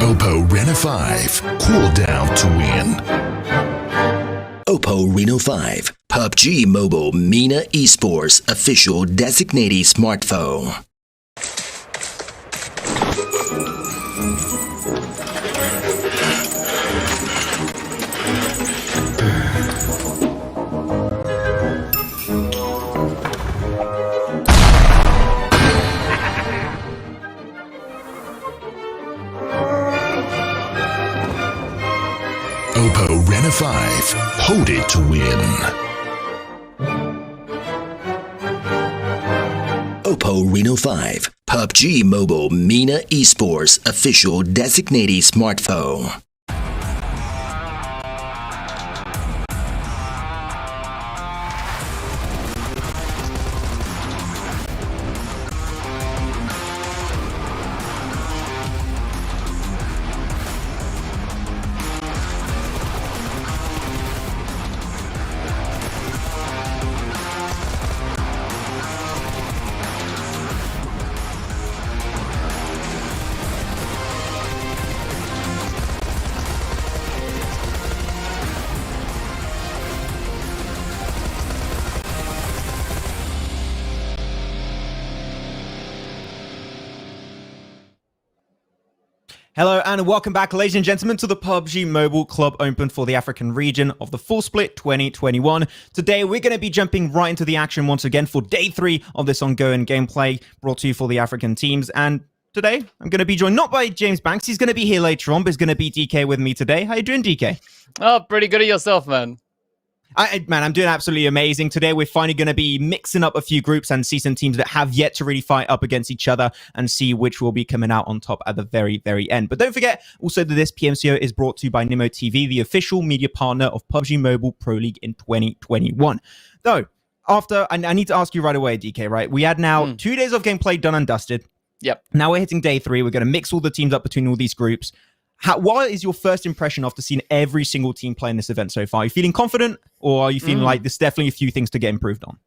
Oppo Reno 5, cool down to win. Oppo Reno 5, PUBG Mobile MENA Esports official designated smartphone. Oppo Reno 5, hold it to win. Oppo Reno 5, PUBG Mobile MENA Esports official designated smartphone. Hello and welcome back, ladies and gentlemen, to the PUBG Mobile Club Open for the African region of the Full Split 2021. Today, we're going to be jumping right into the action once again for day 3 of this ongoing gameplay brought to you for the African teams. And today, I'm going to be joined not by James Banks. He's going to be here later on, but it's going to be DK with me today. How you doing, DK? Oh, pretty good at yourself, man. I'm doing absolutely amazing. Today, we're finally going to be mixing up a few groups and see some teams that have yet to really fight up against each other and see which will be coming out on top at the very, very end. But don't forget also that this PMCO is brought to you by Nimo TV, the official media partner of PUBG Mobile Pro League in 2021. Though, I need to ask you right away, DK, right? We had now 2 days of gameplay done and dusted. Yep. Now we're hitting day 3. We're going to mix all the teams up between all these groups. What is your first impression after seeing every single team play in this event so far? Are you feeling confident, or are you feeling like there's definitely a few things to get improved on?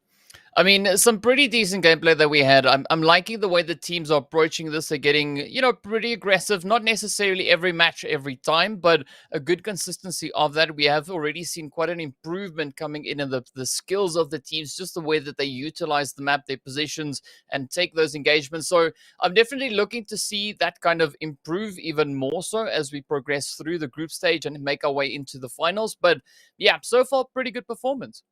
I mean, some pretty decent gameplay that we had. I'm liking the way the teams are approaching this. They're getting, pretty aggressive. Not necessarily every match, every time, but a good consistency of that. We have already seen quite an improvement coming in the skills of the teams, just the way that they utilize the map, their positions, and take those engagements. So I'm definitely looking to see that kind of improve even more so as we progress through the group stage and make our way into the finals. But yeah, so far, pretty good performance.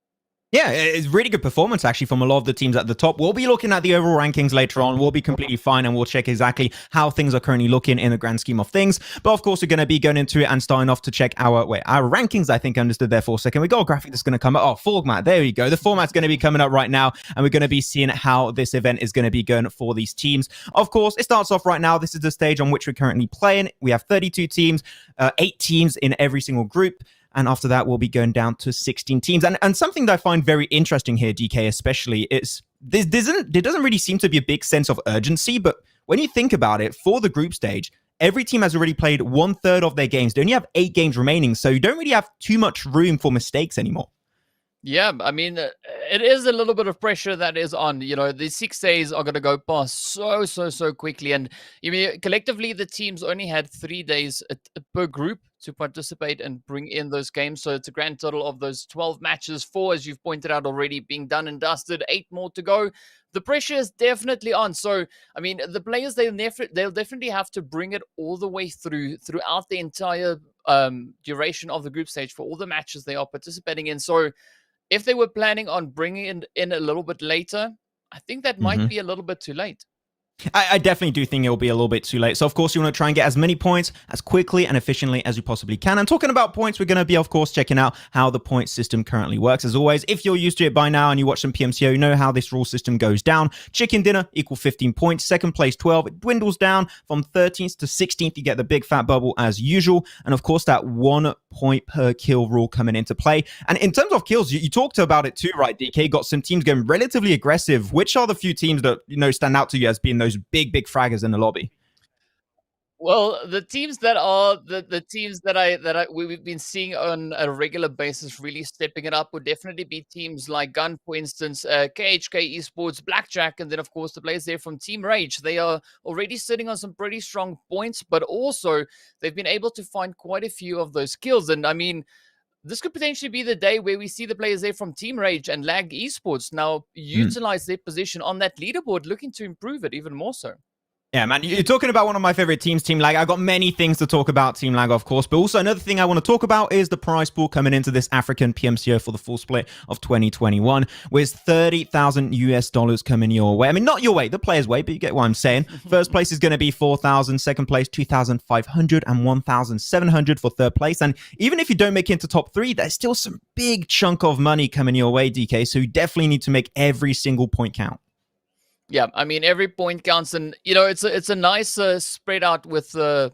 Yeah, it's really good performance, actually, from a lot of the teams at the top. We'll be looking at the overall rankings later on. We'll be completely fine, and we'll check exactly how things are currently looking in the grand scheme of things. But, of course, we're going to be going into it and starting off to check our rankings. I think I understood there for a second. We got a graphic that's going to come up. Oh, format. There we go. The format's going to be coming up right now, and we're going to be seeing how this event is going to be going for these teams. Of course, it starts off right now. This is the stage on which we're currently playing. We have 32 teams, 8 teams in every single group. And after that, we'll be going down to 16 teams. And something that I find very interesting here, DK especially, is there doesn't really seem to be a big sense of urgency. But when you think about it, for the group stage, every team has already played 1/3 of their games. They only have 8 games remaining. So you don't really have too much room for mistakes anymore. Yeah, I mean, it is a little bit of pressure that is on. The 6 days are going to go past so quickly. And collectively, the teams only had 3 days per group to participate and bring in those games. So it's a grand total of those 12 matches, 4, as you've pointed out already, being done and dusted, 8 more to go. The pressure is definitely on. So, I mean, the players, they'll definitely have to bring it all the way throughout the entire duration of the group stage for all the matches they are participating in. So, if they were planning on bringing it in a little bit later, I think that might be a little bit too late. I definitely do think it'll be a little bit too late. So, of course, you want to try and get as many points as quickly and efficiently as you possibly can. And talking about points, we're going to be, of course, checking out how the point system currently works. As always, if you're used to it by now and you watch some PMCO, you know how this rule system goes down. Chicken dinner equal 15 points. Second place, 12. It dwindles down from 13th to 16th. You get the big fat bubble as usual. And, of course, that 1 point per kill rule coming into play. And in terms of kills, you talked about it too, right, DK? Got some teams going relatively aggressive. Which are the few teams that, stand out to you as being those big fraggers in the lobby? Well, the teams that are the teams that we've been seeing on a regular basis really stepping it up would definitely be teams like Gun, for instance, KHK Esports, Blackjack, and then of course the players there from Team Rage. They are already sitting on some pretty strong points, but also they've been able to find quite a few of those kills. And I mean, this could potentially be the day where we see the players there from Team Rage and Lag Esports now utilize their position on that leaderboard, looking to improve it even more so. Yeah, man, you're talking about one of my favorite teams, Team Lag. I've got many things to talk about Team Lag, of course, but also another thing I want to talk about is the prize pool coming into this African PMCO for the full split of 2021, with 30,000 US dollars coming your way. I mean, not your way, the player's way, but you get what I'm saying. First place is going to be 4,000, second place 2,500, and 1,700 for third place. And even if you don't make it into top three, there's still some big chunk of money coming your way, DK. So you definitely need to make every single point count. Yeah, I mean every point counts, and you know it's a nice spread out with the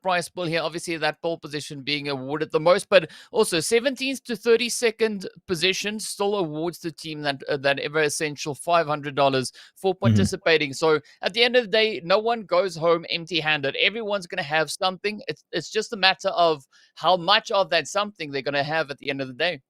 prize pool here. Obviously, that pole position being awarded the most, but also 17th to 32nd position still awards the team that ever essential $500 for participating. So at the end of the day, no one goes home empty-handed. Everyone's going to have something. It's just a matter of how much of that something they're going to have at the end of the day.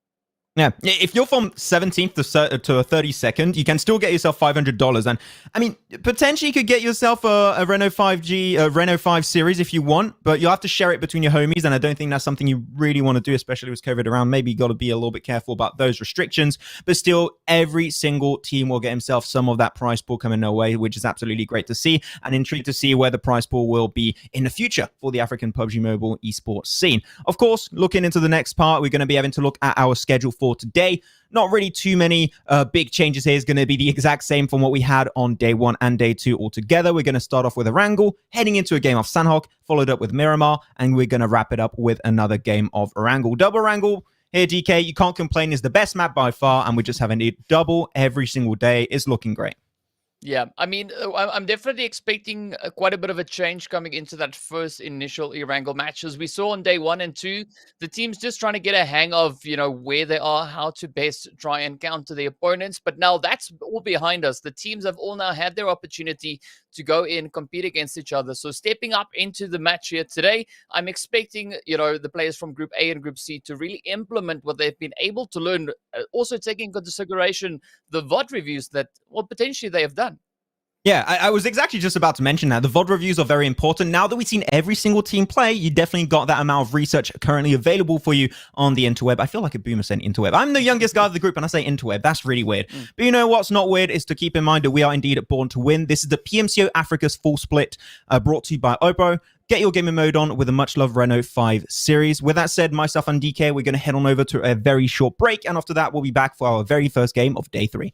Yeah, if you're from 17th to 32nd, you can still get yourself $500. And I mean, potentially you could get yourself a Renault 5G, a Renault 5 Series if you want, but you'll have to share it between your homies. And I don't think that's something you really want to do, especially with COVID around. Maybe you got to be a little bit careful about those restrictions. But still, every single team will get himself some of that prize pool coming their way, which is absolutely great to see. And intrigued to see where the prize pool will be in the future for the African PUBG Mobile esports scene. Of course, looking into the next part, we're going to be having to look at our schedule for today. Not really too many big changes here. It's going to be the exact same from what we had on day one and day two altogether. We're going to start off with Erangel, heading into a game of Sanhok, followed up with Miramar, and we're going to wrap it up with another game of Erangel. Double Erangel here, DK. You can't complain. It's the best map by far, and we're just having it double every single day. It's looking great. Yeah, I mean, I'm definitely expecting quite a bit of a change coming into that first initial Erangel matches. We saw on day 1 and 2, the teams just trying to get a hang of, you know, where they are, how to best try and counter the opponents. But now that's all behind us. The teams have all now had their opportunity to go in, compete against each other. So stepping up into the match here today, I'm expecting, you know, the players from Group A and Group C to really implement what they've been able to learn, also taking into consideration the VOD reviews that, well, potentially they have done. Yeah, I was exactly just about to mention that. The VOD reviews are very important. Now that we've seen every single team play, you definitely got that amount of research currently available for you on the interweb. I feel like a boomer saying interweb. I'm the youngest guy of the group and I say interweb. That's really weird. But you know what's not weird is to keep in mind that we are indeed born to win. This is the PMCO Africa's full split brought to you by Oppo. Get your gaming mode on with a much-loved Renault 5 series. With that said, myself and DK, we're going to head on over to a very short break. And after that, we'll be back for our very first game of day 3.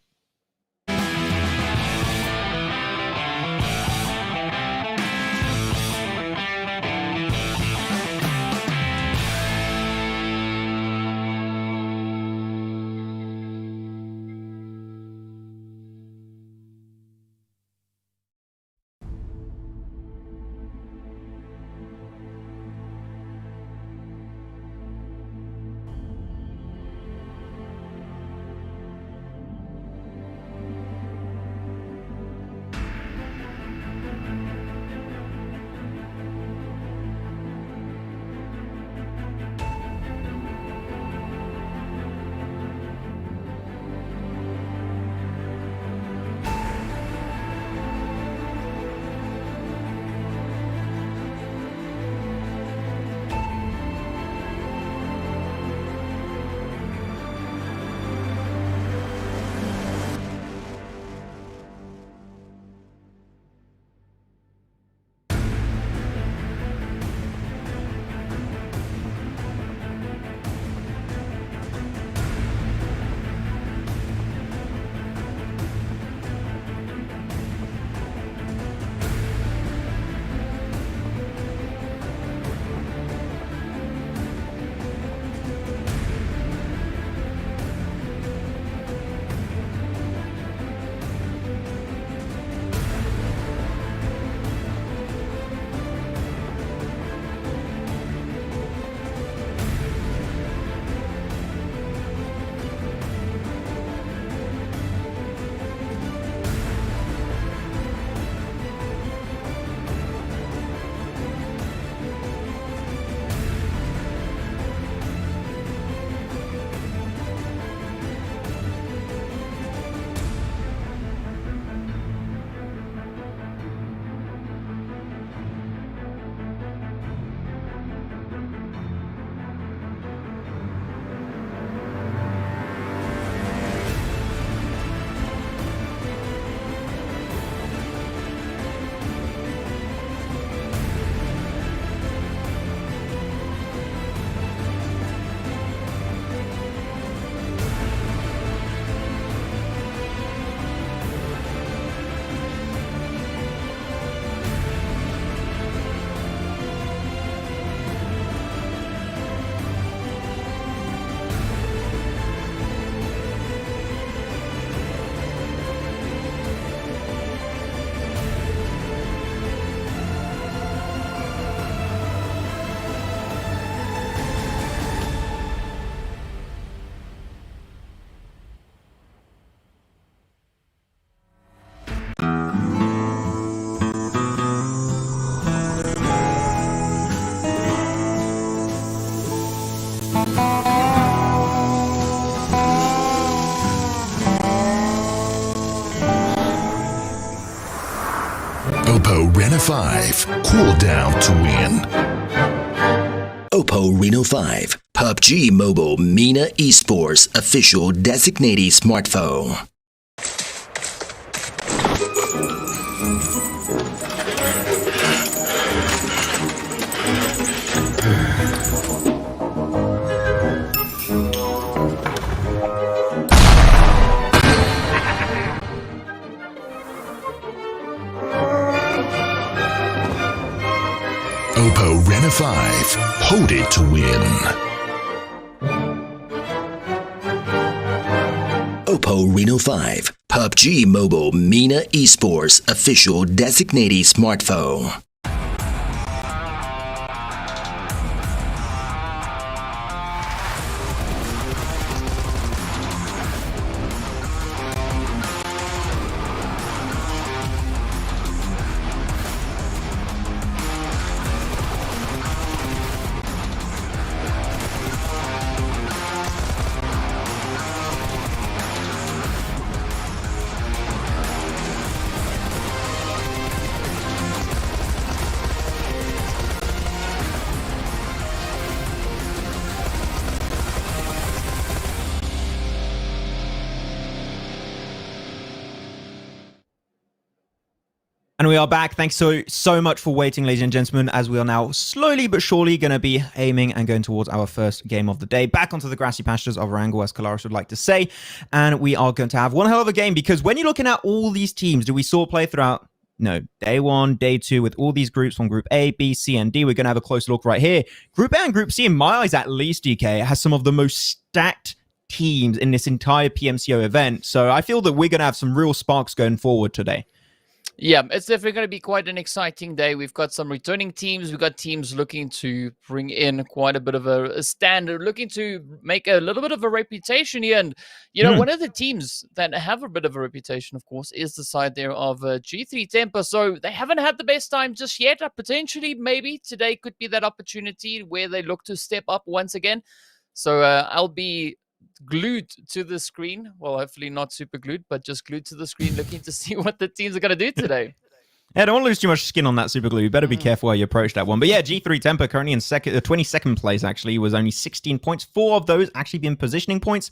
Oppo Rena 5. Cool down to win. Oppo Reno 5, PUBG Mobile MENA Esports official designated smartphone. Oppo Rena 5. Hold it to win. Oppo Reno 5, PUBG Mobile MENA Esports official designated smartphone. And we are back. Thanks so much for waiting, ladies and gentlemen, as we are now slowly but surely going to be aiming and going towards our first game of the day. Back onto the grassy pastures of Erangel, as Kalaris would like to say. And we are going to have one hell of a game, because when you're looking at all these teams that we saw play throughout, day 1, day 2, with all these groups from Group A, B, C, and D, we're going to have a closer look right here. Group A and Group C, in my eyes at least, DK, has some of the most stacked teams in this entire PMCO event. So I feel that we're going to have some real sparks going forward today. Yeah, it's definitely going to be quite an exciting day. We've got some returning teams. We've got teams looking to bring in quite a bit of a standard, looking to make a little bit of a reputation here. And, one of the teams that have a bit of a reputation, of course, is the side there of G3 Temper. So they haven't had the best time just yet. Potentially, maybe today could be that opportunity where they look to step up once again. So I'll be glued to the screen. Well, hopefully not super glued, but just glued to the screen, looking to see what the teams are going to do today. Yeah, don't want to lose too much skin on that super glue. You better be careful how you approach that one. But yeah, G3 Temper currently in 22nd place, actually, was only 16 points. 4 of those actually being positioning points.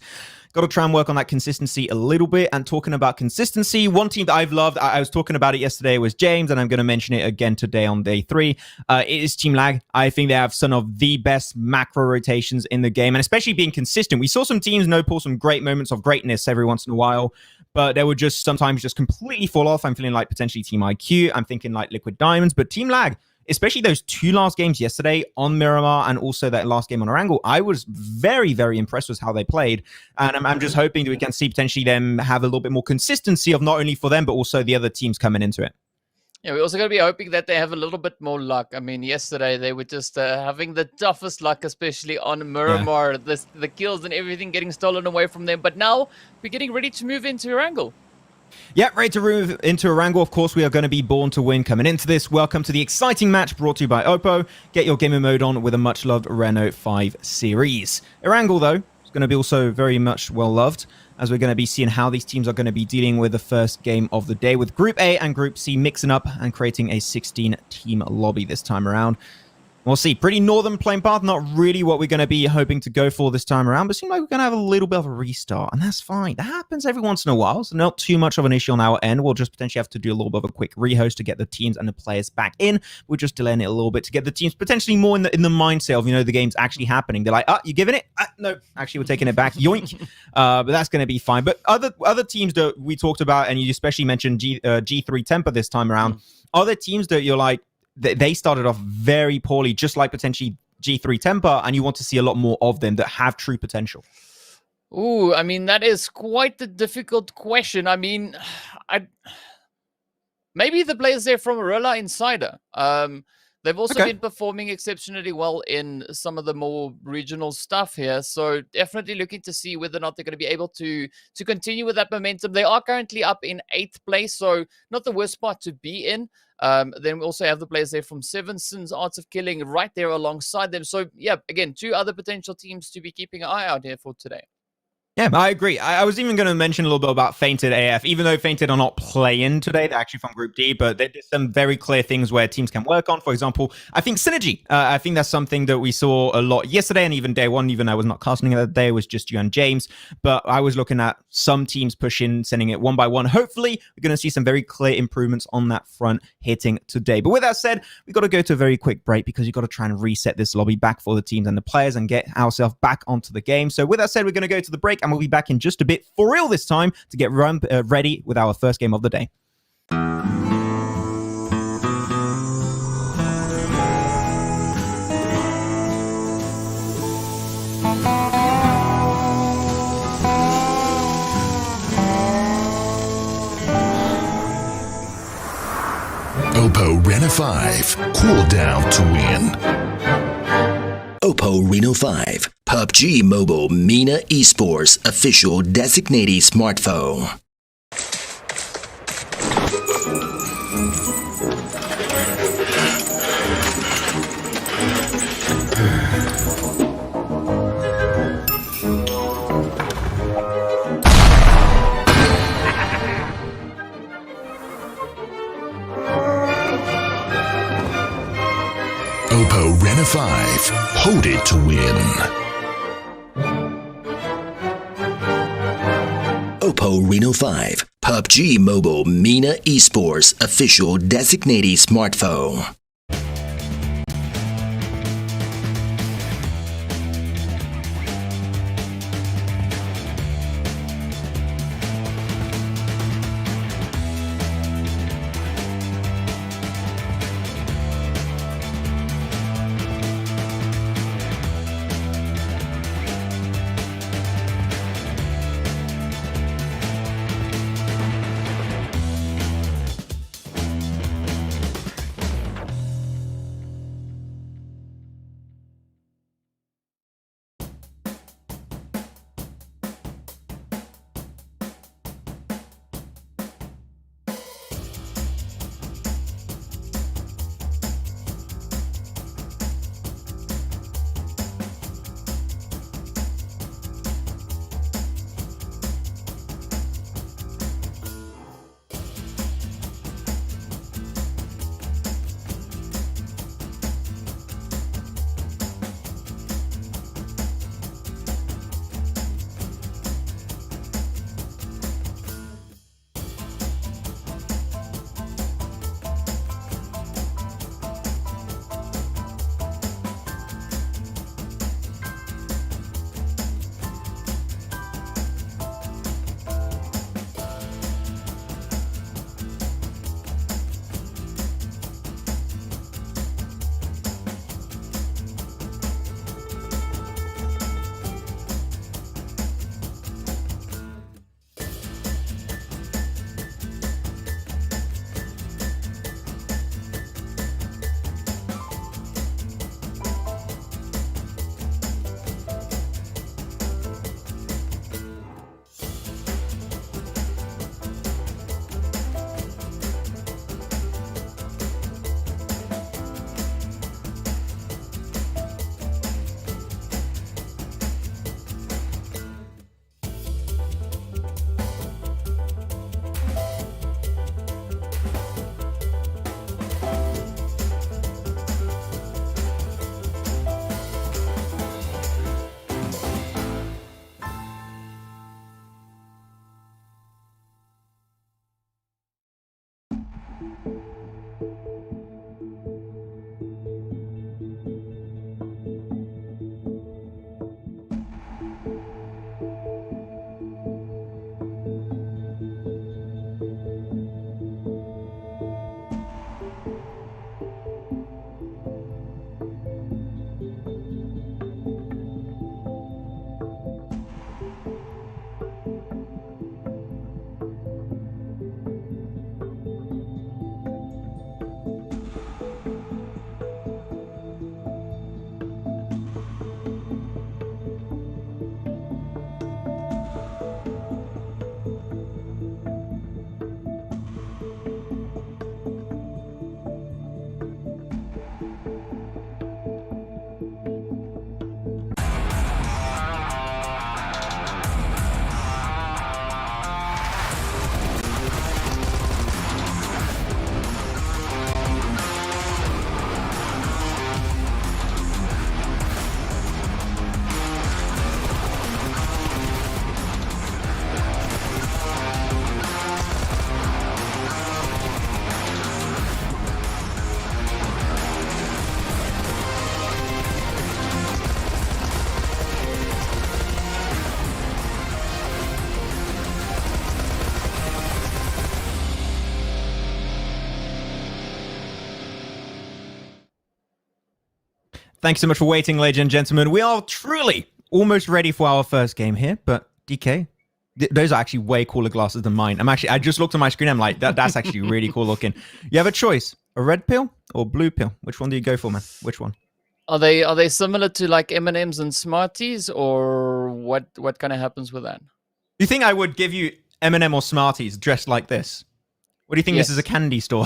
Got to try and work on that consistency a little bit. And talking about consistency, one team that I've loved, I was talking about it yesterday, was James, and I'm going to mention it again today on day 3. It is Team Lag. I think they have some of the best macro rotations in the game, and especially being consistent. We saw some teams pull some great moments of greatness every once in a while, but they would just sometimes just completely fall off. I'm feeling like potentially Team IQ. I'm thinking like Liquid Diamonds, but Team Lag, especially those 2 last games yesterday on Miramar and also that last game on Erangel, I was very, very impressed with how they played. And I'm just hoping that we can see potentially them have a little bit more consistency of not only for them, but also the other teams coming into it. Yeah, we're also going to be hoping that they have a little bit more luck. I mean, yesterday they were just having the toughest luck, especially on Miramar. Yeah. The kills and everything getting stolen away from them. But now we're getting ready to move into Erangel. Yeah, ready to move into Erangel. Of course, we are going to be born to win coming into this. Welcome to the exciting match brought to you by Oppo. Get your gamer mode on with a much-loved Reno 5 series. Erangel, though, is going to be also very much well-loved, as we're going to be seeing how these teams are going to be dealing with the first game of the day, with Group A and Group C mixing up and creating a 16-team lobby this time around. We'll see. Pretty northern playing path. Not really what we're going to be hoping to go for this time around, but it seems like we're going to have a little bit of a restart, and that's fine. That happens every once in a while, so not too much of an issue on our end. We'll just potentially have to do a little bit of a quick rehost to get the teams and the players back in. We're just delaying it a little bit to get the teams potentially more in the mindset of, the game's actually happening. They're like, you giving it? No, actually, we're taking it back. Yoink. But that's going to be fine. But other teams that we talked about, and you especially mentioned G3 Temper this time around, other teams that you're like, they started off very poorly, just like potentially G3 Temper, and you want to see a lot more of them that have true potential. Ooh, I mean, that is quite the difficult question. I mean, maybe the players there from Arilla Insider. They've also been performing exceptionally well in some of the more regional stuff here. So definitely looking to see whether or not they're going to be able to continue with that momentum. They are currently up in 8th place, so not the worst spot to be in. Then we also have the players there from Seven Sins, Arts of Killing, right there alongside them. So, yeah, again, 2 other potential teams to be keeping an eye out here for today. Yeah, I agree. I was even going to mention a little bit about Fainted AF, even though Fainted are not playing today. They're actually from Group D, but there's some very clear things where teams can work on. For example, I think Synergy. I think that's something that we saw a lot yesterday and even day one, even I was not casting it that day, it was just you and James. But I was looking at some teams pushing, sending it one by one. Hopefully, we're going to see some very clear improvements on that front hitting today. But with that said, we've got to go to a very quick break because you've got to try and reset this lobby back for the teams and the players and get ourselves back onto the game. So with that said, we're going to go to the break and we'll be back in just a bit for real this time to get ready with our first game of the day. Oppo Rena 5. Cool down to win. Oppo Reno 5, PUBG Mobile MENA Esports official designated smartphone. Oppo Rena 5. Hold it to win. Oppo Reno 5, PUBG Mobile MENA Esports official designated smartphone. Thanks so much for waiting, ladies and gentlemen. We are truly almost ready for our first game here, but DK, those are actually way cooler glasses than mine. I just looked at my screen. I'm like, that's actually really cool looking. You have a choice: a red pill or blue pill. Which one do you go for, man? Which one? Are they similar to like M&Ms and Smarties, or what kind of happens with that? Do you think I would give you M&M or Smarties dressed like this? What do you think this is a candy store?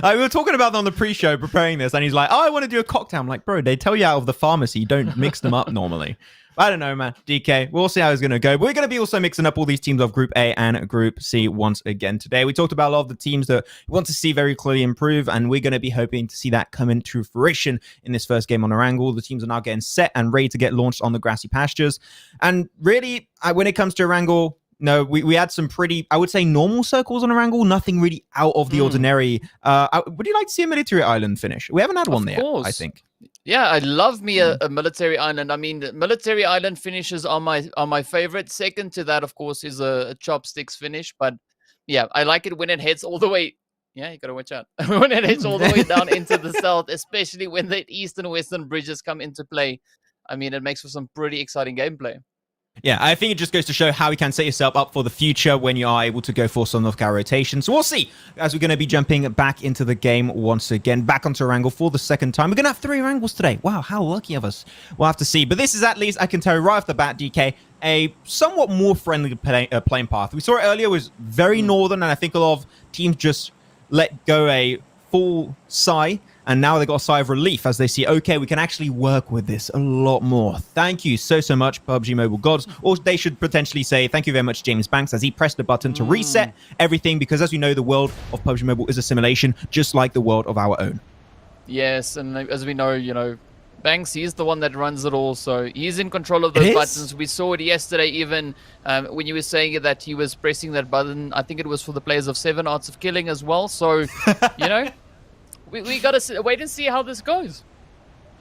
We were talking about that on the pre-show, preparing this, and he's like, I want to do a cocktail. I'm like, bro, they tell you out of the pharmacy, you don't mix them up normally. I don't know, man. DK, we'll see how it's going to go. But we're going to be also mixing up all these teams of Group A and Group C once again today. We talked about a lot of the teams that we want to see very clearly improve, and we're going to be hoping to see that come into fruition in this first game on Erangel. The teams are now getting set and ready to get launched on the grassy pastures. And really, when it comes to Erangel, no, we had some pretty, I would say, normal circles on Erangel. Nothing really out of the ordinary. Would you like to see a military island finish? We haven't had one there, I think. Yeah, I love me a military island. I mean, military island finishes are my favorite. Second to that, of course, is a chopsticks finish. But yeah, I like it when it heads all the way. Yeah, you gotta watch out when it heads all the way down into the south, especially when the east and western bridges come into play. I mean, it makes for some pretty exciting gameplay. Yeah, I think it just goes to show how you can set yourself up for the future when you are able to go for some Sanhok rotation. So we'll see as we're going to be jumping back into the game once again, back onto Erangel for the second time. We're going to have 3 Erangels today. Wow, how lucky of us. We'll have to see. But this is, at least, I can tell you right off the bat, DK, a somewhat more friendly playing path. We saw it earlier, was very northern, and I think a lot of teams just let go a full sigh. And now they got a sigh of relief as they see, okay, we can actually work with this a lot more. Thank you so much, PUBG Mobile Gods. Or they should potentially say, thank you very much, James Banks, as he pressed the button to reset everything. Because as you know, the world of PUBG Mobile is a simulation, just like the world of our own. Yes, and as we know, Banks, he's the one that runs it all. So he's in control of those buttons. We saw it yesterday even when you were saying that he was pressing that button. I think it was for the players of 7 Arts of Killing as well. So, we got to wait and see how this goes.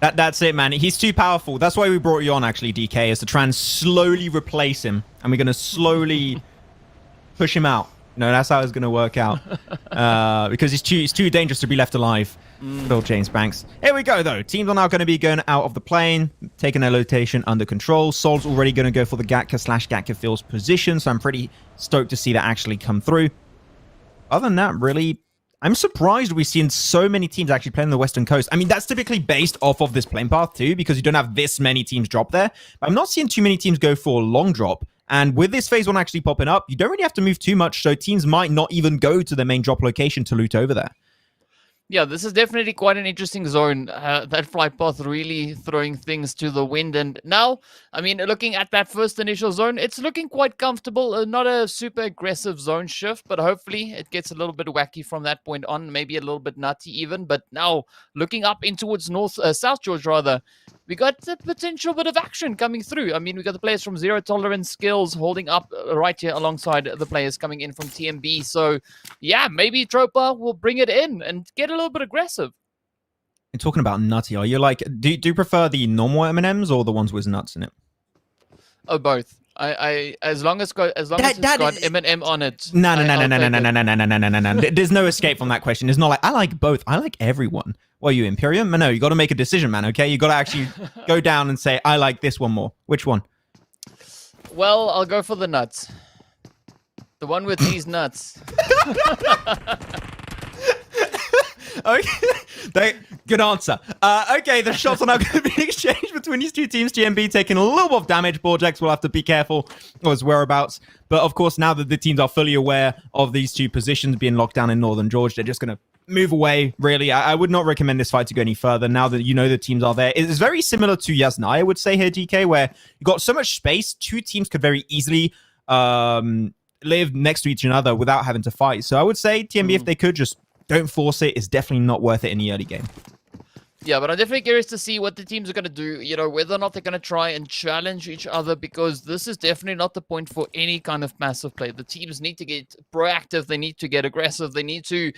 That's it, man. He's too powerful. That's why we brought you on, actually, DK, is to try and slowly replace him. And we're going to slowly push him out. No, that's how it's going to work out. Because he's too dangerous to be left alive. Good old James Banks. Here we go, though. Teams are now going to be going out of the plane, taking their location under control. Sol's already going to go for the Gatka/Gatka Fields position, so I'm pretty stoked to see that actually come through. Other than that, really, I'm surprised we've seen so many teams actually playing on the Western Coast. I mean, that's typically based off of this plane path too, because you don't have this many teams drop there. But I'm not seeing too many teams go for a long drop. And with this phase 1 actually popping up, you don't really have to move too much, so teams might not even go to the main drop location to loot over there. Yeah, this is definitely quite an interesting zone. That flight path really throwing things to the wind. And now, I mean, looking at that first initial zone, it's looking quite comfortable. Not a super aggressive zone shift, but hopefully it gets a little bit wacky from that point on. Maybe a little bit nutty even. But now, looking up in towards South George, rather, we got the potential bit of action coming through. I mean, we got the players from Zero Tolerance Skills holding up right here alongside the players coming in from TMB. So, yeah, maybe Tropa will bring it in and get a little bit aggressive. You're talking about nutty. Are you like, do you prefer the normal M&Ms or the ones with nuts in it? Oh, both. I as long as it's got M&M on it. No. There's no escape from that question. It's not like I like both. I like everyone. What are you, Imperium? No, you got to make a decision, man. Okay, you got to actually go down and say I like this one more. Which one? Well, I'll go for the nuts. The one with these nuts. Okay, good answer. Okay, the shots are now going to be exchanged between these two teams. GMB taking a little bit of damage. Borjax will have to be careful of his whereabouts. But of course, now that the teams are fully aware of these two positions being locked down in Northern George, they're just going to move away, really. I would not recommend this fight to go any further now that you know the teams are there. It's very similar to Yasna, I would say here, DK, where you got so much space, two teams could very easily live next to each other without having to fight. So I would say TMB, if they could, just don't force it. It's definitely not worth it in the early game. Yeah, but I'm definitely curious to see what the teams are going to do, whether or not they're going to try and challenge each other, because this is definitely not the point for any kind of massive play. The teams need to get proactive. They need to get aggressive. They need to,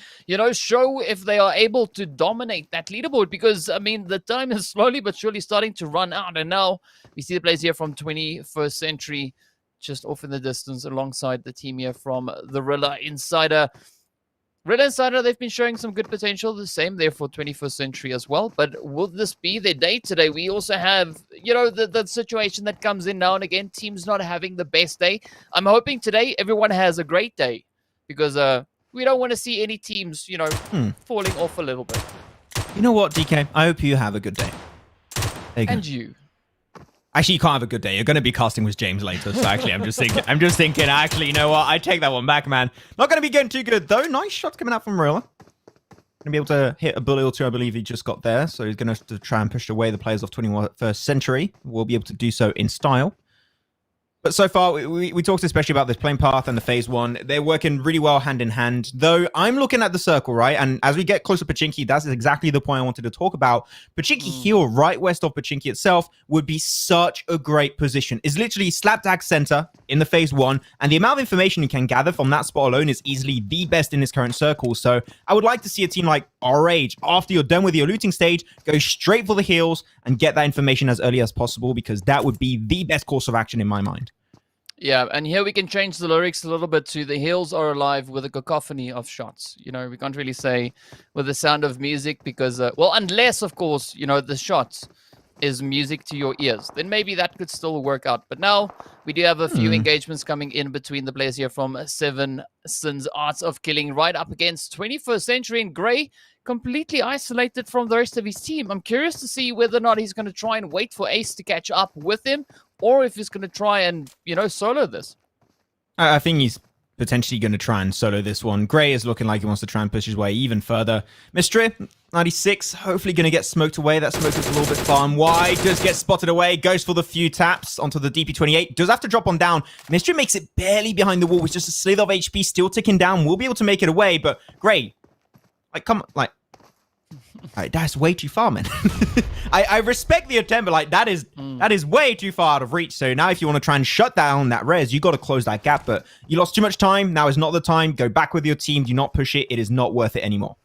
show if they are able to dominate that leaderboard, because, I mean, the time is slowly but surely starting to run out. And now we see the players here from 21st Century just off in the distance alongside the team here from the Rilla Insider. Red Insider, they've been showing some good potential. The same there for 21st Century as well. But will this be their day today? We also have, the situation that comes in now and again. Teams not having the best day. I'm hoping today everyone has a great day because we don't want to see any teams, falling off a little bit. You know what, DK? I hope you have a good day. There you go. And you. Actually, you can't have a good day. You're going to be casting with James later. So actually, I'm just thinking, actually, you know what? I take that one back, man. Not going to be getting too good, though. Nice shots coming out from Marilla. Going to be able to hit a bullet or two, I believe he just got there. So he's going to have to try and push away the players of 21st Century. We'll be able to do so in style. But so far, we talked especially about this plane path and the phase one. They're working really well hand in hand. Though I'm looking at the circle, right? And as we get closer to Pachinki, that's exactly the point I wanted to talk about. Pachinki Hill, right west of Pachinki itself, would be such a great position. It's literally slap dab center in the phase one. And the amount of information you can gather from that spot alone is easily the best in this current circle. So I would like to see a team like RH, after you're done with your looting stage, go straight for the heals and get that information as early as possible, because that would be the best course of action in my mind. Yeah, and here we can change the lyrics a little bit to the hills are alive with a cacophony of shots. We can't really say with the sound of music because, unless, of course, the shots is music to your ears. Then maybe that could still work out. But now we do have a few engagements coming in between the players here from Seven Sins Arts of Killing right up against 21st Century and Grey, completely isolated from the rest of his team. I'm curious to see whether or not he's going to try and wait for Ace to catch up with him, or if he's going to try and, solo this. I think he's potentially going to try and solo this one. Grey is looking like he wants to try and push his way even further. Mystery, 96, hopefully going to get smoked away. That smoke is a little bit far and wide. Does get spotted away. Goes for the few taps onto the DP28. Does have to drop on down. Mystery makes it barely behind the wall with just a slither of HP still ticking down. Will be able to make it away, but Grey, that's way too far, man. I respect the attempt, but that is way too far out of reach. So now if you want to try and shut down that res, you got to close that gap. But you lost too much time. Now is not the time. Go back with your team. Do not push it. It is not worth it anymore.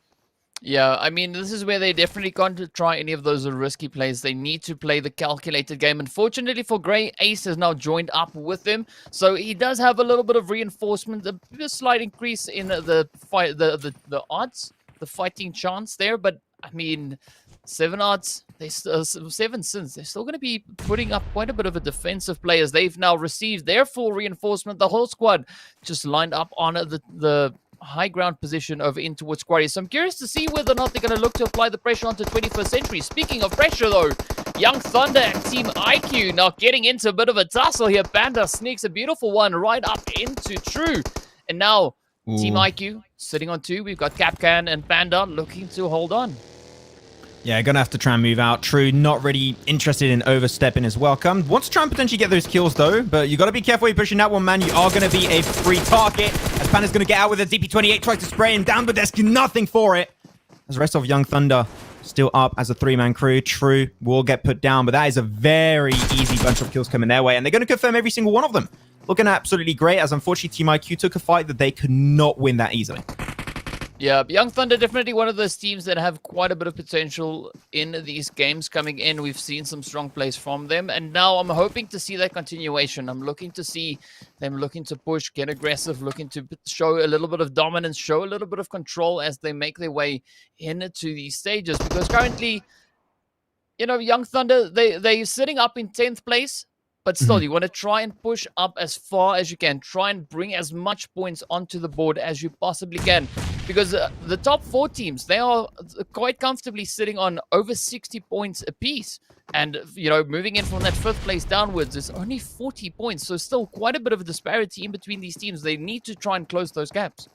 Yeah, I mean, this is where they definitely can't try any of those risky plays. They need to play the calculated game. Unfortunately for Grey, Ace has now joined up with him. So he does have a little bit of reinforcement, a slight increase in the fight, the odds, the fighting chance there. But I mean, Seven Arts, Seven Sins, they're still going to be putting up quite a bit of a defensive play as they've now received their full reinforcement. The whole squad just lined up on the high ground position over in towards Quarry. So I'm curious to see whether or not they're going to look to apply the pressure onto 21st Century. Speaking of pressure, though, Young Thunder and Team IQ now getting into a bit of a tussle here. Panda sneaks a beautiful one right up into True. And now Team IQ sitting on 2. We've got Capcan and Panda looking to hold on. Yeah, gonna have to try and move out. True, not really interested in overstepping his welcome. Wants to try and potentially get those kills, though, but you got to be careful when you're pushing that one, man. You are going to be a free target. As Panda's going to get out with a DP28, tries to spray him down, but there's nothing for it. As the rest of Young Thunder still up as a 3-man crew. True will get put down, but that is a very easy bunch of kills coming their way, and they're going to confirm every single one of them. Looking absolutely great, as unfortunately Team IQ took a fight that they could not win that easily. Yeah, Young Thunder definitely one of those teams that have quite a bit of potential in these games coming in. We've seen some strong plays from them, and now I'm hoping to see that continuation. I'm looking to see them looking to push, get aggressive, looking to show a little bit of dominance, show a little bit of control as they make their way into these stages. Because currently, Young Thunder, they're sitting up in 10th place. But still, you want to try and push up as far as you can. Try and bring as much points onto the board as you possibly can. Because the top 4 teams, they are quite comfortably sitting on over 60 points apiece. And, moving in from that 5th place downwards is only 40 points. So still quite a bit of a disparity in between these teams. They need to try and close those gaps.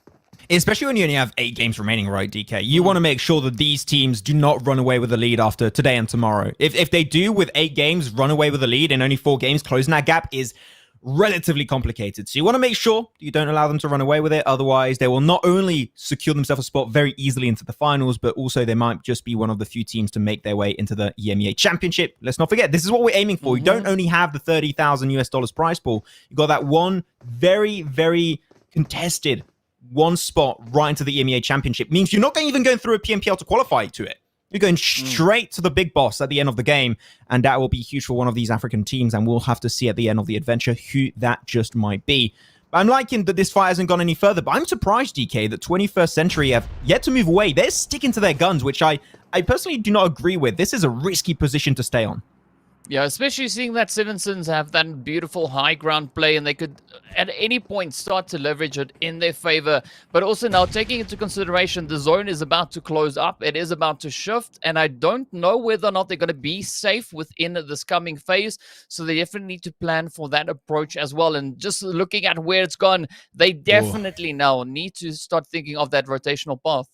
Especially when you only have 8 games remaining, right, DK? You want to make sure that these teams do not run away with the lead after today and tomorrow. If they do, with 8 games, run away with the lead and only 4 games, closing that gap is relatively complicated. So you want to make sure you don't allow them to run away with it. Otherwise, they will not only secure themselves a spot very easily into the finals, but also they might just be one of the few teams to make their way into the EMEA Championship. Let's not forget, this is what we're aiming for. You don't only have the $30,000 prize pool. You got that one very, very contested one spot right into the EMEA Championship. Means you're not even going through a PMPL to qualify to it. You're going straight to the big boss at the end of the game, and that will be huge for one of these African teams, and we'll have to see at the end of the adventure who that just might be. I'm liking that this fight hasn't gone any further, but I'm surprised, DK, that 21st Century have yet to move away. They're sticking to their guns, which I personally do not agree with. This is a risky position to stay on. Yeah, especially seeing that Seven Sins have that beautiful high ground play, and they could at any point start to leverage it in their favor. But also now taking into consideration the zone is about to close up, it is about to shift, and I don't know whether or not they're going to be safe within this coming phase. So they definitely need to plan for that approach as well. And just looking at where it's gone, they definitely now need to start thinking of that rotational path.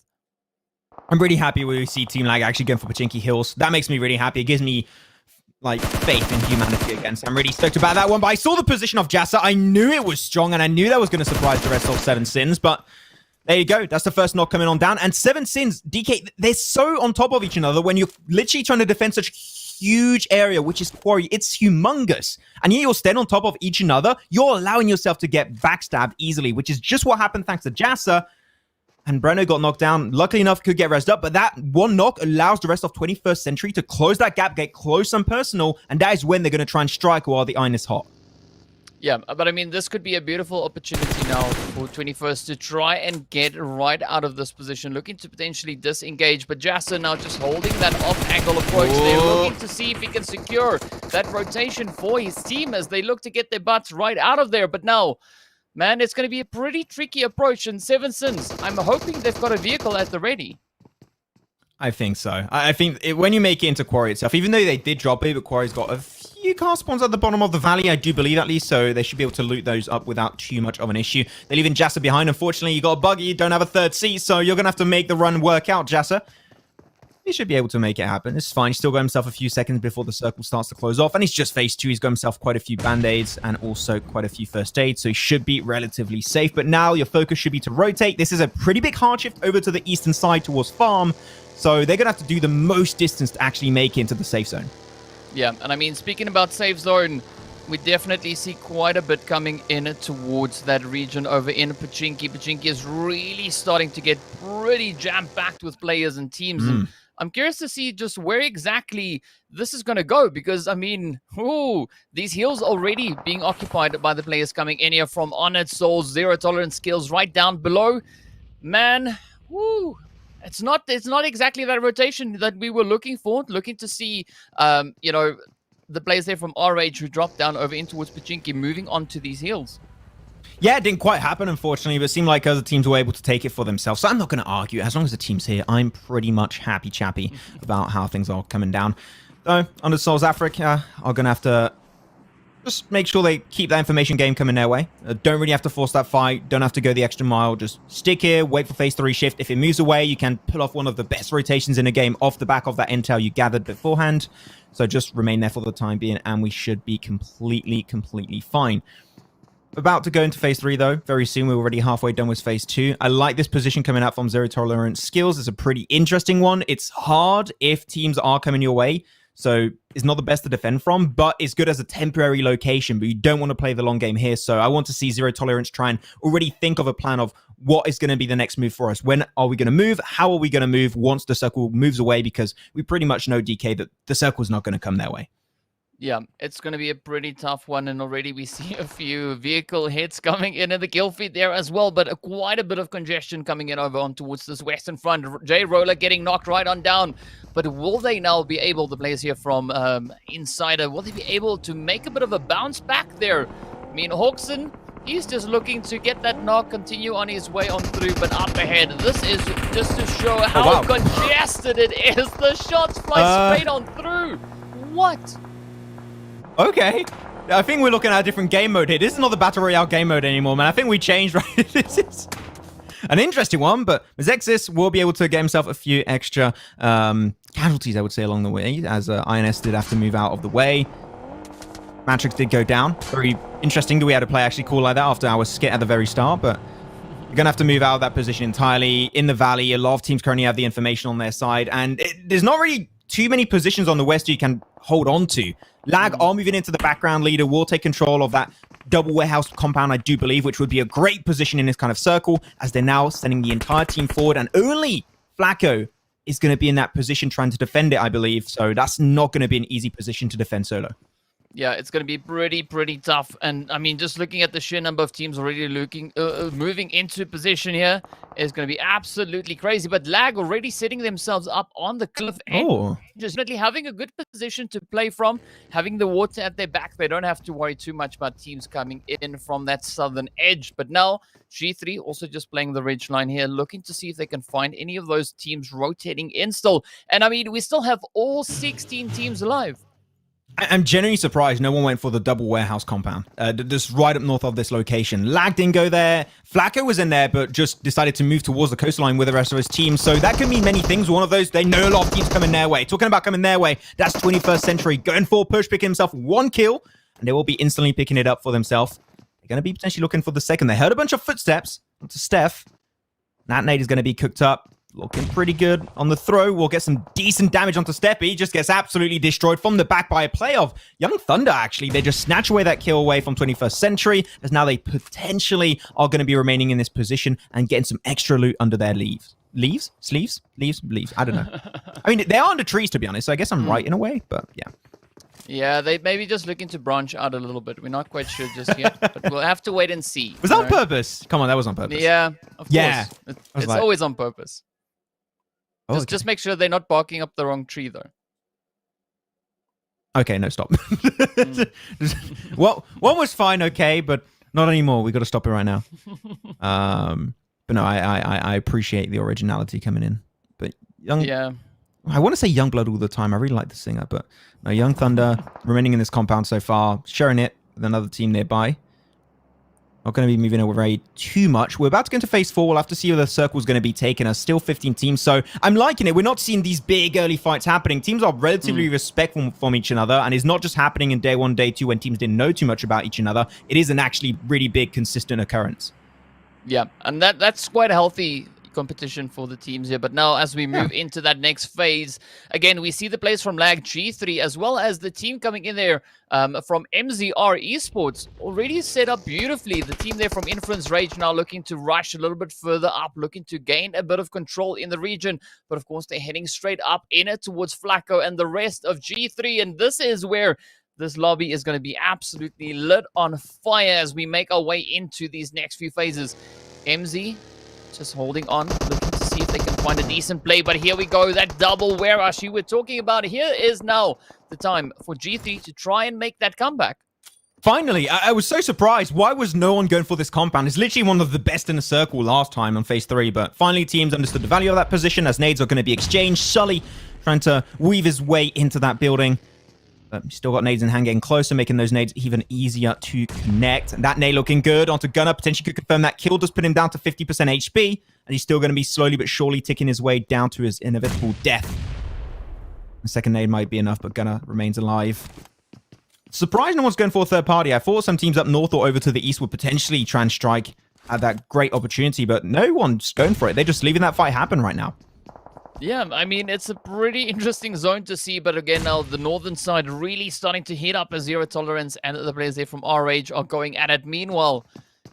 I'm really happy when we see Team Lag actually going for Pachinki Hills. That makes me really happy. It gives me like faith in humanity again. So I'm really stoked about that one. But I saw the position of Jassa. I knew it was strong, and I knew that was going to surprise the rest of Seven Sins. But there you go. That's the first knock coming on down. And Seven Sins, DK, they're so on top of each other when you're literally trying to defend such huge area, which is Quarry. It's humongous. And yet you're staying on top of each another. You're allowing yourself to get backstabbed easily, which is just what happened thanks to Jassa. And Breno got knocked down. Luckily enough, could get rezzed up. But that one knock allows the rest of 21st Century to close that gap, get close and personal. And that is when they're going to try and strike while the iron is hot. Yeah, but I mean, this could be a beautiful opportunity now for 21st to try and get right out of this position, looking to potentially disengage. But Jassa now just holding that off-angle approach. They're looking to see if he can secure that rotation for his team as they look to get their butts right out of there. But now, man, it's going to be a pretty tricky approach. And Seven Sins, I'm hoping they've got a vehicle at the ready. I think so. I think when you make it into Quarry itself, even though they did drop it, but Quarry's got a few car spawns at the bottom of the valley, I do believe at least, so they should be able to loot those up without too much of an issue. They're leaving Jassa behind. Unfortunately, you got a buggy, you don't have a third seat, so you're going to have to make the run work out, Jassa. He should be able to make it happen. It's fine. He's still got himself a few seconds before the circle starts to close off. And he's just phase 2. He's got himself quite a few band-aids and also quite a few first aids. So he should be relatively safe. But now your focus should be to rotate. This is a pretty big hard shift over to the eastern side towards farm. So they're going to have to do the most distance to actually make it into the safe zone. Yeah, and I mean, speaking about safe zone, we definitely see quite a bit coming in towards that region over in Pachinki. Pachinki is really starting to get pretty jam-packed with players and teams. And I'm curious to see just where exactly this is going to go because, I mean, these hills already being occupied by the players coming in here from Honored Souls, Zero Tolerance skills right down below. Man, it's not exactly that rotation that we were looking for, looking to see, you know, the players there from RH who dropped down over in towards Pachinki moving on to these hills. Yeah, it didn't quite happen, unfortunately, but it seemed like other teams were able to take it for themselves. So I'm not going to argue. As long as the team's here, I'm pretty much happy-chappy about how things are coming down. Though, Under Souls Africa are going to have to just make sure they keep that information game coming their way. Don't really have to force that fight. Don't have to go the extra mile. Just stick here, wait for phase 3 shift. If it moves away, you can pull off one of the best rotations in the game off the back of that intel you gathered beforehand. So just remain there for the time being, and we should be completely fine. About to go into phase 3 though, very soon. We're already halfway done with phase 2. I like this position coming out from Zero Tolerance skills. It's a pretty interesting one. It's hard if teams are coming your way, so it's not the best to defend from, but it's good as a temporary location, but you don't want to play the long game here. So I want to see Zero Tolerance try and already think of a plan of what is going to be the next move for us. When are we going to move? How are we going to move once the circle moves away? Because we pretty much know, DK, that the circle's not going to come their way. Yeah, it's going to be a pretty tough one, and already we see a few vehicle hits coming in the kill feed there as well, but quite a bit of congestion coming in over on towards this western front. J-Roller getting knocked right on down, but will they now be able, the players here from Insider, will they be able to make a bit of a bounce back there? I mean, Hawkson, he's just looking to get that knock, continue on his way on through, but up ahead, this is just to show how congested it is. The shots fly straight on through. What? Okay. I think we're looking at a different game mode here. This is not the Battle Royale game mode anymore, man. I think we changed, right? This is an interesting one, but Mezexis will be able to get himself a few extra casualties, I would say, along the way, as INS did have to move out of the way. Matrix did go down. Very interesting that we had a play actually call like that after our skit at the very start, but you're going to have to move out of that position entirely. In the valley, a lot of teams currently have the information on their side, and there's not really too many positions on the west you can hold on to. Lag are moving into the background. Leader will take control of that double warehouse compound, I do believe, which would be a great position in this kind of circle, as they're now sending the entire team forward, and only Flacco is going to be in that position trying to defend it, I believe. So that's not going to be an easy position to defend solo. Yeah, it's going to be pretty tough. And I mean, just looking at the sheer number of teams already moving into position here is going to be absolutely crazy. But Lag already setting themselves up on the cliff edge. Oh. Just definitely having a good position to play from, having the water at their back. They don't have to worry too much about teams coming in from that southern edge. But now G3 also just playing the ridge line here, looking to see if they can find any of those teams rotating in still. And I mean, we still have all 16 teams alive. I'm genuinely surprised no one went for the double warehouse compound. Just right up north of this location. Lag didn't go there. Flacco was in there, but just decided to move towards the coastline with the rest of his team. So that could mean many things. One of those, they know a lot of teams coming their way. Talking about coming their way, that's 21st Century. Going for push, picking himself 1 kill. And they will be instantly picking it up for themselves. They're going to be potentially looking for the second. They heard a bunch of footsteps onto Steph. That nade is going to be cooked up. Looking pretty good on the throw. We'll get some decent damage onto Steppy. He just gets absolutely destroyed from the back by a play of Young Thunder, actually. They just snatch away that kill away from 21st Century, as now they potentially are going to be remaining in this position and getting some extra loot under their leaves. Leaves? Sleeves? Leaves? I don't know. I mean, they are under trees, to be honest, so I guess I'm right in a way, but yeah. Yeah, they maybe just looking to branch out a little bit. We're not quite sure just yet, but we'll have to wait and see. Was that on purpose? Come on, that was on purpose. Yeah, of yeah. course. It's like, always on purpose. Just make sure they're not barking up the wrong tree, though. Okay, no, stop. Well, one was fine, okay, but not anymore. We got to stop it right now. But no, I appreciate the originality coming in. But I want to say Youngblood all the time. I really like the singer, but no, Young Thunder remaining in this compound so far, sharing it with another team nearby. Not going to be moving away too much. We're about to go into phase 4. We'll have to see where the circle's going to be taken. There's still 15 teams, so I'm liking it. We're not seeing these big early fights happening. Teams are relatively respectful from each other, and it's not just happening in day 1, day 2 when teams didn't know too much about each other. It is an actually really big, consistent occurrence. Yeah, and that's quite a healthy competition for the teams here. But now as we move into that next phase, again, we see the players from Lag G3 as well as the team coming in there from MZR Esports already set up beautifully. The team there from Influence Rage now looking to rush a little bit further up, looking to gain a bit of control in the region. But of course, they're heading straight up in it towards Flacco and the rest of G3. And this is where this lobby is going to be absolutely lit on fire as we make our way into these next few phases. MZ just holding on, looking to see if they can find a decent play. But here we go, that double warehouse you were talking about. Here is now the time for G3 to try and make that comeback. Finally, I was so surprised. Why was no one going for this compound? It's literally one of the best in the circle last time on phase 3, but finally teams understood the value of that position as nades are going to be exchanged. Sully trying to weave his way into that building. Still got nades in hand, getting closer, making those nades even easier to connect. And that nade looking good onto Gunner. Potentially could confirm that kill does put him down to 50% HP. And he's still going to be slowly but surely ticking his way down to his inevitable death. The second nade might be enough, but Gunner remains alive. Surprised no one's going for a third party. I thought some teams up north or over to the east would potentially try and strike at that great opportunity, but no one's going for it. They're just leaving that fight happen right now. Yeah, I mean, it's a pretty interesting zone to see, but again, now the northern side really starting to heat up as Zero Tolerance and the players there from R-Rage are going at it. Meanwhile,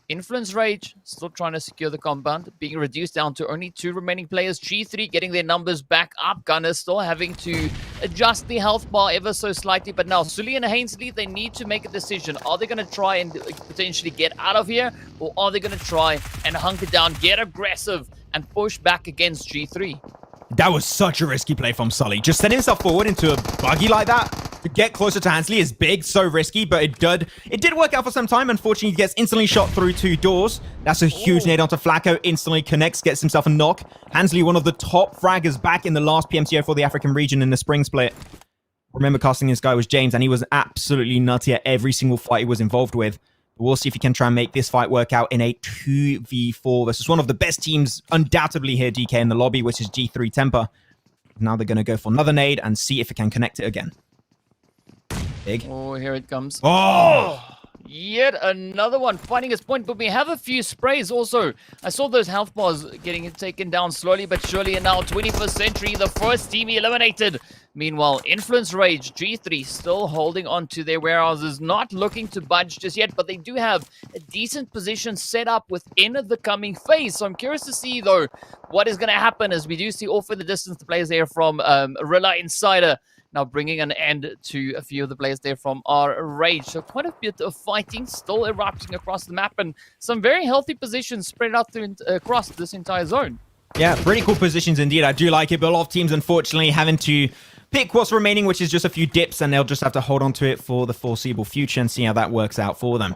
Influence Rage still trying to secure the compound, being reduced down to only 2 remaining players. G3 getting their numbers back up. Gunner still having to adjust the health bar ever so slightly, but now Sully and Hainsley, they need to make a decision. Are they going to try and potentially get out of here, or are they going to try and hunker down, get aggressive, and push back against G3? That was such a risky play from Sully. Just setting himself forward into a buggy like that to get closer to Hansley is big, so risky, but it did work out for some time. Unfortunately, he gets instantly shot through 2 doors. That's a huge nade onto Flacco. Instantly connects, gets himself a knock. Hansley, one of the top fraggers back in the last PMCO for the African region in the spring split. Remember, casting this guy was James, and he was absolutely nutty at every single fight he was involved with. We'll see if he can try and make this fight work out in a 2v4 versus one of the best teams undoubtedly here, DK, in the lobby, which is G3 Temper. Now they're going to go for another nade and see if it can connect it again. Big. Oh, here it comes. Oh! Yet another one finding his point, but we have a few sprays also. I saw those health bars getting taken down slowly but surely, and now 21st Century, the first team eliminated. Meanwhile, Influence Rage, G3 still holding on to their warehouses, not looking to budge just yet, but they do have a decent position set up within the coming phase. So I'm curious to see, though, what is going to happen as we do see off in the distance the players there from Rilla Insider now bringing an end to a few of the players there from our Rage. So quite a bit of fighting still erupting across the map, and some very healthy positions spread out across this entire zone. Yeah, pretty cool positions indeed. I do like it, but a lot of teams, unfortunately, having to pick what's remaining, which is just a few dips, and they'll just have to hold on to it for the foreseeable future and see how that works out for them.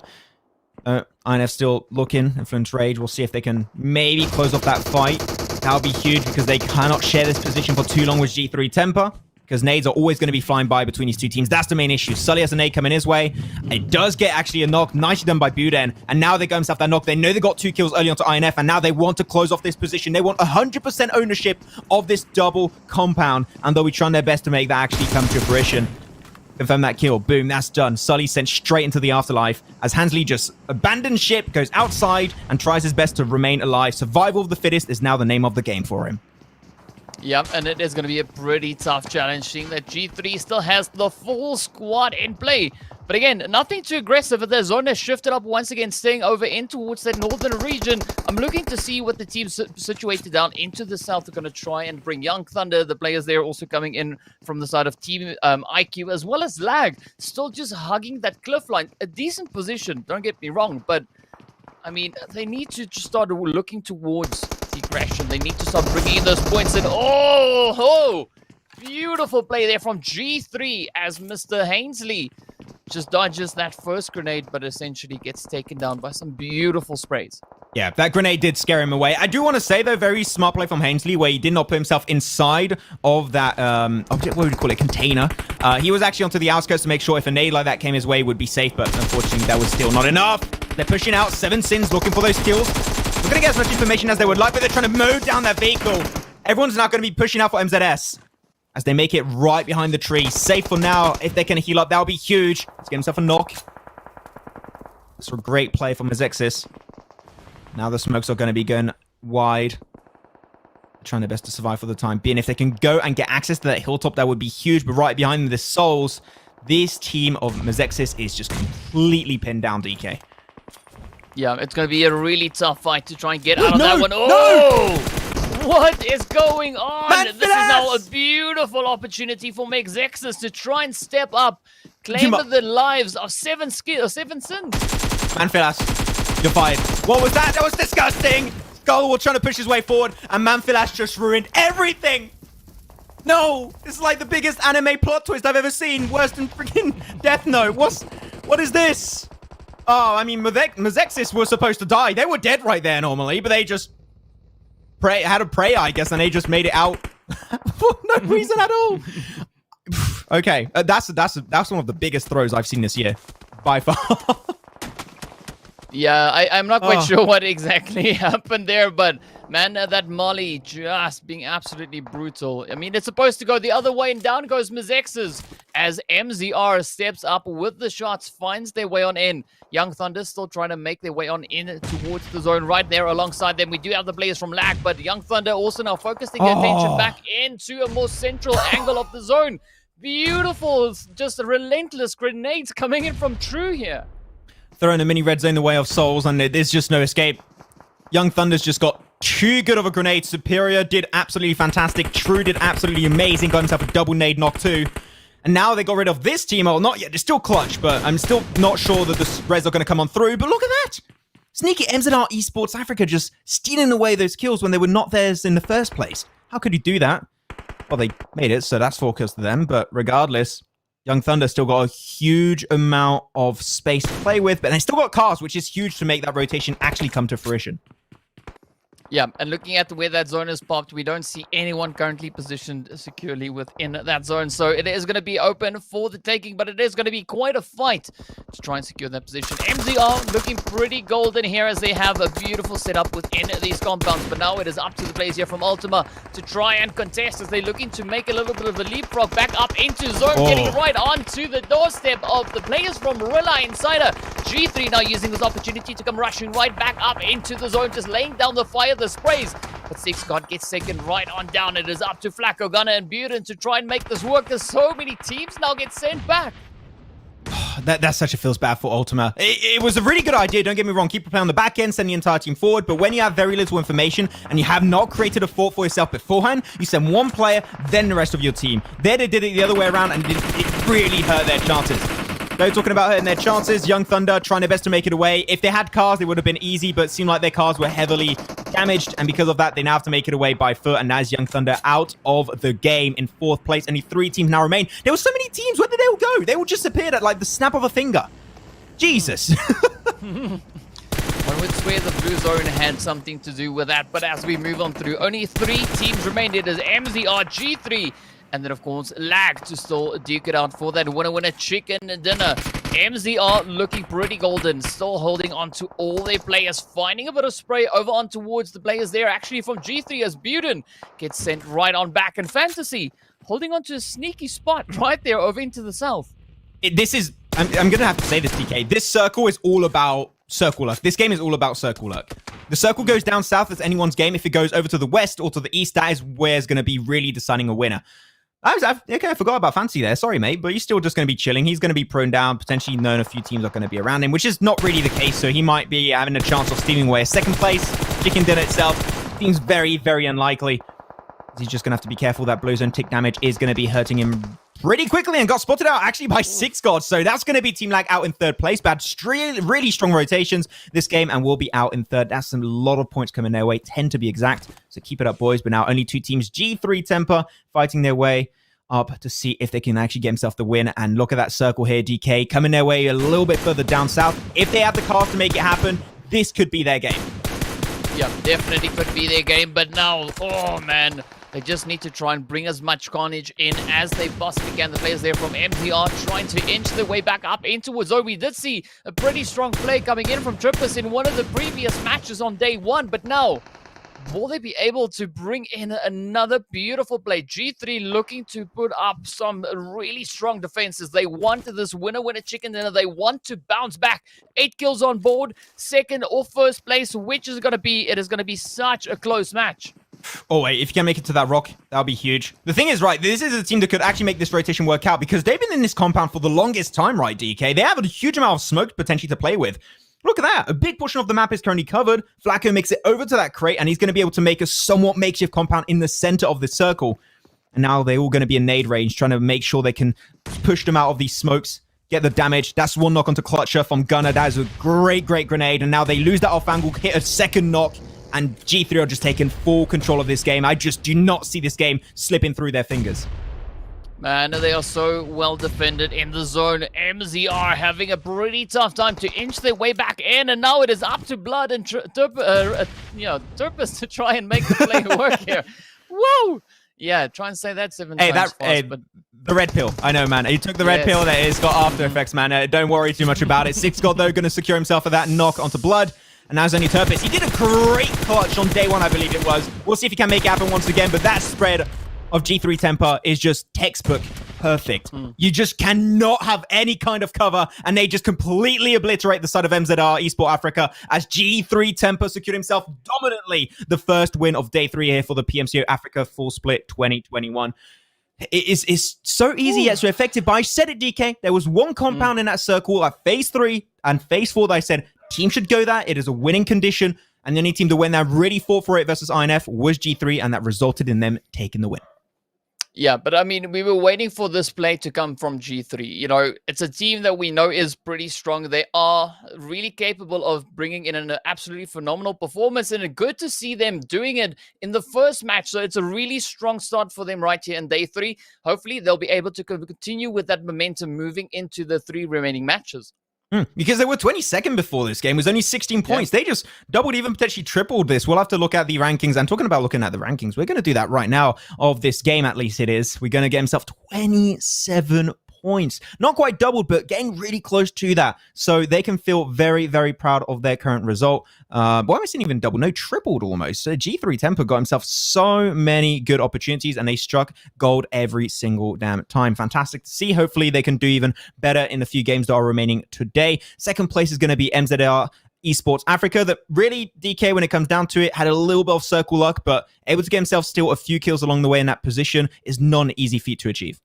INF still looking. Influence Rage. We'll see if they can maybe close off that fight. That'll be huge because they cannot share this position for too long with G3 Temper, because nades are always going to be flying by between these two teams. That's the main issue. Sully has a nade coming his way. It does get actually a knock. Nicely done by Buden. And now they go himself that knock. They know they got 2 kills early onto INF, and now they want to close off this position. They want 100% ownership of this double compound, and they'll be trying their best to make that actually come to fruition. Confirm that kill. Boom, that's done. Sully sent straight into the afterlife as Hansley just abandons ship, goes outside, and tries his best to remain alive. Survival of the fittest is now the name of the game for him. Yep, and it is going to be a pretty tough challenge, seeing that G3 still has the full squad in play. But again, nothing too aggressive. The zone has shifted up once again, staying over in towards that northern region. I'm looking to see what the teams situated down into the south are going to try and bring. Young Thunder, the players there also coming in from the side of Team IQ, as well as Lag, still just hugging that cliff line. A decent position, don't get me wrong, but I mean, they need to just start looking towards the aggression. They need to start bringing in those points. And oh, beautiful play there from G3 as Mr. Hainsley just dodges that first grenade, but essentially gets taken down by some beautiful sprays. Yeah, that grenade did scare him away. I do want to say, though, very smart play from Hainsley, where he did not put himself inside of that, what would you call it, container. He was actually onto the outskirts to make sure if a nade like that came his way, would be safe, but unfortunately, that was still not enough. They're pushing out 7 Sins, looking for those kills. We're going to get as much information as they would like, but they're trying to mow down that vehicle. Everyone's now going to be pushing out for MZS as they make it right behind the tree. Safe for now. If they can heal up, that'll be huge. Let's get himself a knock. That's a great play from Azexis. Now the smokes are going to be going wide. Trying their best to survive for the time being. If they can go and get access to that hilltop, that would be huge. But right behind them, the Souls, this team of Mazexis is just completely pinned down, DK. Yeah, it's going to be a really tough fight to try and get out of that one. Oh! What is going on? This is now a beautiful opportunity for Mazexis to try and step up, claim the lives of 7 Sins. Manfilas, you're fired. What was that? That was disgusting. Skullwall trying to push his way forward, and Manfilas just ruined everything. No, this is like the biggest anime plot twist I've ever seen. Worse than freaking Death Note. What is this? Oh, I mean, Mazexis were supposed to die. They were dead right there normally, but they just had a prayer, I guess, and they just made it out for no reason at all. Okay, that's one of the biggest throws I've seen this year, by far. Yeah, I'm not quite sure what exactly happened there, but man, that Molly just being absolutely brutal. I mean, it's supposed to go the other way, and down goes Mazexis as MZR steps up with the shots, finds their way on in. Young Thunder still trying to make their way on in towards the zone right there alongside them. We do have the players from Lag, but Young Thunder also now focusing their attention back into a more central angle of the zone. Beautiful, just relentless grenades coming in from True here. Throwing a mini red zone the way of Souls, and there's just no escape. Young Thunder's just got too good of a grenade. Superior did absolutely fantastic. True did absolutely amazing. Got himself a double nade knock too. And now they got rid of this team. Oh, not yet. They're still clutch, but I'm still not sure that the res are going to come on through. But look at that. Sneaky MZR Esports Africa just stealing away those kills when they were not theirs in the first place. How could you do that? Well, they made it, so that's 4 kills to them. But regardless, Young Thunder still got a huge amount of space to play with, but they still got cars, which is huge to make that rotation actually come to fruition. Yeah, and looking at where that zone is popped, we don't see anyone currently positioned securely within that zone. So it is going to be open for the taking, but it is going to be quite a fight to try and secure that position. MZR looking pretty golden here as they have a beautiful setup within these compounds. But now it is up to the players here from Ultima to try and contest as they're looking to make a little bit of a leapfrog back up into zone, getting right onto the doorstep of the players from Rilla Insider. G3 now using this opportunity to come rushing right back up into the zone, just laying down the fire, the sprays. But Six God gets taken right on down. It is up to Flacco, Gunner, and Buren to try and make this work. There's so many teams now get sent back. That's such a feels bad for Ultima. It was a really good idea, don't get me wrong. Keep playing on the back end, send the entire team forward. But when you have very little information and you have not created a fort for yourself beforehand, you send one player, then the rest of your team. There they did it the other way around, and it really hurt their chances. They're talking about hurting their chances. Young Thunder trying their best to make it away. If they had cars, it would have been easy, but it seemed like their cars were heavily damaged, and because of that, they now have to make it away by foot, and that's Young Thunder out of the game in 4th place. Only 3 teams now remain. There were so many teams. Where did they all go? They all just appeared at like the snap of a finger. Jesus. One would swear the Blue Zone had something to do with that, but as we move on through, only 3 teams remain. It is MZR, G3, and then, of course, Lag to still duke it out for that winner chicken dinner. MZR looking pretty golden, still holding on to all their players, finding a bit of spray over on towards the players there, actually from G3 as Buden gets sent right on back. And Fantasy holding on to a sneaky spot right there over into the south. I'm going to have to say this, DK. This circle is all about circle luck. This game is all about circle luck. The circle goes down south, it's anyone's game. If it goes over to the west or to the east, that is where it's going to be really deciding a winner. I forgot about Fancy there. Sorry, mate, but he's still just going to be chilling. He's going to be prone down, potentially known a few teams are going to be around him, which is not really the case, so he might be having a chance of stealing away a 2nd place. Chicken dinner itself seems very, very unlikely. He's just going to have to be careful. That Blue Zone tick damage is going to be hurting him pretty quickly, and got spotted out actually by 6 gods. So that's going to be Team Lag out in 3rd place. But really strong rotations this game, and will be out in 3rd. That's a lot of points coming their way, 10 to be exact. So keep it up, boys. But now only 2 teams, G3 Temper, fighting their way up to see if they can actually get himself the win. And look at that circle here, DK, coming their way a little bit further down south. If they have the cars to make it happen, this could be their game. Yeah, definitely could be their game. But now, oh man, they just need to try and bring as much carnage in as they possibly can. The players there from MZR trying to inch their way back up into Wazo. We did see a pretty strong play coming in from Trippus in one of the previous matches on day 1. But now, will they be able to bring in another beautiful play? G3 looking to put up some really strong defenses. They want this winner chicken dinner. They want to bounce back. 8 kills on board, 2nd or 1st place. Which is going to be? It is going to be such a close match. Oh, wait, if you can make it to that rock, that'll be huge. The thing is, right, this is a team that could actually make this rotation work out, because they've been in this compound for the longest time, right, DK? They have a huge amount of smoke potentially to play with. Look at that. A big portion of the map is currently covered. Flacco makes it over to that crate, and he's going to be able to make a somewhat makeshift compound in the center of the circle. And now they're all going to be in nade range, trying to make sure they can push them out of these smokes, get the damage. That's 1 knock onto Clutcher from Gunner. That is a great grenade. And now they lose that off angle, hit a 2nd knock, and G3 are just taking full control of this game. I just do not see this game slipping through their fingers. Man, they are so well defended in the zone. MZR having a pretty tough time to inch their way back in, and now it is up to Blood and Turpus to try and make the play work here. Whoa! Yeah, try and say that 7 times fast, but the red pill. I know, man. He took the red pill. That is got after effects, man. Don't worry too much about it. 6 God, though, going to secure himself for that knock onto Blood. And now it's only Turpus. He did a great clutch on day 1, I believe it was. We'll see if he can make it happen once again, but that spread of G3 Temper is just textbook perfect. You just cannot have any kind of cover, and they just completely obliterate the side of MZR Esport Africa as G3 Temper secured himself dominantly the 1st win of day 3 here for the PMCO Africa Full Split 2021. It's so easy yet so effective, but I said it, DK. There was 1 compound in that circle at phase 3 and phase 4 that I said team should go that. It is a winning condition, and the only team to win that really fought for it versus INF was G3, and that resulted in them taking the win. Yeah, but I mean, we were waiting for this play to come from G3. You know, it's a team that we know is pretty strong. They are really capable of bringing in an absolutely phenomenal performance, and good to see them doing it in the 1st match. So it's a really strong start for them right here in day 3. Hopefully, they'll be able to continue with that momentum moving into the 3 remaining matches. Because they were 22nd before this game. It was only 16 points. Yeah. They just doubled, even potentially tripled this. We'll have to look at the rankings. And talking about looking at the rankings, we're going to do that right now of this game, at least it is. We're going to get himself 27 points. Not quite doubled, but getting really close to that. So they can feel very, very proud of their current result. Why am I saying even double? No, tripled almost. So G3 Temper got himself so many good opportunities, and they struck gold every single damn time. Fantastic to see. Hopefully they can do even better in the few games that are remaining today. 2nd place is going to be MZR Esports Africa, that really, DK, when it comes down to it, had a little bit of circle luck, but able to get himself still a few kills along the way in that position is not an easy feat to achieve.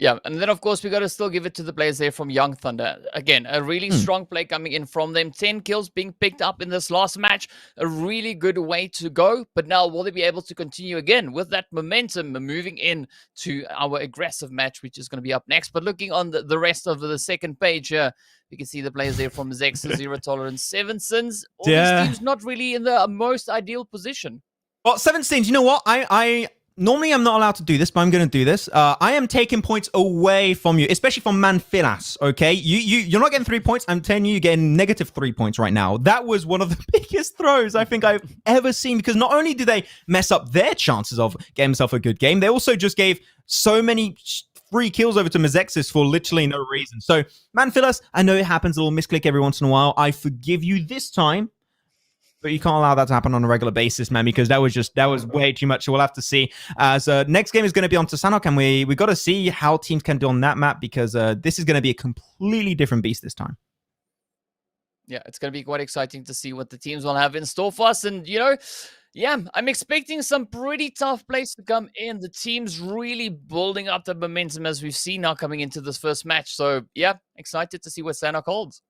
Yeah, and then of course we got to still give it to the players there from Young Thunder. Again, a really strong play coming in from them. 10 kills being picked up in this last match. A really good way to go. But now will they be able to continue again with that momentum moving in to our aggressive match, which is going to be up next. But looking on the rest of the second page here, we can see the players there from Zex, Zero Tolerance, Seven Sins. All these teams not really in the most ideal position. Well, Seven Sins, you know what? I normally I'm not allowed to do this, but I'm going to do this. I am taking points away from you, especially from Manfilas, okay? You're not getting 3 points. I'm telling you, you're getting negative 3 points right now. That was one of the biggest throws I think I've ever seen, because not only do they mess up their chances of getting themselves a good game, they also just gave so many free kills over to Mezexis for literally no reason. So, Manfilas, I know it happens, a little misclick every once in a while. I forgive you this time. But you can't allow that to happen on a regular basis, man, because that was way too much. So we'll have to see. So next game is going to be on to Sanhok, and we got to see how teams can do on that map, because this is going to be a completely different beast this time. Yeah, it's going to be quite exciting to see what the teams will have in store for us. And, yeah, I'm expecting some pretty tough plays to come in. The team's really building up the momentum as we've seen now coming into this first match. So, yeah, excited to see what Sanhok holds.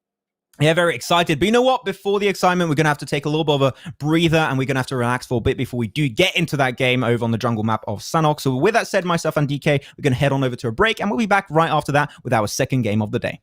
Yeah, very excited. But you know what? Before the excitement, we're going to have to take a little bit of a breather, and we're going to have to relax for a bit before we do get into that game over on the jungle map of Sanhok. So with that said, myself and DK, we're going to head on over to a break, and we'll be back right after that with our second game of the day.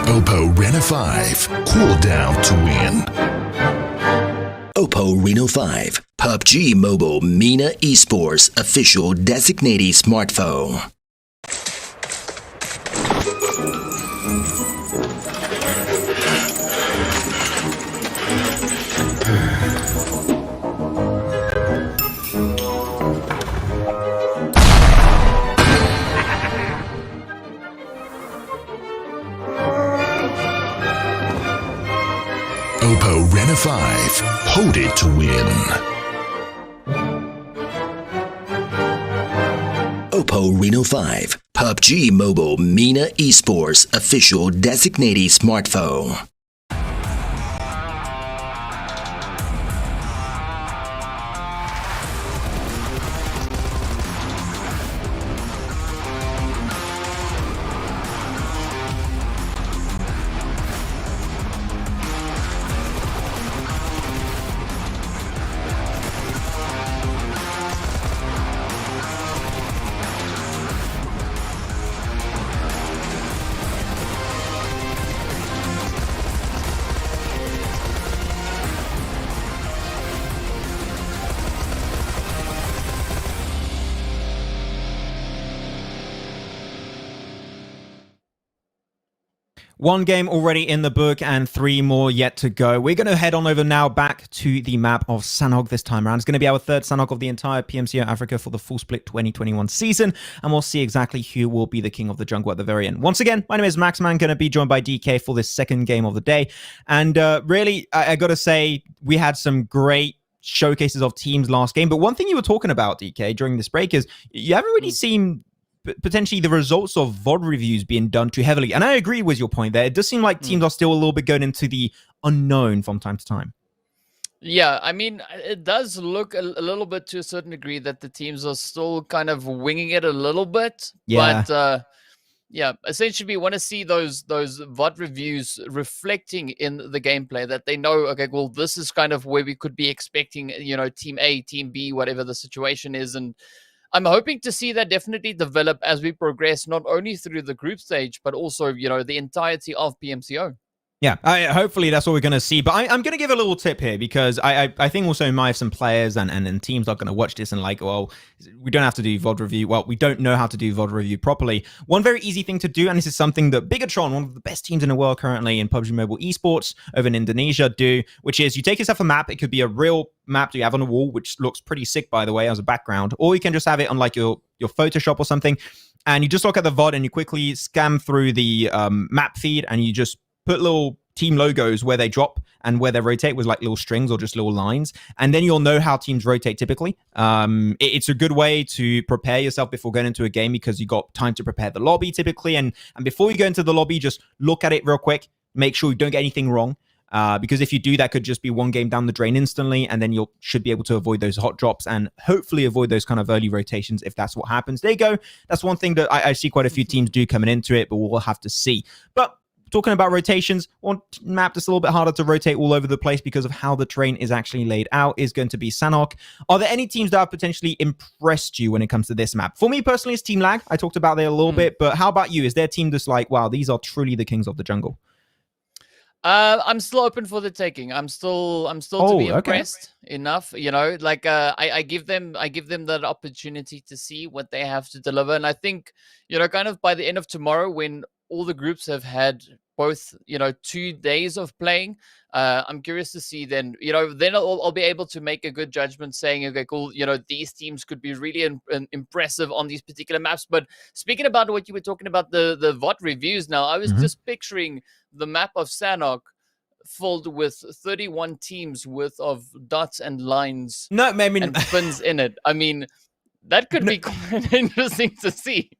Oppo Rena 5. Cool down to win. Oppo Reno 5, PUBG Mobile MENA Esports official designated smartphone. Oppo Rena 5. Hold it to win. Oppo Reno 5, PUBG Mobile MENA Esports official designated smartphone. One game already in the book and 3 more yet to go. We're going to head on over now back to the map of Sanhok this time around. It's going to be our third Sanhok of the entire PMCO Africa for the full split 2021 season, and we'll see exactly who will be the king of the jungle at the very end. Once again, my name is Maxman, going to be joined by DK for this second game of the day. And really, I got to say, we had some great showcases of teams last game, but one thing you were talking about, DK, during this break is you haven't really seen potentially the results of VOD reviews being done too heavily. And I agree with your point there. It does seem like teams are still a little bit going into the unknown from time to time. Yeah, I mean, it does look a little bit to a certain degree that the teams are still kind of winging it a little bit. Yeah. But yeah, essentially we want to see those VOD reviews reflecting in the gameplay, that they know, okay, well, this is kind of where we could be expecting, you know, team A, team B, whatever the situation is. And I'm hoping to see that definitely develop as we progress, not only through the group stage, but also, you know, the entirety of PMCO. Yeah, hopefully that's what we're going to see. But I'm going to give a little tip here, because I think also might have some players and teams are going to watch this and like, well, we don't have to do VOD review. Well, we don't know how to do VOD review properly. One very easy thing to do, and this is something that Bigatron, one of the best teams in the world currently in PUBG Mobile Esports over in Indonesia, do, which is you take yourself a map. It could be a real map that you have on a wall, which looks pretty sick, by the way, as a background. Or you can just have it on like your Photoshop or something. And you just look at the VOD and you quickly scan through the map feed, and you just put little team logos where they drop and where they rotate with like little strings or just little lines, and then you'll know how teams rotate typically. It's a good way to prepare yourself before going into a game, because you got time to prepare the lobby typically, and before you go into the lobby, just look at it real quick, make sure you don't get anything wrong, because if you do, that could just be one game down the drain instantly, and then you should be able to avoid those hot drops and hopefully avoid those kind of early rotations if that's what happens. There you go. That's one thing that I see quite a few teams do coming into it, but we'll have to see. But talking about rotations, one map that's a little bit harder to rotate all over the place because of how the terrain is actually laid out is going to be Sanhok. Are there any teams that have potentially impressed you when it comes to this map? For me personally, it's Team Lag. I talked about it a little bit, but how about you? Is there a team that's like, wow, these are truly the kings of the jungle? I'm still open for the taking. I'm still to be impressed enough. You know, like I give them that opportunity to see what they have to deliver. And I think, you know, kind of by the end of tomorrow, when all the groups have had both, you know, 2 days of playing, I'm curious to see then, you know, then I'll be able to make a good judgment saying, okay, cool, you know, these teams could be really impressive on these particular maps. But speaking about what you were talking about, the VOD reviews now, I was just picturing the map of Sanhok filled with 31 teams worth of dots and lines and pins in it. I mean, that could be quite interesting to see.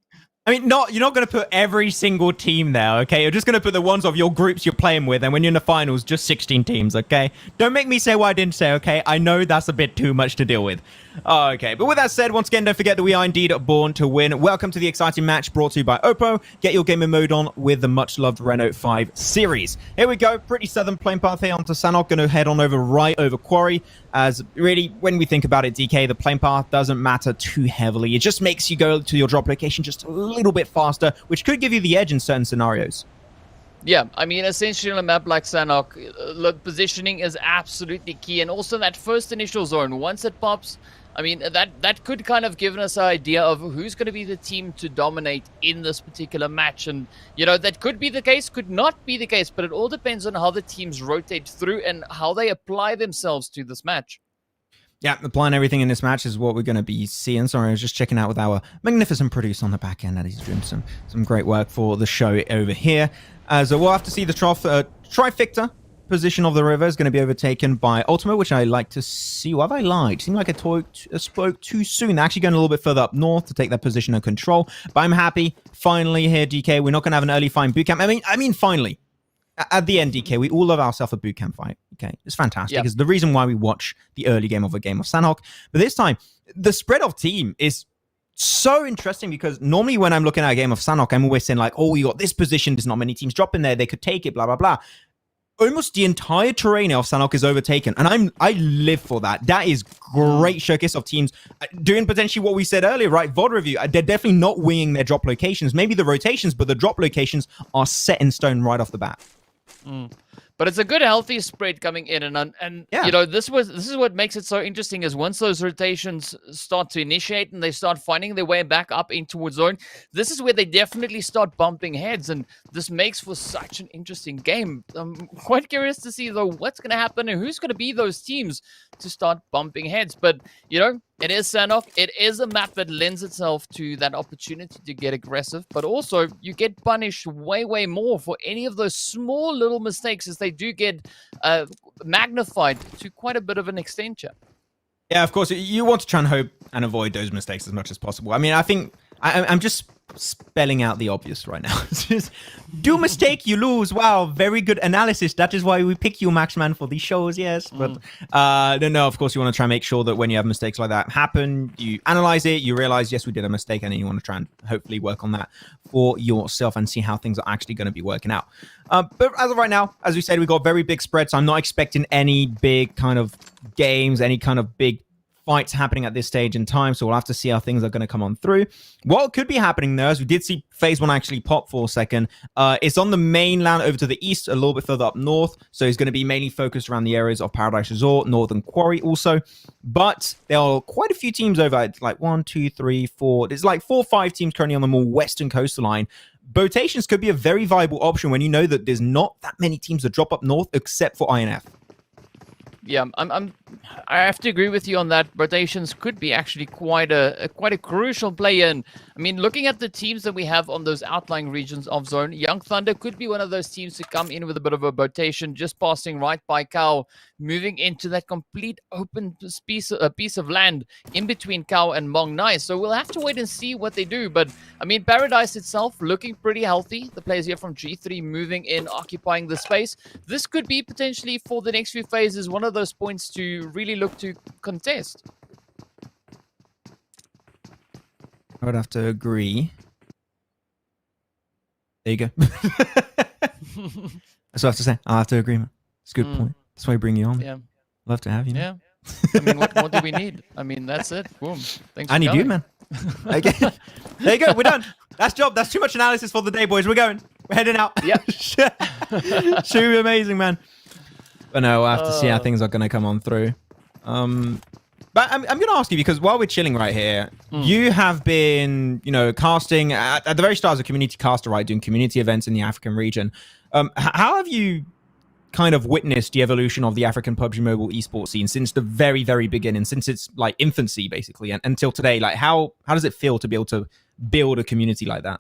I mean, you're not going to put every single team there, okay? You're just going to put the ones of your groups you're playing with, and when you're in the finals, just 16 teams, okay? Don't make me say what I didn't say, okay? I know that's a bit too much to deal with. Okay, but with that said, once again, don't forget that we are indeed born to win. Welcome to the exciting match brought to you by Oppo. Get your gaming mode on with the much-loved Renault 5 series. Here we go. Pretty southern playing path here onto Sanhok. Going to head on over right over Quarry. As really, when we think about it, DK, the plane path doesn't matter too heavily. It just makes you go to your drop location just a little bit faster, which could give you the edge in certain scenarios. Yeah, I mean, essentially on a map like Sanhok, positioning is absolutely key. And also that first initial zone, once it pops, I mean, that could kind of give us an idea of who's going to be the team to dominate in this particular match. And, you know, that could be the case, could not be the case, but it all depends on how the teams rotate through and how they apply themselves to this match. Yeah, applying everything in this match is what we're going to be seeing. Sorry, I was just checking out with our magnificent producer on the back end that he's doing some great work for the show over here. So we'll have to see the trifecta position of the river is going to be overtaken by Ultima, which I like to see. What have I lied? Seemed like I spoke too soon. They're actually going a little bit further up north to take that position of control. But I'm happy. Finally here, DK. We're not going to have an early fight boot camp. I mean, finally. At the end, DK, we all love ourselves a boot camp fight. Okay, it's fantastic. Yep. It's the reason why we watch the early game of a game of Sanhok. But this time, the spread of team is so interesting because normally when I'm looking at a game of Sanhok, I'm always saying like, oh, you got this position. There's not many teams dropping there. They could take it, blah, blah, blah. Almost the entire terrain of Sanhok is overtaken. And I live for that. That is great showcase of teams doing potentially what we said earlier, right? VOD review. They're definitely not winging their drop locations. Maybe the rotations, but the drop locations are set in stone right off the bat. But it's a good, healthy spread coming in, and Yeah. you know, this is what makes it so interesting. Is once those rotations start to initiate and they start finding their way back up in towards zone, this is where they definitely start bumping heads, and this makes for such an interesting game. I'm quite curious to see though what's going to happen and who's going to be those teams to start bumping heads. But you know, it is Sanhok. It is a map that lends itself to that opportunity to get aggressive, but also you get punished way, way more for any of those small little mistakes as they do get magnified to quite a bit of an extent. Yeah, of course. You want to try and hope and avoid those mistakes as much as possible. I mean, I think I'm just spelling out the obvious right now. It's just, do a mistake, you lose. Wow, very good analysis. That is why we pick you, Maxman, for these shows, yes. But no, of course, you want to try and make sure that when you have mistakes like that happen, you analyze it, you realize, yes, we did a mistake, and then you want to try and hopefully work on that for yourself and see how things are actually going to be working out. But as of right now, as we said, we got very big spreads. So I'm not expecting any big kind of games, any kind of big fights happening at this stage in time, so we'll have to see how things are going to come on through. What could be happening though, as we did see phase 1 actually pop for a second, it's on the mainland over to the east, a little bit further up north, so it's going to be mainly focused around the areas of Paradise Resort, Northern Quarry also, but there are quite a few teams over, it's like 1, 2, 3, 4, there's like 4 or 5 teams currently on the more western coastline. Botations could be a very viable option when you know that there's not that many teams that drop up north except for INF. Yeah, I have to agree with you on that. Rotations could be actually quite a crucial play in. I mean, looking at the teams that we have on those outlying regions of zone, Young Thunder could be one of those teams to come in with a bit of a rotation, just passing right by Cow, moving into that complete open piece of land in between Cow and Mong Nai. So we'll have to wait and see what they do. But I mean, Paradise itself looking pretty healthy. The players here from G3 moving in, occupying the space. This could be potentially for the next few phases one of those points to really look to contest. I would have to agree. There you go. That's what I have to say. I have to agree, man. It's a good point. That's why I bring you on. Yeah. Love to have you. Yeah. I mean, what more do we need? I mean, that's it. Boom. Thanks for I need you, coming. man. Okay. There you go. We're done. That's job. That's too much analysis for the day, boys. We're going. We're heading out. Yep. Should be amazing, man. But no, we'll have to see how things are going to come on through. But I'm going to ask you, because while we're chilling right here, you have been, you know, casting at the very start as a community caster, right? Doing community events in the African region. How have you kind of witnessed the evolution of the African PUBG Mobile esports scene since the very, very beginning, since its like infancy, basically, and until today? Like, how does it feel to be able to build a community like that?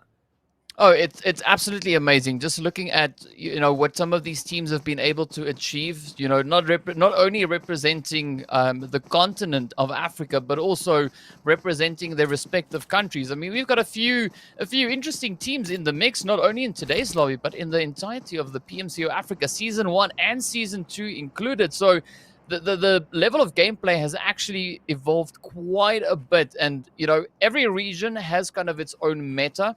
Oh, it's absolutely amazing. Just looking at, you know, what some of these teams have been able to achieve, you know, not only representing the continent of Africa, but also representing their respective countries. I mean, we've got a few interesting teams in the mix, not only in today's lobby, but in the entirety of the PMCO Africa Season 1 and Season 2 included. So the level of gameplay has actually evolved quite a bit. And, you know, every region has kind of its own meta.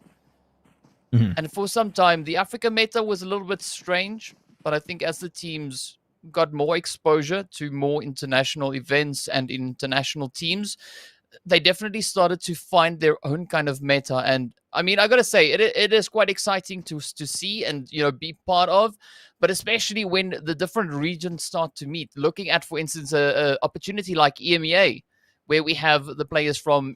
And for some time, the Africa meta was a little bit strange, but I think as the teams got more exposure to more international events and international teams, they definitely started to find their own kind of meta. And I mean, I gotta say, it is quite exciting to see and be part of. But especially when the different regions start to meet, looking at, for instance, a opportunity like EMEA, where we have the players from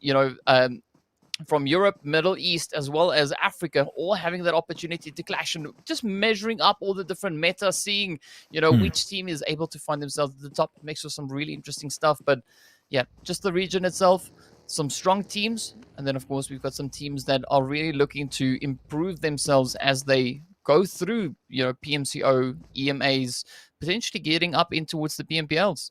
from Europe, Middle East, as well as Africa, all having that opportunity to clash and just measuring up all the different meta, seeing, which team is able to find themselves at the top. It makes for some really interesting stuff. But yeah, just the region itself, some strong teams. And then, of course, we've got some teams that are really looking to improve themselves as they go through, PMCO, EMAs, potentially getting up in towards the PMPLs.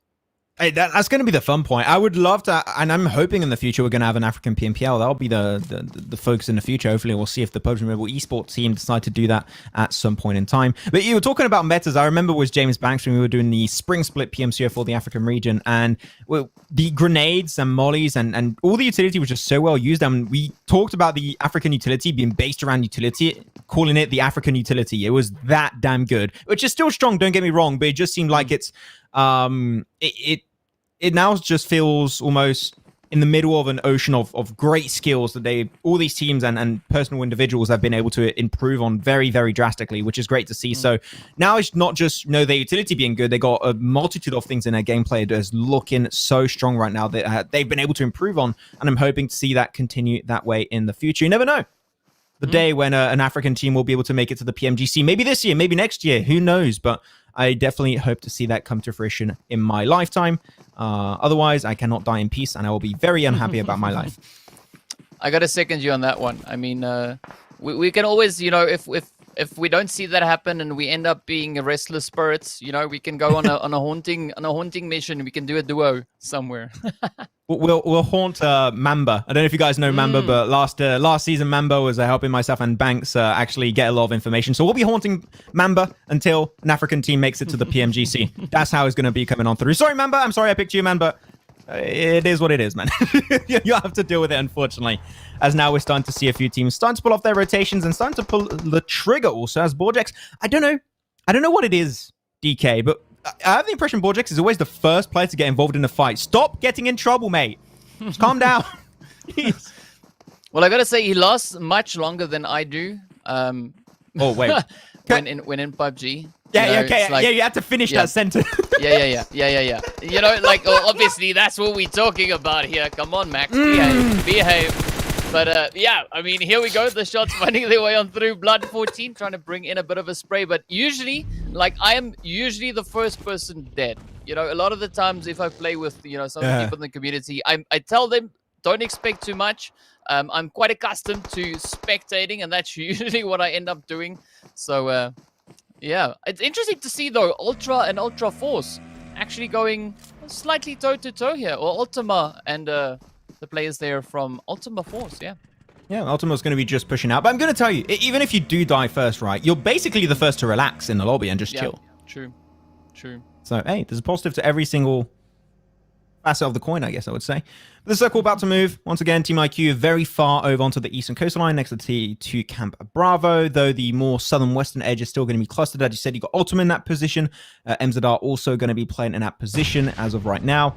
Hey, that's going to be the fun point. I would love to, and I'm hoping in the future we're going to have an African PMPL. That'll be the focus in the future. Hopefully, we'll see if the Pubg Mobile esports team decide to do that at some point in time. But you were talking about metas. I remember with James Banks when we were doing the spring split PMCO for the African region, and the grenades and mollies and all the utility was just so well used. And we talked about the African utility being based around utility, calling it the African utility. It was that damn good, which is still strong. Don't get me wrong, but it just seemed like it's it now just feels almost in the middle of an ocean of great skills that all these teams and personal individuals have been able to improve on very, very drastically, which is great to see. So now it's not just their utility being good. They got a multitude of things in their gameplay that is looking so strong right now that they've been able to improve on, and I'm hoping to see that continue that way in the future. You never know. The day when an African team will be able to make it to the PMGC, maybe this year, maybe next year, who knows? But I definitely hope to see that come to fruition in my lifetime. Otherwise, I cannot die in peace, and I will be very unhappy about my life. I got to second you on that one. I mean, we can always, if we don't see that happen and we end up being restless spirits, we can go on a haunting mission. We can do a duo somewhere. We'll haunt Mamba. I don't know if you guys know Mamba, but last season Mamba was helping myself and Banks actually get a lot of information. So we'll be haunting Mamba until an African team makes it to the PMGC. That's how it's going to be coming on through. Sorry, Mamba. I'm sorry I picked you, man, but it is what it is, man. You have to deal with it, unfortunately. As now we're starting to see a few teams starting to pull off their rotations and starting to pull the trigger also as Borgex. I don't know what it is, DK, but I have the impression Borgex is always the first player to get involved in a fight. Stop getting in trouble, mate. Just calm down. Well, I gotta say he lasts much longer than I do. Oh wait. when in PUBG. Okay. Like, you had to finish that sentence. Yeah. Obviously that's what we're talking about here. Come on, Max, behave. But yeah, I mean, here we go. The shots finding their way on through. Blood 14 trying to bring in a bit of a spray, but usually, I am usually the first person dead. A lot of the times if I play with some people in the community, I tell them don't expect too much. I'm quite accustomed to spectating, and that's usually what I end up doing. So yeah, it's interesting to see though Ultra and Ultra Force actually going slightly toe to toe here, or Ultima and the players there from Ultima Force. Yeah, Ultima's going to be just pushing out. But I'm going to tell you, even if you do die first, right, you're basically the first to relax in the lobby and just chill. True. So, hey, there's a positive to every single facet of the coin, I guess I would say. But the circle about to move. Once again, Team IQ very far over onto the eastern coastline next to the T2 Camp Bravo, though the more southern western edge is still going to be clustered. As you said, you got Ultima in that position. MZR also going to be playing in that position as of right now.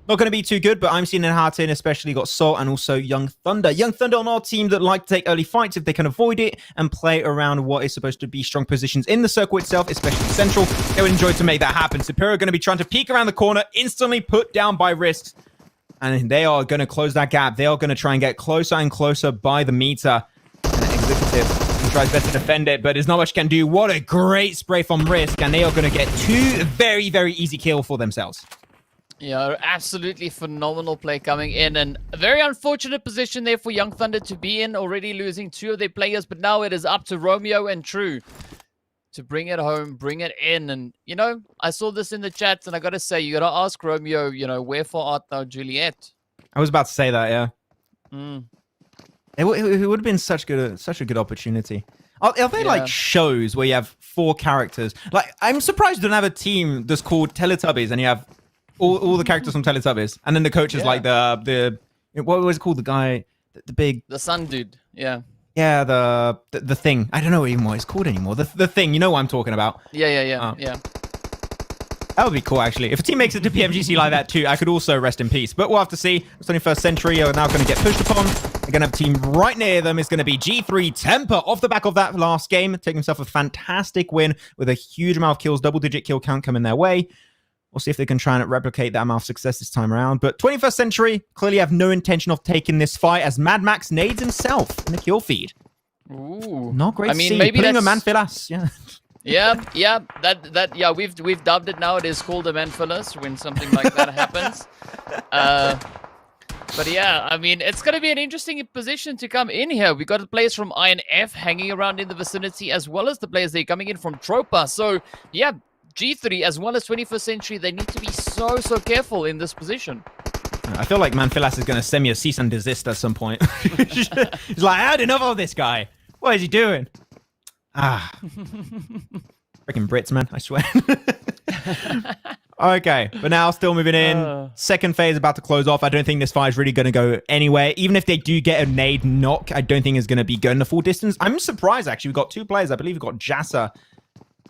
Not going to be too good, but I'm seeing in Hartin, especially got Salt and also Young Thunder. Young Thunder on our team that like to take early fights if they can avoid it and play around what is supposed to be strong positions in the circle itself, especially central. They would enjoy to make that happen. Superior are going to be trying to peek around the corner, instantly put down by Risks. And they are going to close that gap. They are going to try and get closer and closer by the meter. And Executive tries best to defend it, but there's not much can do. What a great spray from Risk. And they are going to get two very, very easy kills for themselves. Yeah, absolutely phenomenal play coming in, and a very unfortunate position there for Young Thunder to be in, already losing two of their players, but now it is up to Romeo and True to bring it home, bring it in. And, I saw this in the chat, and I got to say, you got to ask Romeo, wherefore art thou Juliet? I was about to say that, yeah. It would have been such a good opportunity. Are they like shows where you have 4 characters? Like, I'm surprised you don't have a team that's called Teletubbies and you have all the characters from Teletubbies, and then the coach is like the what was it called? The guy, the sun dude. Yeah, the thing. I don't know even what it's called anymore. The thing. You know what I'm talking about? Yeah. That would be cool, actually. If a team makes it to PMGC like that too, I could also rest in peace. But we'll have to see. The 21st Century are now going to get pushed upon. They're going to have a team right near them. It's going to be G3 Temper off the back of that last game, taking himself a fantastic win with a huge amount of kills, double-digit kill count coming their way. We'll see if they can try and replicate that amount of success this time around. But 21st Century clearly have no intention of taking this fight as Mad Max nades himself in the kill feed. Ooh. Not great I to mean, see. maybe Putting that's... a Manfilas, yeah. Yeah, we've dubbed it now. It is called a Manfilas when something like that happens. But yeah, I mean, it's going to be an interesting position to come in here. We got the players from INF hanging around in the vicinity, as well as the players they're coming in from Tropa. So yeah, G3 as well as 21st Century, they need to be so careful in this position. I feel like Manfilas is going to send me a cease and desist at some point. He's like, I had enough of this guy. What is he doing? Freaking Brits, man, I swear. Okay, but now still moving in. Second phase about to close off. I don't think this fight is really going to go anywhere. Even if they do get a nade knock, I don't think it's going to be going the full distance. I'm surprised, actually. We've got two players. I believe we've got Jassa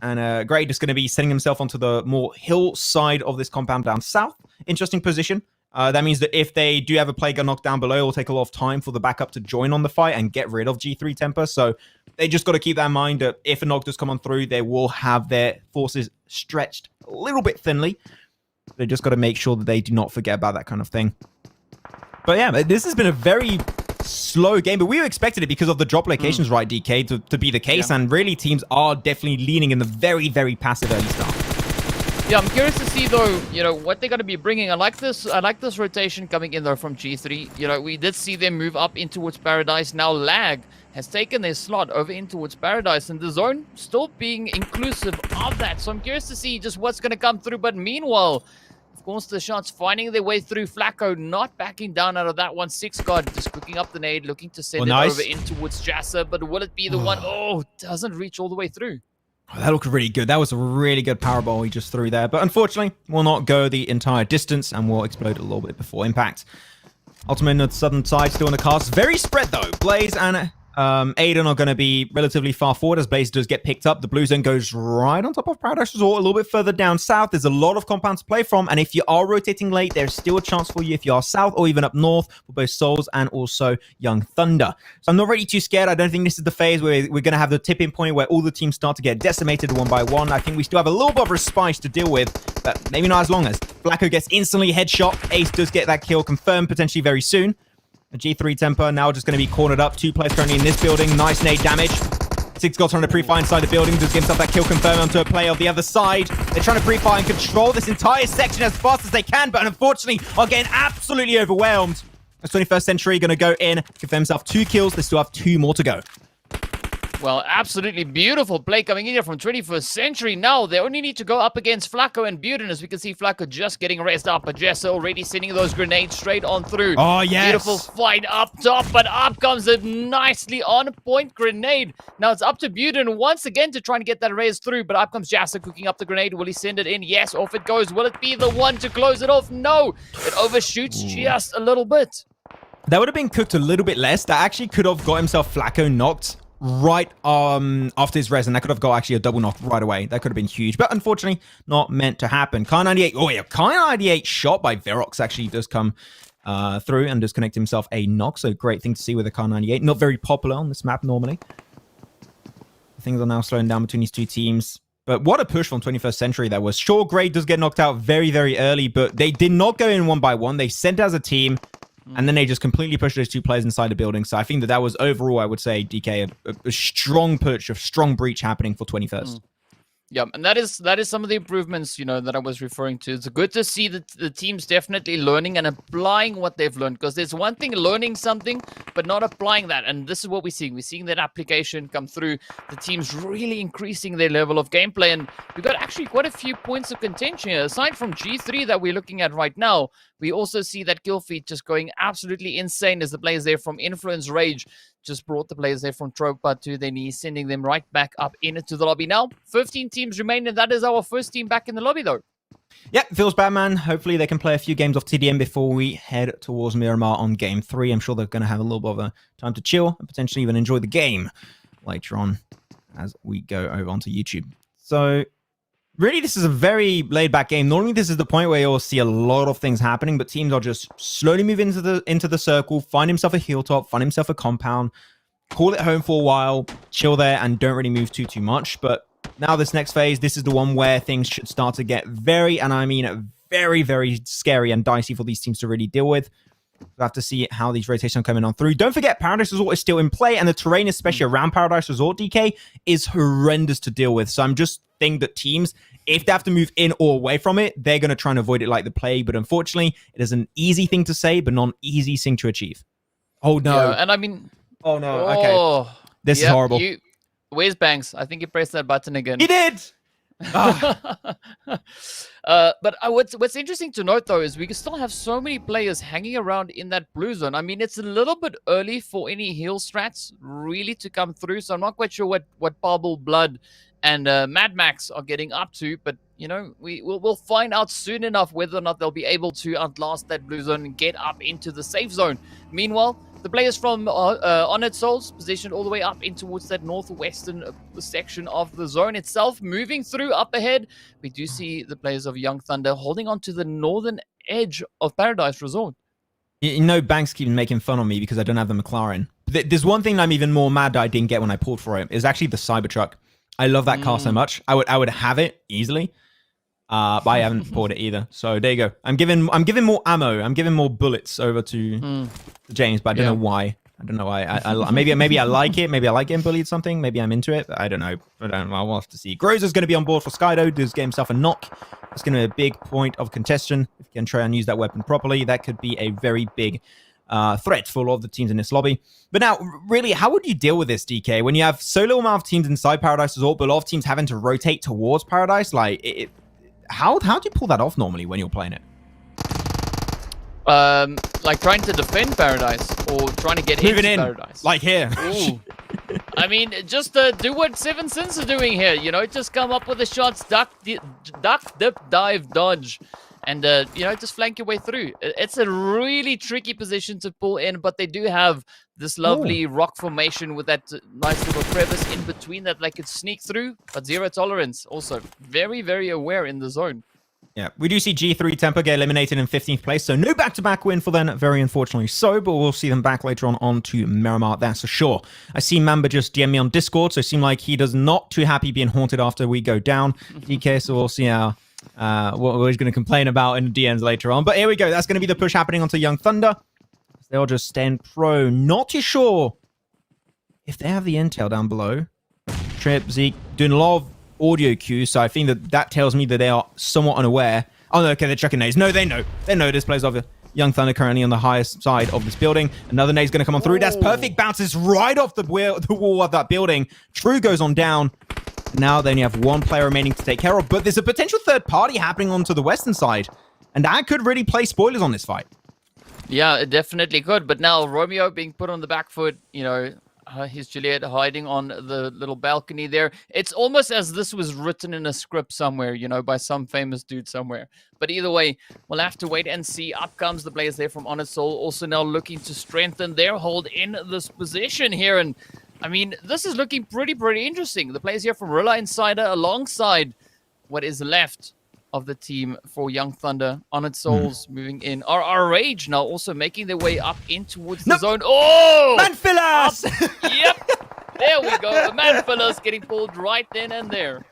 and Gray just going to be setting himself onto the more hill side of this compound down south. Interesting position. That means that if they do have a player knocked down below, it will take a lot of time for the backup to join on the fight and get rid of G3 Temper. So they just got to keep that in mind that if a knock does come on through, they will have their forces stretched a little bit thinly. They just got to make sure that they do not forget about that kind of thing. But yeah, this has been a very slow game, but we expected it because of the drop locations, right, DK, to be the case. Yeah. And really, teams are definitely leaning in the very, very passive early start. Yeah, I'm curious to see though, what they're going to be bringing. I like this rotation coming in though from G3. We did see them move up in towards Paradise. Now Lag has taken their slot over in towards Paradise, and the zone still being inclusive of that. So I'm curious to see just what's going to come through. But meanwhile, of course, the shots finding their way through. Flacco not backing down out of that one. 6 God just cooking up the nade, looking to send it over in towards Jassa. But will it be the one? Oh, doesn't reach all the way through. Oh, that looked really good. That was a really good power ball he just threw there. But unfortunately, will not go the entire distance and will explode a little bit before impact. Ultimate on the southern side, still in the cast. Very spread, though. Blaze and Aiden are going to be relatively far forward as Blaze does get picked up. The blue zone goes right on top of Paradise Resort, a little bit further down south. There's a lot of compounds to play from, and if you are rotating late, there's still a chance for you if you are south or even up north for both Souls and also Young Thunder. So I'm not really too scared. I don't think this is the phase where we're going to have the tipping point where all the teams start to get decimated one by one. I think we still have a little bit of respite to deal with, but maybe not as long as. Flacco gets instantly headshot. Ace does get that kill confirmed potentially very soon. The G3 Temper now just going to be cornered up. 2 players currently in this building. Nice nade damage. 6 got trying to pre-fire inside the building. Does give himself that kill confirmed onto a player on the other side. They're trying to pre-fire and control this entire section as fast as they can, but unfortunately are getting absolutely overwhelmed. As 21st Century going to go in, give themselves 2 kills. They still have 2 more to go. Well, absolutely beautiful play coming in here from 21st Century. Now, they only need to go up against Flacco and Buden. As we can see, Flacco just getting raised up. But Jessa already sending those grenades straight on through. Oh, yes. Beautiful fight up top, but up comes a nicely on-point grenade. Now, it's up to Buden once again to try and get that raise through. But up comes Jessa cooking up the grenade. Will he send it in? Yes, off it goes. Will it be the one to close it off? No, it overshoots just a little bit. That would have been cooked a little bit less. That actually could have got himself Flacco knocked right after his res, and that could have got actually a double knock right away. That could have been huge, but unfortunately not meant to happen. Kai 98, oh yeah, Kai 98 shot by Verox actually does come through and does connect himself a knock, so great thing to see with a Kai 98. Not very popular on this map normally. Things are now slowing down between these two teams. But what a push from 21st Century that was. Sure, Gray does get knocked out very, very early, but they did not go in one by one. They sent as a team, and then they just completely pushed those 2 players inside the building. So I think that was overall, I would say, DK, a strong push, a strong breach happening for 21st. Yeah, and that is some of the improvements, that I was referring to. It's good to see that the team's definitely learning and applying what they've learned, because there's one thing learning something, but not applying that. And this is what we're seeing. We're seeing that application come through. The team's really increasing their level of gameplay, and we've got actually quite a few points of contention here. Aside from G3 that we're looking at right now, we also see that kill feed just going absolutely insane as the players there from Influence Rage just brought the players there from Tropa to their knees, sending them right back up into the lobby. Now, 15 teams remain, and that is our first team back in the lobby, though. Yeah, feels bad, man. Hopefully they can play a few games off TDM before we head towards Miramar on Game 3. I'm sure they're going to have a little bit of a time to chill and potentially even enjoy the game later on as we go over onto YouTube. So Really, this is a very laid-back game. Normally, this is the point where you'll see a lot of things happening, but teams are just slowly moving into the circle, find himself a hilltop, find himself a compound, call it home for a while, chill there, and don't really move too much. But now this next phase, this is the one where things should start to get very, and I mean very, very scary and dicey for these teams to really deal with. We'll have to see how these rotations are coming on through. Don't forget, Paradise Resort is still in play, and the terrain, especially around Paradise Resort, DK, is horrendous to deal with. So I'm just thinking that teams, if they have to move in or away from it, they're going to try and avoid it like the plague. But unfortunately, it is an easy thing to say, but not an easy thing to achieve. Oh, no. Yeah, and I mean... Oh, no. Okay. This is horrible. Where's Banks? I think he pressed that button again. He did! But what's interesting to note, though, is we can still have so many players hanging around in that blue zone. I mean, it's a little bit early for any heal strats really to come through, so I'm not quite sure what Pubg, Blood, and Mad Max are getting up to, but, you know, we'll find out soon enough whether or not they'll be able to outlast that blue zone and get up into the safe zone. Meanwhile, the players from Honored Souls positioned all the way up in towards that northwestern section of the zone itself. Moving through up ahead, we do see the players of Young Thunder holding on to the northern edge of Paradise Resort. You know, Banks keeps making fun on me because I don't have the McLaren. There's one thing I'm even more mad that I didn't get when I pulled for it. Is actually the Cybertruck. I love that car so much. I would have it easily. But I haven't poured it either. So there you go. I'm giving more ammo. I'm giving more bullets over to James, but I don't know why. I don't know why. Maybe I like it. Maybe I like getting bullied something. Maybe I'm into it. But I don't know. I'll have to see. Grozer's going to be on board for Skydo. Does get himself a knock. It's going to be a big point of contention. If you can try and use that weapon properly, that could be a very big threat for a lot of the teams in this lobby. But now, really, how would you deal with this, DK? When you have so little amount of teams inside Paradise Resort, but a lot of teams having to rotate towards Paradise, like how do you pull that off normally when you're playing it? Like trying to defend Paradise or trying to get into Paradise. Like here. Ooh. I mean, just do what Seven Sins are doing here. You know, just come up with the shots, duck, dip, dive, dodge, and you know, just flank your way through. It's a really tricky position to pull in, but they do have this lovely rock formation with that nice little crevice in between that they could sneak through, but zero tolerance. Also, very, very aware in the zone. Yeah, we do see G3 Tempo get eliminated in 15th place, so no back-to-back win for them, very unfortunately so, but we'll see them back later on to Miramar, that's for sure. I see Mamba just DM me on Discord, so it seems like he does not too happy being haunted after we go down, DK, so we'll see how what he's going to complain about in the DMs later on. But here we go, that's going to be the push happening onto Young Thunder. They'll just stand pro, not too sure if they have the intel down below. Trip, Zeke, doing a lot of audio cues, so I think that tells me that they are somewhat unaware. Oh, no, okay, they're checking nades. No, they know. They know this plays over. Young Thunder currently on the highest side of this building. Another nade's going to come on through. That's perfect. Bounces right off the wall of that building. True goes on down. Now they only have one player remaining to take care of, but there's a potential third party happening onto the western side, and that could really play spoilers on this fight. Yeah, it definitely could, but now Romeo being put on the back foot, you know, here's Juliet hiding on the little balcony there. It's almost as this was written in a script somewhere, you know, by some famous dude somewhere. But either way, we'll have to wait and see. Up comes the players there from Honest Soul, also now looking to strengthen their hold in this position here. And I mean, this is looking pretty interesting. The players here from Rilla Insider alongside what is left of the team for Young Thunder. Honored Souls moving in. RR Rage now also making their way up in towards the zone. Oh! Manfillas! Yep! There we go. The Manfillas getting pulled right then and there.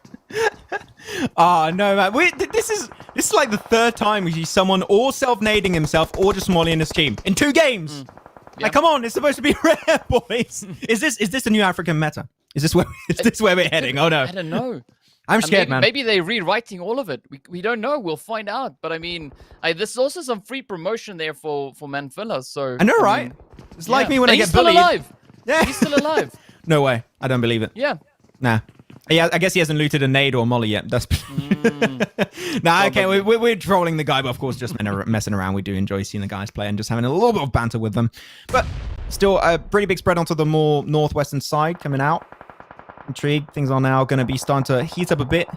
Oh, no, man. This is like the third time we see someone or self-nading himself or just mollying his team in 2 games. Like, come on, it's supposed to be rare, boys. Is this a new African meta? Is this where we're heading? Oh, no. I don't know. I'm scared, man. Maybe they're rewriting all of it. We don't know. We'll find out. But I mean, this is also some free promotion there for Manfillas. So I know, right? It's like me when I get bullied. He's still alive. Yeah, he's still alive. No way. I don't believe it. Yeah. Nah. Yeah, I guess he hasn't looted a nade or a molly yet. That's nah. Okay, we're trolling the guy, but of course, just messing around. We do enjoy seeing the guys play and just having a little bit of banter with them. But still, a pretty big spread onto the more northwestern side coming out. Intrigued. Things are now going to be starting to heat up a bit.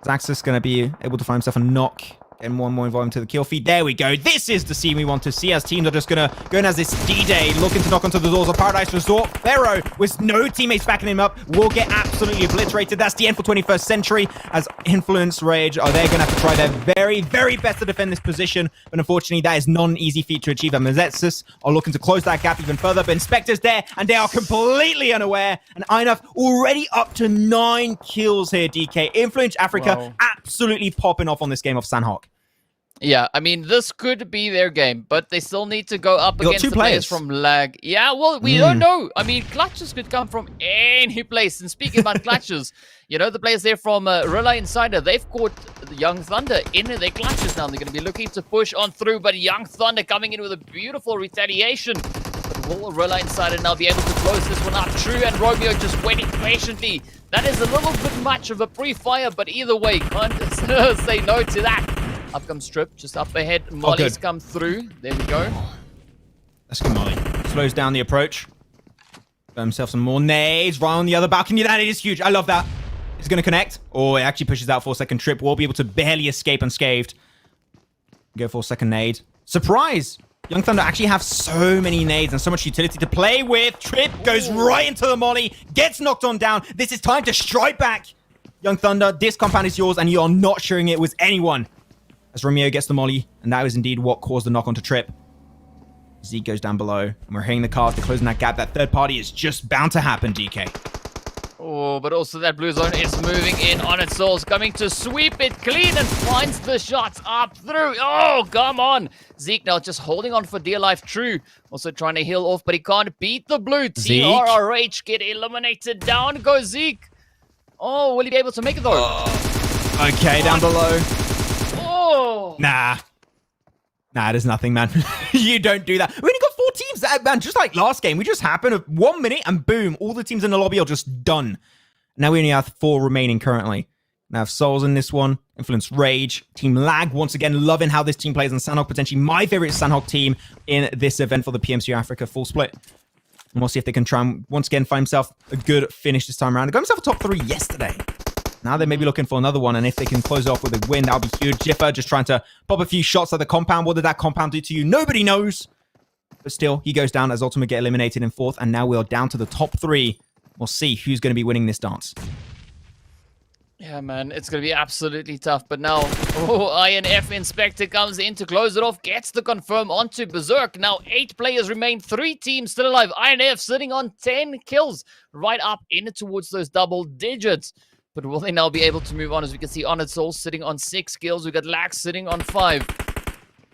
Zaxxas going to be able to find himself a knock. Getting more and more involved into the kill feed. There we go. This is the scene we want to see as teams are just going to go in as this D-Day, looking to knock onto the doors of Paradise Resort. Pharaoh, with no teammates backing him up, will get absolutely absolutely obliterated. That's the end for 21st Century as Influence Rage are they're going to have to try their very, very best to defend this position. But unfortunately, that is not an easy feat to achieve. And Mazetsis are looking to close that gap even further. But Inspector's there, and they are completely unaware. And Einaf already up to 9 kills here, DK. Influence Africa absolutely popping off on this game of Sanhok. Yeah, I mean, this could be their game, but they still need to go up against the players from Lag. Yeah, well, we don't know. I mean, clutches could come from any place. And speaking about clutches, you know, the players there from Relay Insider, they've caught Young Thunder in their clutches now. They're going to be looking to push on through, but Young Thunder coming in with a beautiful retaliation. But will Relay Insider now be able to close this one up? True and Romeo just waiting patiently. That is a little bit much of a pre-fire, but either way, can't say no to that. Up comes Strip, just up ahead. Molly's come through. There we go. Let's go, Molly. Slows down the approach. Got himself some more nades. Right on the other balcony. That is huge. I love that. It's going to connect. Or it actually pushes out for a second. Trip will be able to barely escape unscathed. Go for a second nade. Surprise! Young Thunder actually have so many nades and so much utility to play with. Trip goes right into the Molly. Gets knocked on down. This is time to strike back. Young Thunder, this compound is yours and you are not sharing it with anyone. As Romeo gets the Molly, and that is indeed what caused the knock onto Trip. Zeke goes down below, and we're hitting the cars. They're closing that gap. That third party is just bound to happen, DK. Oh, but also that blue zone is moving in on its souls, coming to sweep it clean and finds the shots up through. Oh, come on. Zeke now just holding on for dear life. True. Also trying to heal off, but he can't beat the blue. Team RRH get eliminated. Down goes Zeke. Oh, will he be able to make it though? Okay, down below. Oh. Nah, there's nothing, man. You don't do that. We only got 4 teams, man. Just like last game, we just happened 1 minute and boom, all the teams in the lobby are just done. Now we only have 4 remaining currently. Now have Souls in this one, Influence Rage, Team Lag. Once again, loving how this team plays, and Sanhok potentially my favorite Sanhok team in this event for the PMCO Africa full split. And we'll see if they can try and once again find himself a good finish this time around. They got himself a top 3 yesterday. Now they may be looking for another one, and if they can close it off with a win, that'll be huge. Jiffer just trying to pop a few shots at the compound. What did that compound do to you? Nobody knows. But still, he goes down as Ultimate get eliminated in 4th, and now we're down to the top 3. We'll see who's going to be winning this dance. Yeah, man, it's going to be absolutely tough. But now, INF Inspector comes in to close it off, gets the confirm onto Berserk. Now, 8 players remain, 3 teams still alive. INF sitting on 10 kills, right up in towards those double digits. But will they now be able to move on? As we can see, Honored Soul sitting on 6 kills. We've got Lax sitting on 5.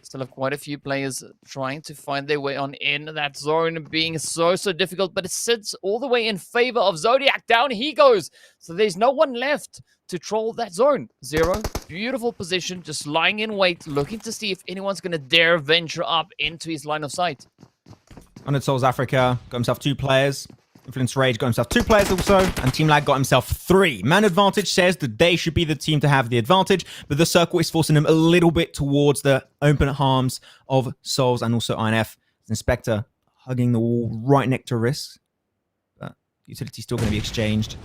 Still have quite a few players trying to find their way on in. That zone being so difficult. But it sits all the way in favor of Zodiac. Down he goes. So there's no one left to troll that zone. Zero. Beautiful position. Just lying in wait. Looking to see if anyone's going to dare venture up into his line of sight. Honored Souls Africa got himself 2 players. Influence Rage got himself 2 players also, and Team Lag got himself 3. Man Advantage says that they should be the team to have the advantage, but the circle is forcing them a little bit towards the open arms of Souls and also INF. Inspector hugging the wall right next to Risk, but utility's still going to be exchanged.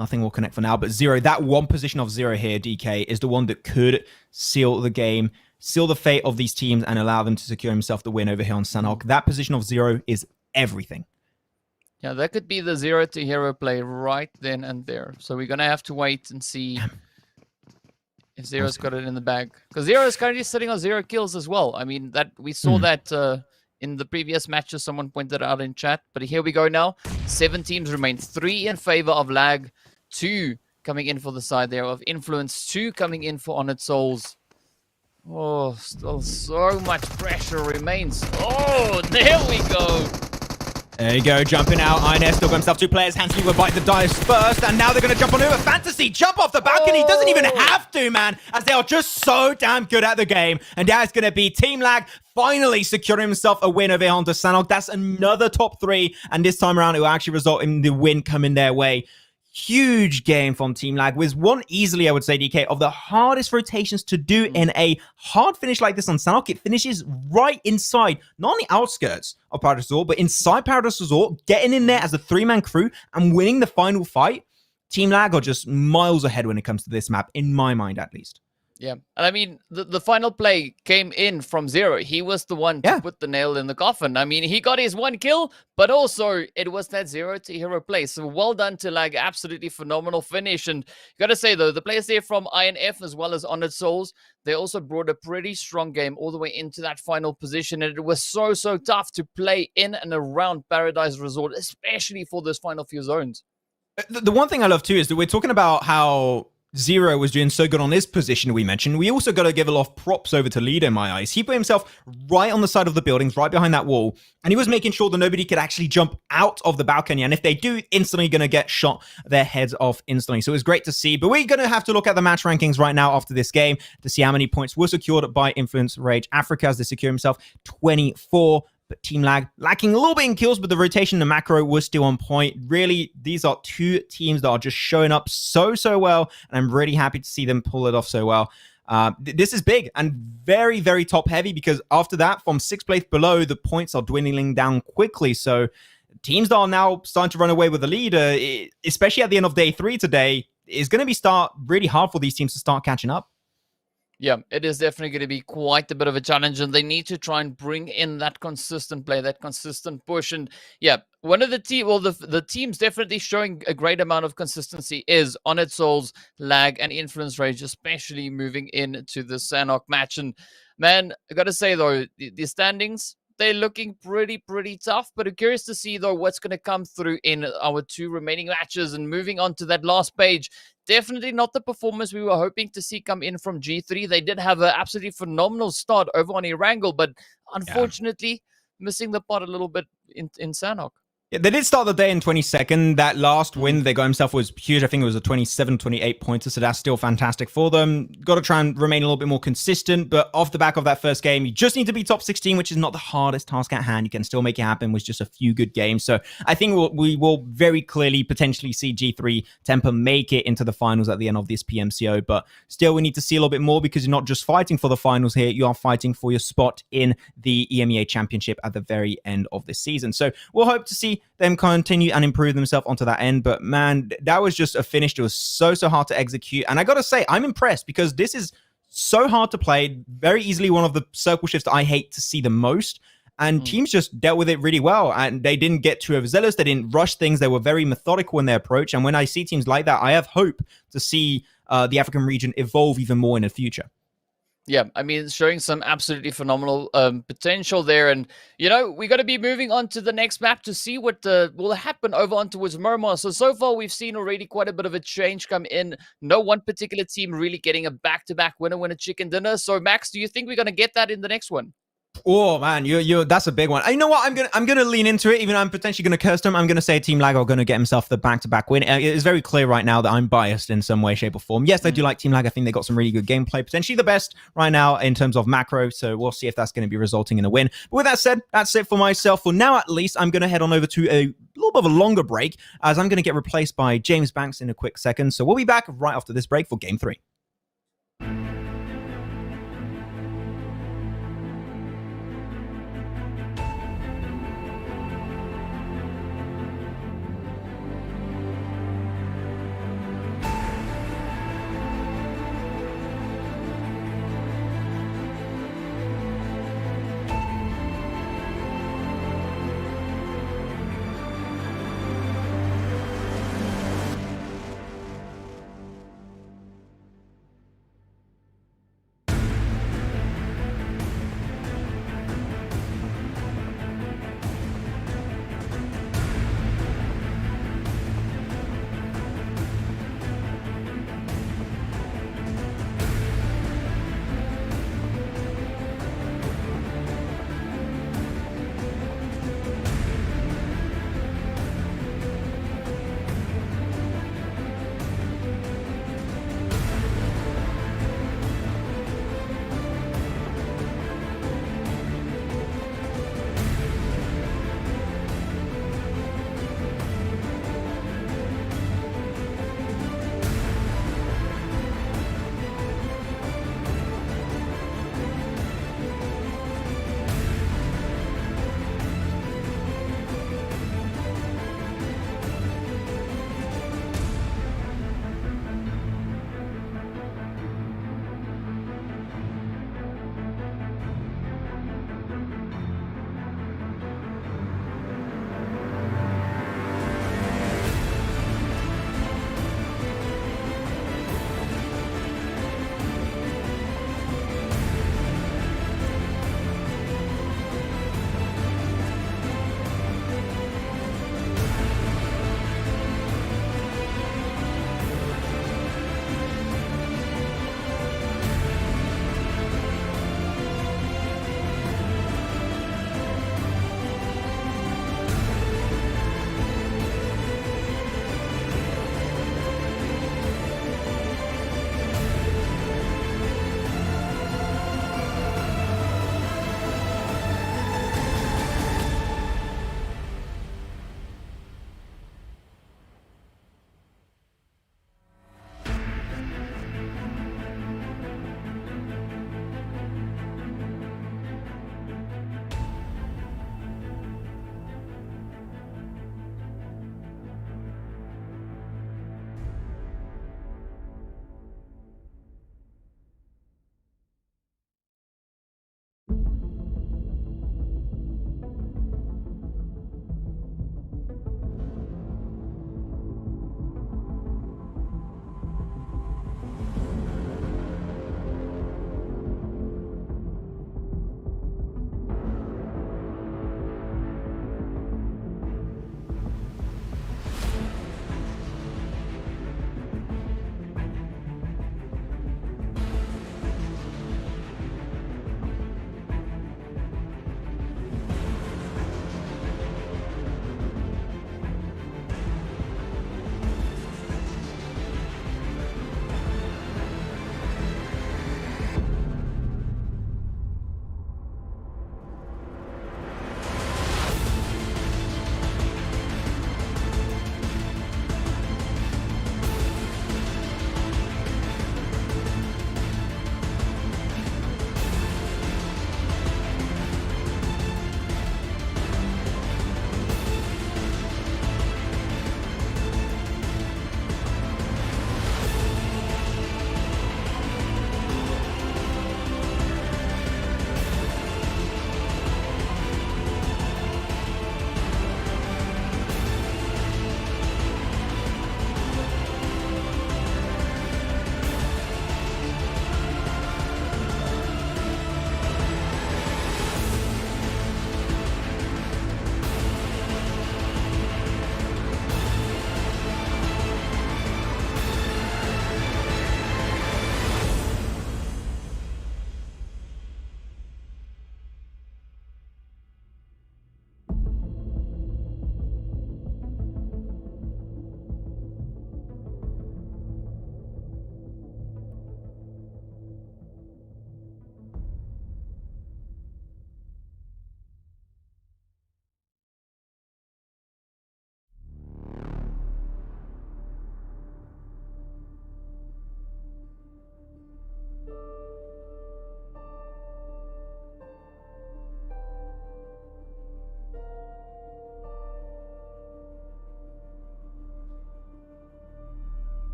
Nothing will connect for now, but Zero, that one position of Zero here, DK, is the one that could seal the game, seal the fate of these teams, and allow them to secure himself the win over here on Sanhok. That position of Zero is everything. Yeah, that could be the 0 to hero play right then and there. So we're going to have to wait and see if Zero's got it in the bag. Because Zero is currently sitting on 0 kills as well. I mean, that we saw that in the previous matches, someone pointed out in chat. But here we go now. 7 teams remain. 3 in favor of Lag. 2 coming in for the side there of Influence. 2 coming in for Honored Souls. Oh, still so much pressure remains. Oh, there we go. There you go, jumping out. INS still got himself 2 players. Hansley will bite the dice first, and now they're going to jump on over. Fantasy, jump off the balcony. Doesn't even have to, man, as they are just so damn good at the game. And that's going to be Team Lag finally securing himself a win over here onto Sanhok. That's another top 3, and this time around, it will actually result in the win coming their way. Huge game from Team Lag, with one easily, I would say, DK, of the hardest rotations to do in a hard finish like this on Sanhok. It finishes right inside, not on the outskirts of Paradise Resort, but inside Paradise Resort, getting in there as a 3-man crew and winning the final fight. Team Lag are just miles ahead when it comes to this map, in my mind at least. Yeah. And I mean, the final play came in from Zero. He was the one to Yeah. put the nail in the coffin. I mean, he got his 1 kill, but also it was that 0 to hero play. So well done to like absolutely phenomenal finish. And gotta say though, the players there from INF as well as Honored Souls, they also brought a pretty strong game all the way into that final position. And it was so tough to play in and around Paradise Resort, especially for those final few zones. The one thing I love too is that we're talking about how Zero was doing so good on his position we mentioned. We also got to give a lot of props over to Leader in my eyes. He put himself right on the side of the buildings, right behind that wall, and he was making sure that nobody could actually jump out of the balcony. And if they do, instantly going to get shot their heads off instantly. So it was great to see. But we're going to have to look at the match rankings right now after this game to see how many points were secured by Influence Rage Africa as they secure himself 24. But Team Lag lacking a little bit in kills, but the rotation and macro was still on point. Really, these are two teams that are just showing up so well, and I'm really happy to see them pull it off so well. This is big and very top heavy because after that, from 6th place below, the points are dwindling down quickly. So teams that are now starting to run away with the leader, especially at the end of day 3 today, is going to be really hard for these teams to start catching up. Yeah, it is definitely going to be quite a bit of a challenge, and they need to try and bring in that consistent play, that consistent push. And yeah, one of the the teams definitely showing a great amount of consistency is Honored Souls, Lag, and Influence Rage, especially moving into the Sanhok match. And man, I got to say though, the standings, they're looking pretty tough, but I'm curious to see though what's going to come through in our 2 remaining matches. And moving on to that last page, definitely not the performance we were hoping to see come in from G3. They did have an absolutely phenomenal start over on Erangel, but unfortunately missing the pot a little bit in Sanhok. Yeah, they did start the day in 22nd. That last win they got himself was huge. I think it was a 27, 28 pointer, so that's still fantastic for them. Got to try and remain a little bit more consistent, but off the back of that first game, you just need to be top 16, which is not the hardest task at hand. You can still make it happen with just a few good games. So I think we will very clearly potentially see G3 Temper make it into the finals at the end of this PMCO, but still we need to see a little bit more because you're not just fighting for the finals here, you are fighting for your spot in the EMEA Championship at the very end of this season. So we'll hope to see them continue and improve themselves onto that end. But man, that was just a finish that was so hard to execute. And I gotta say, I'm impressed because this is so hard to play. Very easily one of the circle shifts that I hate to see the most. And teams just dealt with it really well. And they didn't get too overzealous. They didn't rush things. They were very methodical in their approach. And when I see teams like that, I have hope to see the African region evolve even more in the future. Yeah, I mean, it's showing some absolutely phenomenal potential there. And, you know, we got to be moving on to the next map to see what will happen over on towards Miramar. So far, we've seen already quite a bit of a change come in. No one particular team really getting a back-to-back winner chicken dinner. So, Max, do you think we're going to get that in the next one? Oh man, that's a big one. You know what? I'm gonna lean into it, even though I'm potentially gonna curse them. I'm gonna say Team Lag are gonna get himself the back-to-back win. It's very clear right now that I'm biased in some way, shape, or form. Yes, I do like Team Lag. I think they got some really good gameplay, potentially the best right now in terms of macro. So we'll see if that's gonna be resulting in a win. But with that said, that's it for myself. For now, at least, I'm gonna head on over to a little bit of a longer break as I'm gonna get replaced by James Banks in a quick second. So we'll be back right after this break for Game 3.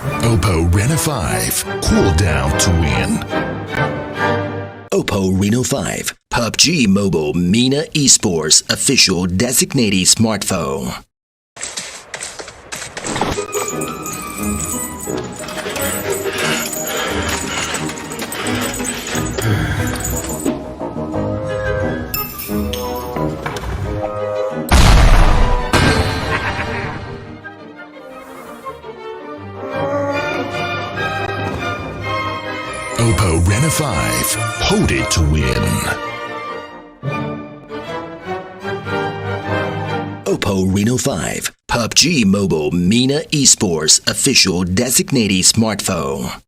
Oppo Rena 5. Cool down to win. Oppo Reno 5, PUBG Mobile MENA Esports official designated smartphone. Oppo Rena 5. Hold it to win. Oppo Reno 5, PUBG Mobile MENA Esports official designated smartphone.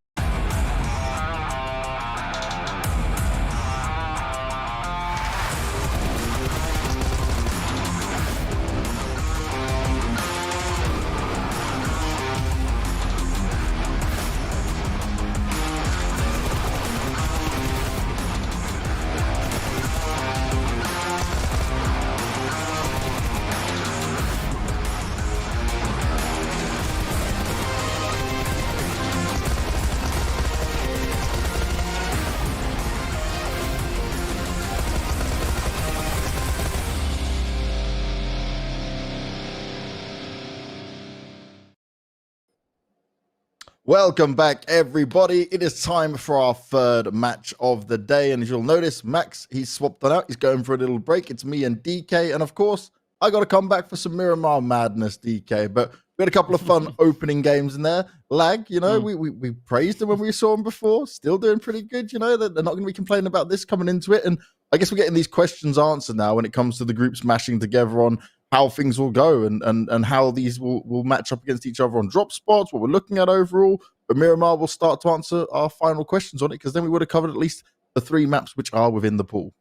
Welcome back, everybody. It is time for our third match of the day. And as you'll notice, Max, he's swapped that out. He's going for a little break. It's me and DK. And of course, I got to come back for some Miramar madness, DK. But we had a couple of fun opening games in there. Lag, you know, we praised them when we saw them before. Still doing pretty good, you know. They're not going to be complaining about this coming into it. And I guess we're getting these questions answered now when it comes to the groups mashing together on how things will go and how these will match up against each other on drop spots, what we're looking at overall. But Miramar will start to answer our final questions on it, because then we would have covered at least the 3 maps which are within the pool.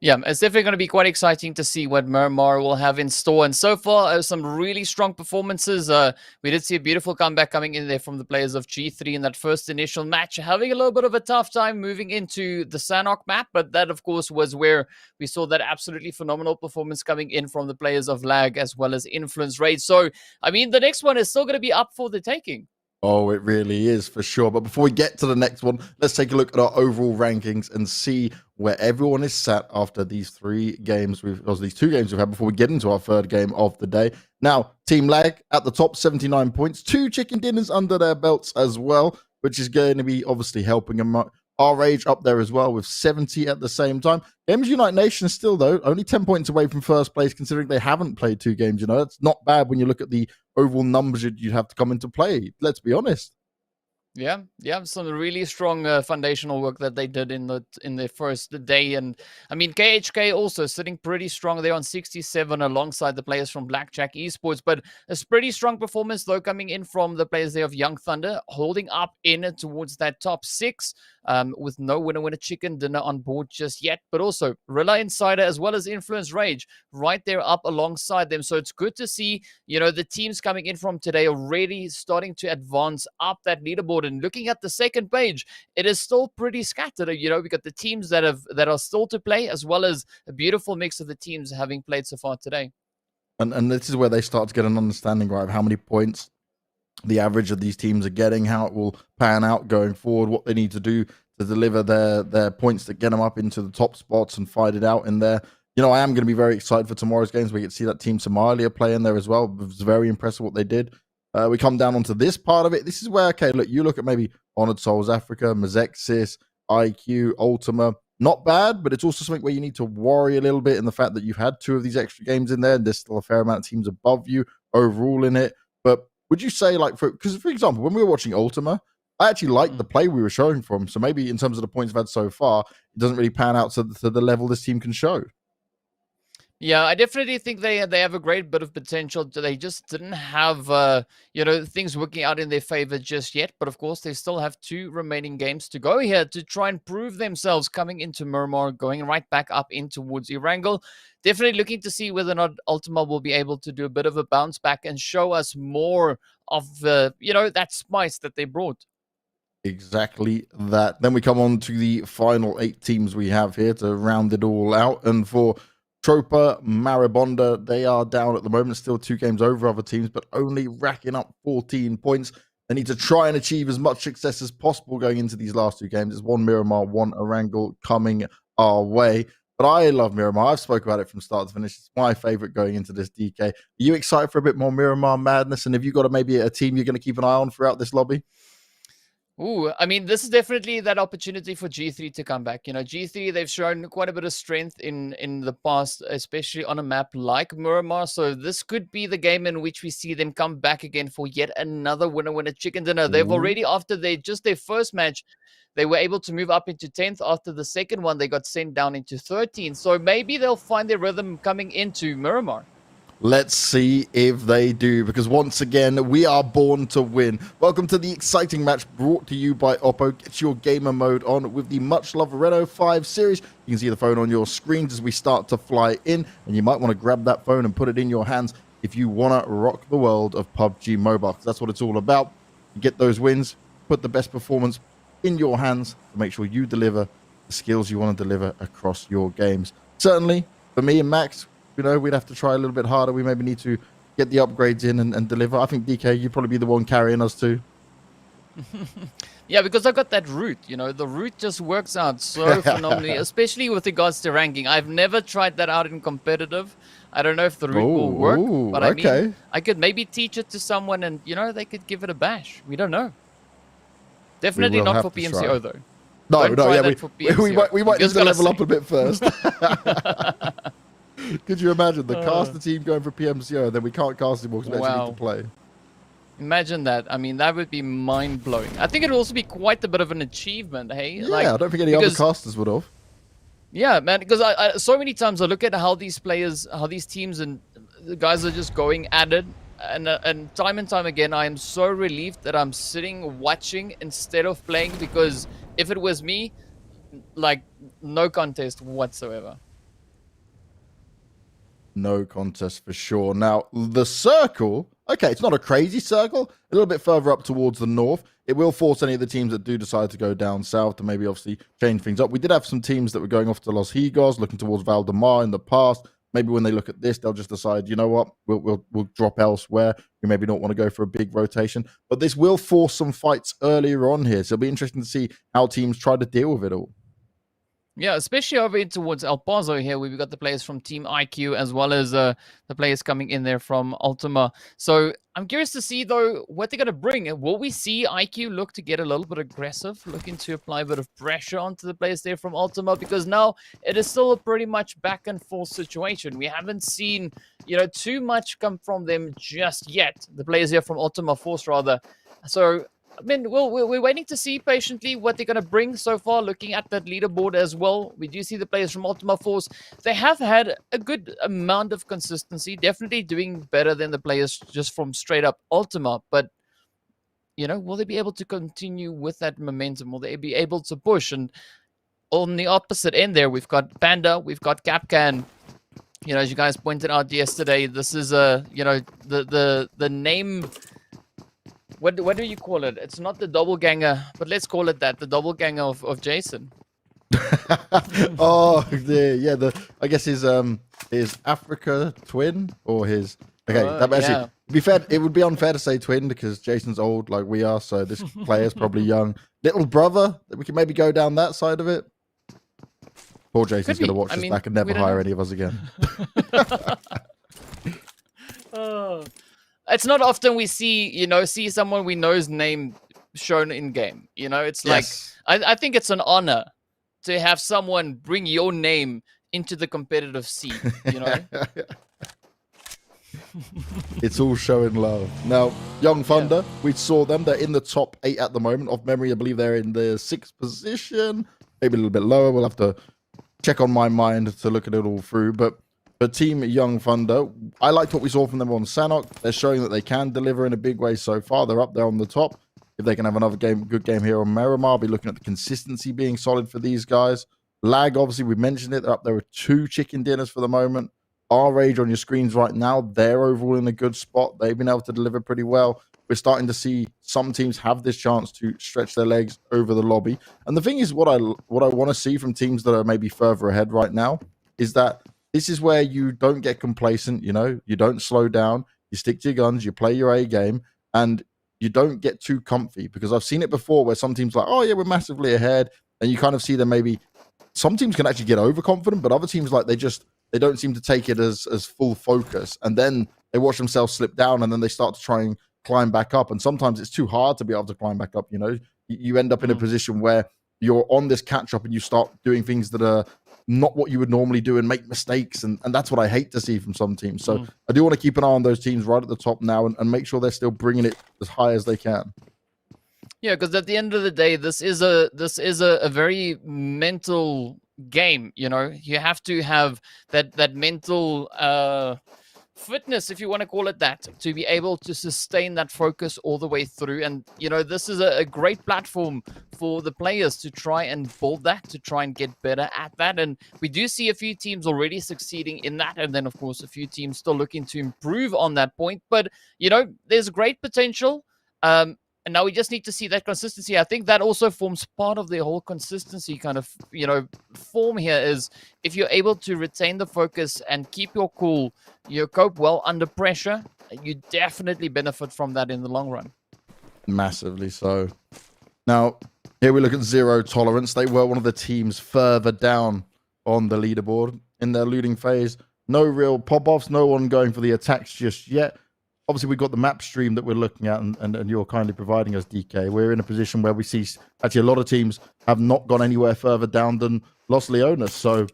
Yeah, it's definitely going to be quite exciting to see what Miramar will have in store. And so far, some really strong performances. We did see a beautiful comeback coming in there from the players of G3 in that first initial match, having a little bit of a tough time moving into the Sanhok map. But that, of course, was where we saw that absolutely phenomenal performance coming in from the players of Lag as well as Influence Raid. So, I mean, the next one is still going to be up for the taking. Oh, it really is, for sure. But before we get to the next one, let's take a look at our overall rankings and see where everyone is sat after these 3 games. These 2 games we've had before we get into our third game of the day. Now, Team Lag at the top, 79 points. 2 chicken dinners under their belts as well, which is going to be obviously helping them. Our Rage up there as well with 70 at the same time. Games Unite Nation still, though, only 10 points away from first place, considering they haven't played 2 games. You know, that's not bad when you look at the overall numbers you'd have to come into play. Let's be honest. Yeah, some really strong foundational work that they did in the first day. And I mean, KHK also sitting pretty strong there on 67 alongside the players from Blackjack Esports. But a pretty strong performance, though, coming in from the players there of Young Thunder, holding up in towards that top 6 with no winner chicken dinner on board just yet. But also Rilla Insider as well as Influence Rage right there up alongside them. So it's good to see, you know, the teams coming in from today already starting to advance up that leaderboard. And looking at the second page, it is still pretty scattered. You know, we got the teams that are still to play, as well as a beautiful mix of the teams having played so far today. And this is where they start to get an understanding, right, of how many points the average of these teams are getting, how it will pan out going forward, what they need to do to deliver their points that get them up into the top spots and fight it out in there. You know, I am going to be very excited for tomorrow's games. We get to see that Team Somalia play in there as well. It was very impressive what they did. We come down onto this part of it. This is where, okay, look, you look at maybe Honored Souls Africa, Mazexis, IQ, Ultima. Not bad, but it's also something where you need to worry a little bit in the fact that you've had 2 of these extra games in there, and there's still a fair amount of teams above you overall in it. But would you say, like, because for example, when we were watching Ultima, I actually liked the play we were showing from. So maybe in terms of the points I've had so far, it doesn't really pan out to the level this team can show. Yeah, I definitely think they have a great bit of potential. They just didn't have, you know, things working out in their favor just yet. But of course, they still have 2 remaining games to go here to try and prove themselves coming into Miramar, going right back up in towards Erangel. Definitely looking to see whether or not Ultima will be able to do a bit of a bounce back and show us more of, you know, that spice that they brought. Exactly that. Then we come on to the final 8 teams we have here to round it all out. And for Tropa, Maribonda, they are down at the moment, still 2 games over other teams, but only racking up 14 points. They need to try and achieve as much success as possible going into these last 2 games. There's 1 Miramar, 1 Erangel coming our way. But I love Miramar. I've spoke about it from start to finish. It's my favorite going into this DK. Are you excited for a bit more Miramar madness? And have you got maybe a team you're going to keep an eye on throughout this lobby? Ooh, I mean, this is definitely that opportunity for G3 to come back. You know, G3, they've shown quite a bit of strength in the past, especially on a map like Miramar. So this could be the game in which we see them come back again for yet another winner chicken dinner. They've already, after their first match, they were able to move up into 10th. After the second one, they got sent down into 13th. So maybe they'll find their rhythm coming into Miramar. Let's see if they do, because once again, we are born to win. Welcome to the exciting match brought to you by Oppo. Get your gamer mode on with the much-loved Renault 5 series. You can see the phone on your screens as we start to fly in, and you might want to grab that phone and put it in your hands if you want to rock the world of PUBG Mobile, because that's what it's all about. You get those wins, put the best performance in your hands to make sure you deliver the skills you want to deliver across your games. Certainly, for me and Max, you know, we'd have to try a little bit harder. We maybe need to get the upgrades in and deliver. I think, DK, you'd probably be the one carrying us too. Yeah, because I got that route. You know, the route just works out so phenomenally, especially with regards to ranking. I've never tried that out in competitive. I don't know if the route will work, but I mean, I could maybe teach it to someone and, you know, they could give it a bash. We don't know. Definitely not for PMCO, though. No, yeah, we might need to level up a bit first. Could you imagine the caster team going for PMCO and then we can't cast anymore because we actually need to play? Imagine that. I mean, that would be mind-blowing. I think it would also be quite a bit of an achievement, hey? Yeah, I don't think any other casters would have. Yeah, man, because I so many times I look at how these players, how these teams and the guys are just going at it. And time again, I am so relieved that I'm sitting watching instead of playing, because if it was me, like, no contest whatsoever. No contest for sure. Now, the circle, okay, it's not a crazy circle. A little bit further up towards the north. It will force any of the teams that do decide to go down south to maybe obviously change things up. We did have some teams that were going off to Los Higos, looking towards Valdemar in the past. Maybe when they look at this, they'll just decide, you know what, we'll drop elsewhere. We maybe don't want to go for a big rotation. But this will force some fights earlier on here. So it'll be interesting to see how teams try to deal with it all. Yeah, especially over in towards El Paso here, we've got the players from Team IQ as well as the players coming in there from Ultima. So I'm curious to see, though, what they're going to bring. Will we see IQ look to get a little bit aggressive, looking to apply a bit of pressure onto the players there from Ultima? Because now it is still a pretty much back and forth situation. We haven't seen, you know, too much come from them just yet. The players here from Ultima Force, rather. So I mean, we're waiting to see patiently what they're going to bring so far, looking at that leaderboard as well. We do see the players from Ultima Force. They have had a good amount of consistency, definitely doing better than the players just from straight up Ultima. But, you know, will they be able to continue with that momentum? Will they be able to push? And on the opposite end there, we've got Panda, we've got Capcan. You know, as you guys pointed out yesterday, this is you know, the name. What do you call it? It's not the doppelganger, but let's call it that, the doppelganger of Jason. Oh, yeah. I guess his Africa twin or his. Okay, that actually, yeah. to be fair, it would be unfair to say twin because Jason's old like we are, so this player's probably young. Little brother, that we can maybe go down that side of it. Poor Jason's going to watch this back and never hire any of us again. It's not often we see someone we know's name shown in game. You know, it's like, I think it's an honor to have someone bring your name into the competitive scene, you know? It's all showing love. Now, Young Thunder, we saw them. They're in the top 8 at the moment. Off memory, I believe they're in the 6th position. Maybe a little bit lower. We'll have to check on my mind to look at it all through. But for Team Young Thunder, I liked what we saw from them on Sanhok. They're showing that they can deliver in a big way so far. They're up there on the top. If they can have another good game here on Miramar, I'll be looking at the consistency being solid for these guys. Lag, obviously, we mentioned it. They're up there with 2 chicken dinners for the moment. R-Rage on your screens right now, they're overall in a good spot. They've been able to deliver pretty well. We're starting to see some teams have this chance to stretch their legs over the lobby. And the thing is, what I want to see from teams that are maybe further ahead right now is that this is where you don't get complacent, you know, you don't slow down, you stick to your guns, you play your A game, and you don't get too comfy, because I've seen it before where some teams are like, oh yeah, we're massively ahead, and you kind of see them maybe. Some teams can actually get overconfident, but other teams, like, they don't seem to take it as full focus, and then they watch themselves slip down, and then they start to try and climb back up. And sometimes it's too hard to be able to climb back up. You know, you end up in a position where you're on this catch up and you start doing things that are not what you would normally do and make mistakes, and that's what I hate to see from some teams. So I do want to keep an eye on those teams right at the top now, and make sure they're still bringing it as high as they can. Yeah, because at the end of the day, this is a very mental game. You know, you have to have that mental fitness, if you want to call it that, to be able to sustain that focus all the way through. And you know, this is a great platform for the players to try and build that, to try and get better at that. And we do see a few teams already succeeding in that, and then of course a few teams still looking to improve on that point. But you know, there's great potential. And now we just need to see that consistency. I think that also forms part of the whole consistency kind of, you know, form here, is if you're able to retain the focus and keep your cool, you cope well under pressure, you definitely benefit from that in the long run. Massively so. Now, here we look at Zero Tolerance. They were one of the teams further down on the leaderboard in their looting phase. No real pop-offs, no one going for the attacks just yet. Obviously, we've got the map stream that we're looking at, and you're kindly providing us, DK. We're in a position where we see actually a lot of teams have not gone anywhere further down than Los Leones. So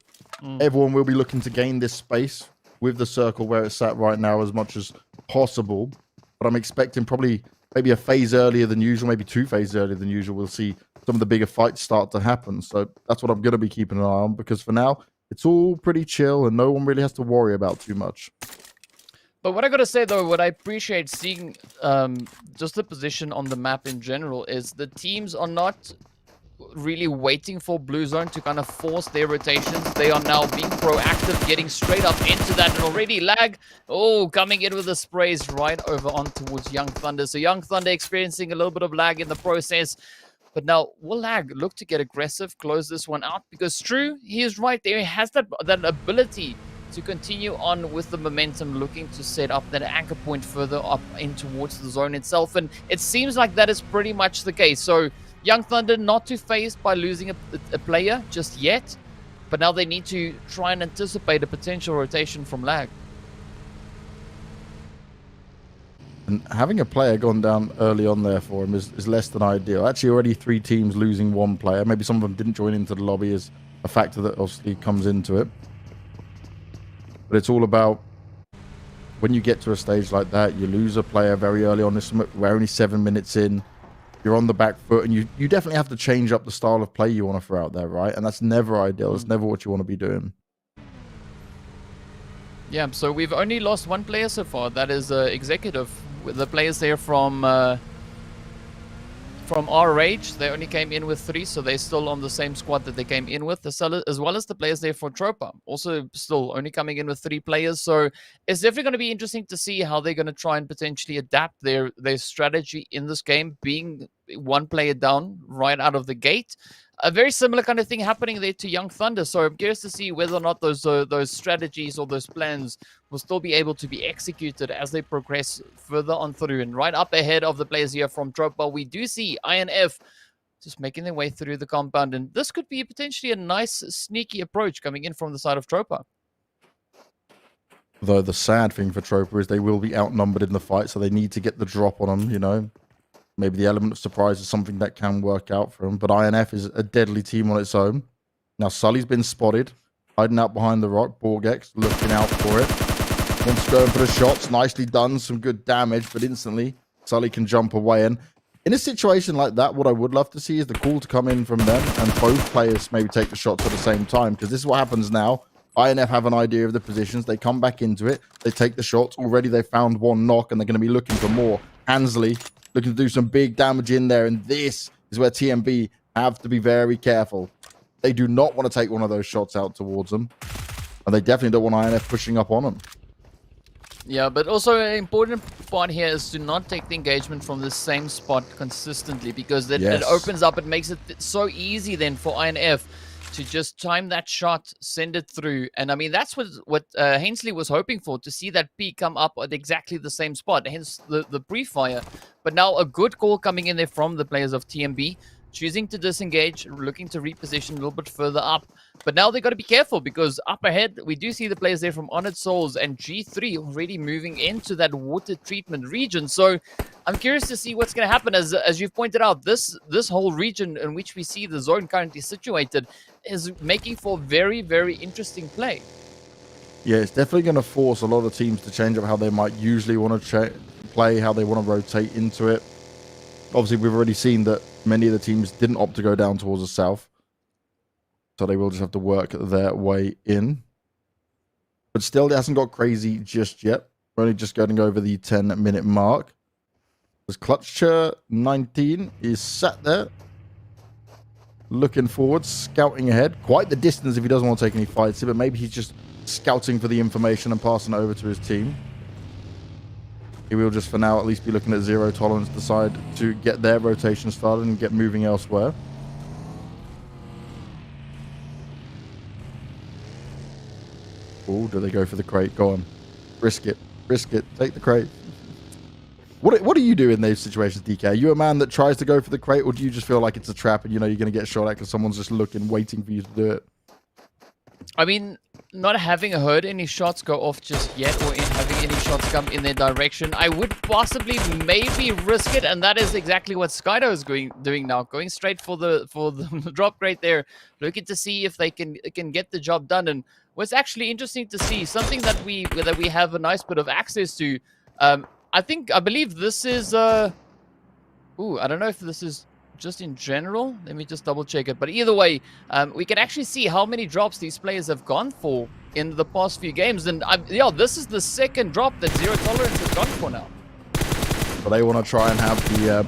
everyone will be looking to gain this space with the circle where it's sat right now as much as possible. But I'm expecting probably maybe a phase earlier than usual, maybe 2 phases earlier than usual. We'll see some of the bigger fights start to happen. So that's what I'm going to be keeping an eye on, because for now, it's all pretty chill and no one really has to worry about too much. But what I gotta say though, what I appreciate seeing just the position on the map in general, is the teams are not really waiting for Blue Zone to kind of force their rotations. They are now being proactive, getting straight up into that, and already Lag, coming in with the sprays right over on towards Young Thunder. So Young Thunder experiencing a little bit of lag in the process. But now, will Lag look to get aggressive, close this one out? Because True, he is right there. He has that ability to continue on with the momentum, looking to set up that anchor point further up in towards the zone itself. And it seems like that is pretty much the case. So Young Thunder not too phased by losing a player just yet, but now they need to try and anticipate a potential rotation from Lag. And having a player gone down early on there for him is less than ideal. Actually, already 3 teams losing 1 player. Maybe some of them didn't join into the lobby is a factor that obviously comes into it. But it's all about when you get to a stage like that, you lose a player very early on. We're only 7 minutes in. You're on the back foot, and you definitely have to change up the style of play you want to throw out there, right? And that's never ideal. It's never what you want to be doing. Yeah, so we've only lost 1 player so far. That is Executive. With the players there from RH, they only came in with 3, so they're still on the same squad that they came in with, as well as the players there for Tropa, also still only coming in with 3 players. So it's definitely going to be interesting to see how they're going to try and potentially adapt their strategy in this game, being 1 player down right out of the gate. A very similar kind of thing happening there to Young Thunder. So I'm curious to see whether or not those strategies or those plans will still be able to be executed as they progress further on through. And right up ahead of the players here from Tropa, we do see INF just making their way through the compound. And this could be potentially a nice, sneaky approach coming in from the side of Tropa. Though the sad thing for Tropa is they will be outnumbered in the fight, so they need to get the drop on them, you know. Maybe the element of surprise is something that can work out for him. But INF is a deadly team on its own. Now, Sully's been spotted. Hiding out behind the rock. Borgex looking out for it. Wants going for the shots. Nicely done. Some good damage. But instantly, Sully can jump away. And in a situation like that, what I would love to see is the call to come in from them. And both players maybe take the shots at the same time. Because this is what happens now. INF have an idea of the positions. They come back into it. They take the shots. Already they found 1 knock. And they're going to be looking for more. Hansley looking to do some big damage in there, and this is where TMB have to be very careful. They do not want to take one of those shots out towards them, and they definitely don't want INF pushing up on them. Yeah, but also an important part here is to not take the engagement from the same spot consistently, because it opens up, it makes it so easy then for INF to just time that shot, send it through. And I mean, that's what Ainsley was hoping for, to see that P come up at exactly the same spot, hence the pre-fire. But now a good call coming in there from the players of TMB, choosing to disengage, looking to reposition a little bit further up. But now they got to be careful, because up ahead, we do see the players there from Honored Souls and G3 already moving into that water treatment region. So I'm curious to see what's going to happen. As you've pointed out, this whole region in which we see the zone currently situated is making for very, very interesting play. Yeah, it's definitely going to force a lot of teams to change up how they might usually want to play, how they want to rotate into it. Obviously, we've already seen that many of the teams didn't opt to go down towards the south. So they will just have to work their way in. But still, it hasn't got crazy just yet. We're only just going over the 10-minute mark. As Clutcher 19 is sat there, looking forward, scouting ahead. Quite the distance if he doesn't want to take any fights, but maybe he's just scouting for the information and passing it over to his team. He will just, for now, at least be looking at zero tolerance, decide to get their rotation started and get moving elsewhere. Oh, do they go for the crate? Go on. Risk it. Risk it. Take the crate. What do you do in those situations, DK? Are you a man that tries to go for the crate, or do you just feel like it's a trap and you know you're going to get shot at because someone's just looking, waiting for you to do it? I mean, not having heard any shots go off just yet, or having any shots come in their direction, I would possibly maybe risk it, and that is exactly what Skydo is doing now, going straight for the drop crate there, looking to see if they can get the job done. And what's actually interesting to see, something that we have a nice bit of access to. I believe this is I don't know if this is just in general. Let me just double check it. But either way, we can actually see how many drops these players have gone for in the past few games. And yeah, this is the second drop that Zero Tolerance has gone for now. But they want to try and have the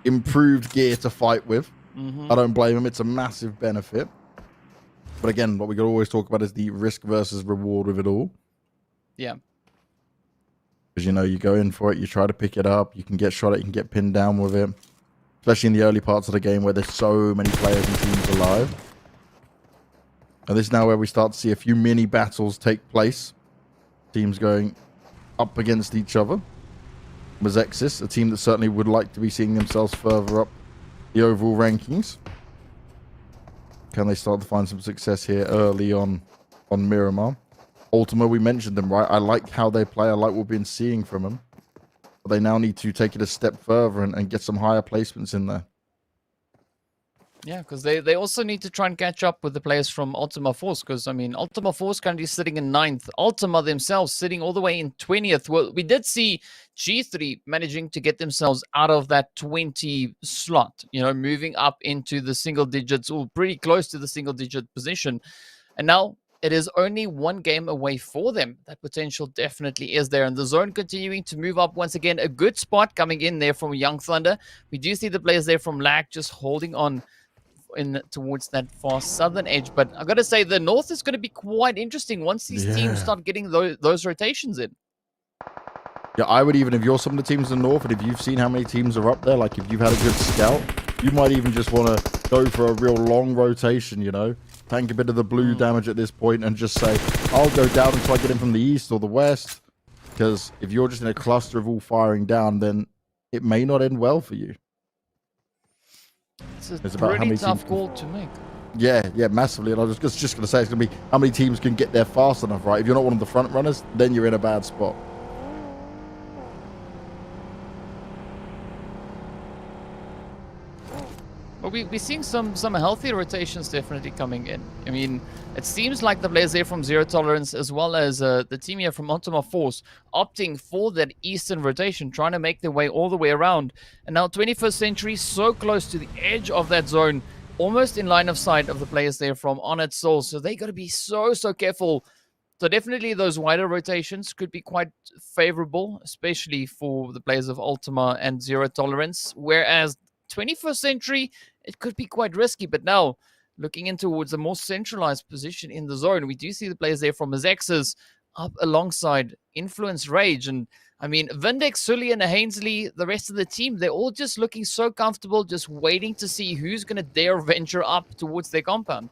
improved gear to fight with. I don't blame them. It's a massive benefit. But again, what we can always talk about is the risk versus reward with it all. Yeah. Because, you know, you go in for it, you try to pick it up, you can get shot at, you can get pinned down with it. Especially in the early parts of the game where there's so many players and teams alive. And this is now where we start to see a few mini battles take place. Teams going up against each other. Mazexis, a team that certainly would like to be seeing themselves further up the overall rankings. Can they start to find some success here early on Miramar? Ultima, we mentioned them, right? I like how they play. I like what we've been seeing from them. But they now need to take it a step further and get some higher placements in there. Yeah, because they also need to try and catch up with the players from Ultima Force. Because, I mean, Ultima Force currently sitting in 9th. Ultima themselves sitting all the way in 20th. Well, we did see G3 managing to get themselves out of that 20 slot. You know, moving up into the single digits, or pretty close to the single digit position. And now it is only one game away for them. That potential definitely is there. And the zone continuing to move up once again. A good spot coming in there from Young Thunder. We do see the players there from LAC just holding on in towards that far southern edge. But I got to say, the north is going to be quite interesting once these teams start getting those rotations in. Yeah, I would even, if you're some of the teams in the north, and if you've seen how many teams are up there, like if you've had a good scout, you might even just want to go for a real long rotation, you know? Tank a bit of the blue damage at this point and just say, I'll go down and try to get in from the east or the west. Because if you're just in a cluster of all firing down, then it may not end well for you. It's a pretty tough call to make. Yeah, massively. And I was just going to say, it's going to be how many teams can get there fast enough, right? If you're not one of the front runners, then you're in a bad spot. Well, we're seeing some healthy rotations definitely coming in. I mean, it seems like the players there from Zero Tolerance, as well as the team here from Ultima Force, opting for that eastern rotation, trying to make their way all the way around. And now 21st Century, so close to the edge of that zone, almost in line of sight of the players there from Honored Souls. So they got to be so careful. So definitely those wider rotations could be quite favorable, especially for the players of Ultima and Zero Tolerance. Whereas 21st Century, it could be quite risky. But now, looking in towards a more centralized position in the zone, we do see the players there from Azexes up alongside Influence Rage. And I mean, Vindex, Sully, and Ainsley, the rest of the team, they're all just looking so comfortable, just waiting to see who's going to dare venture up towards their compound.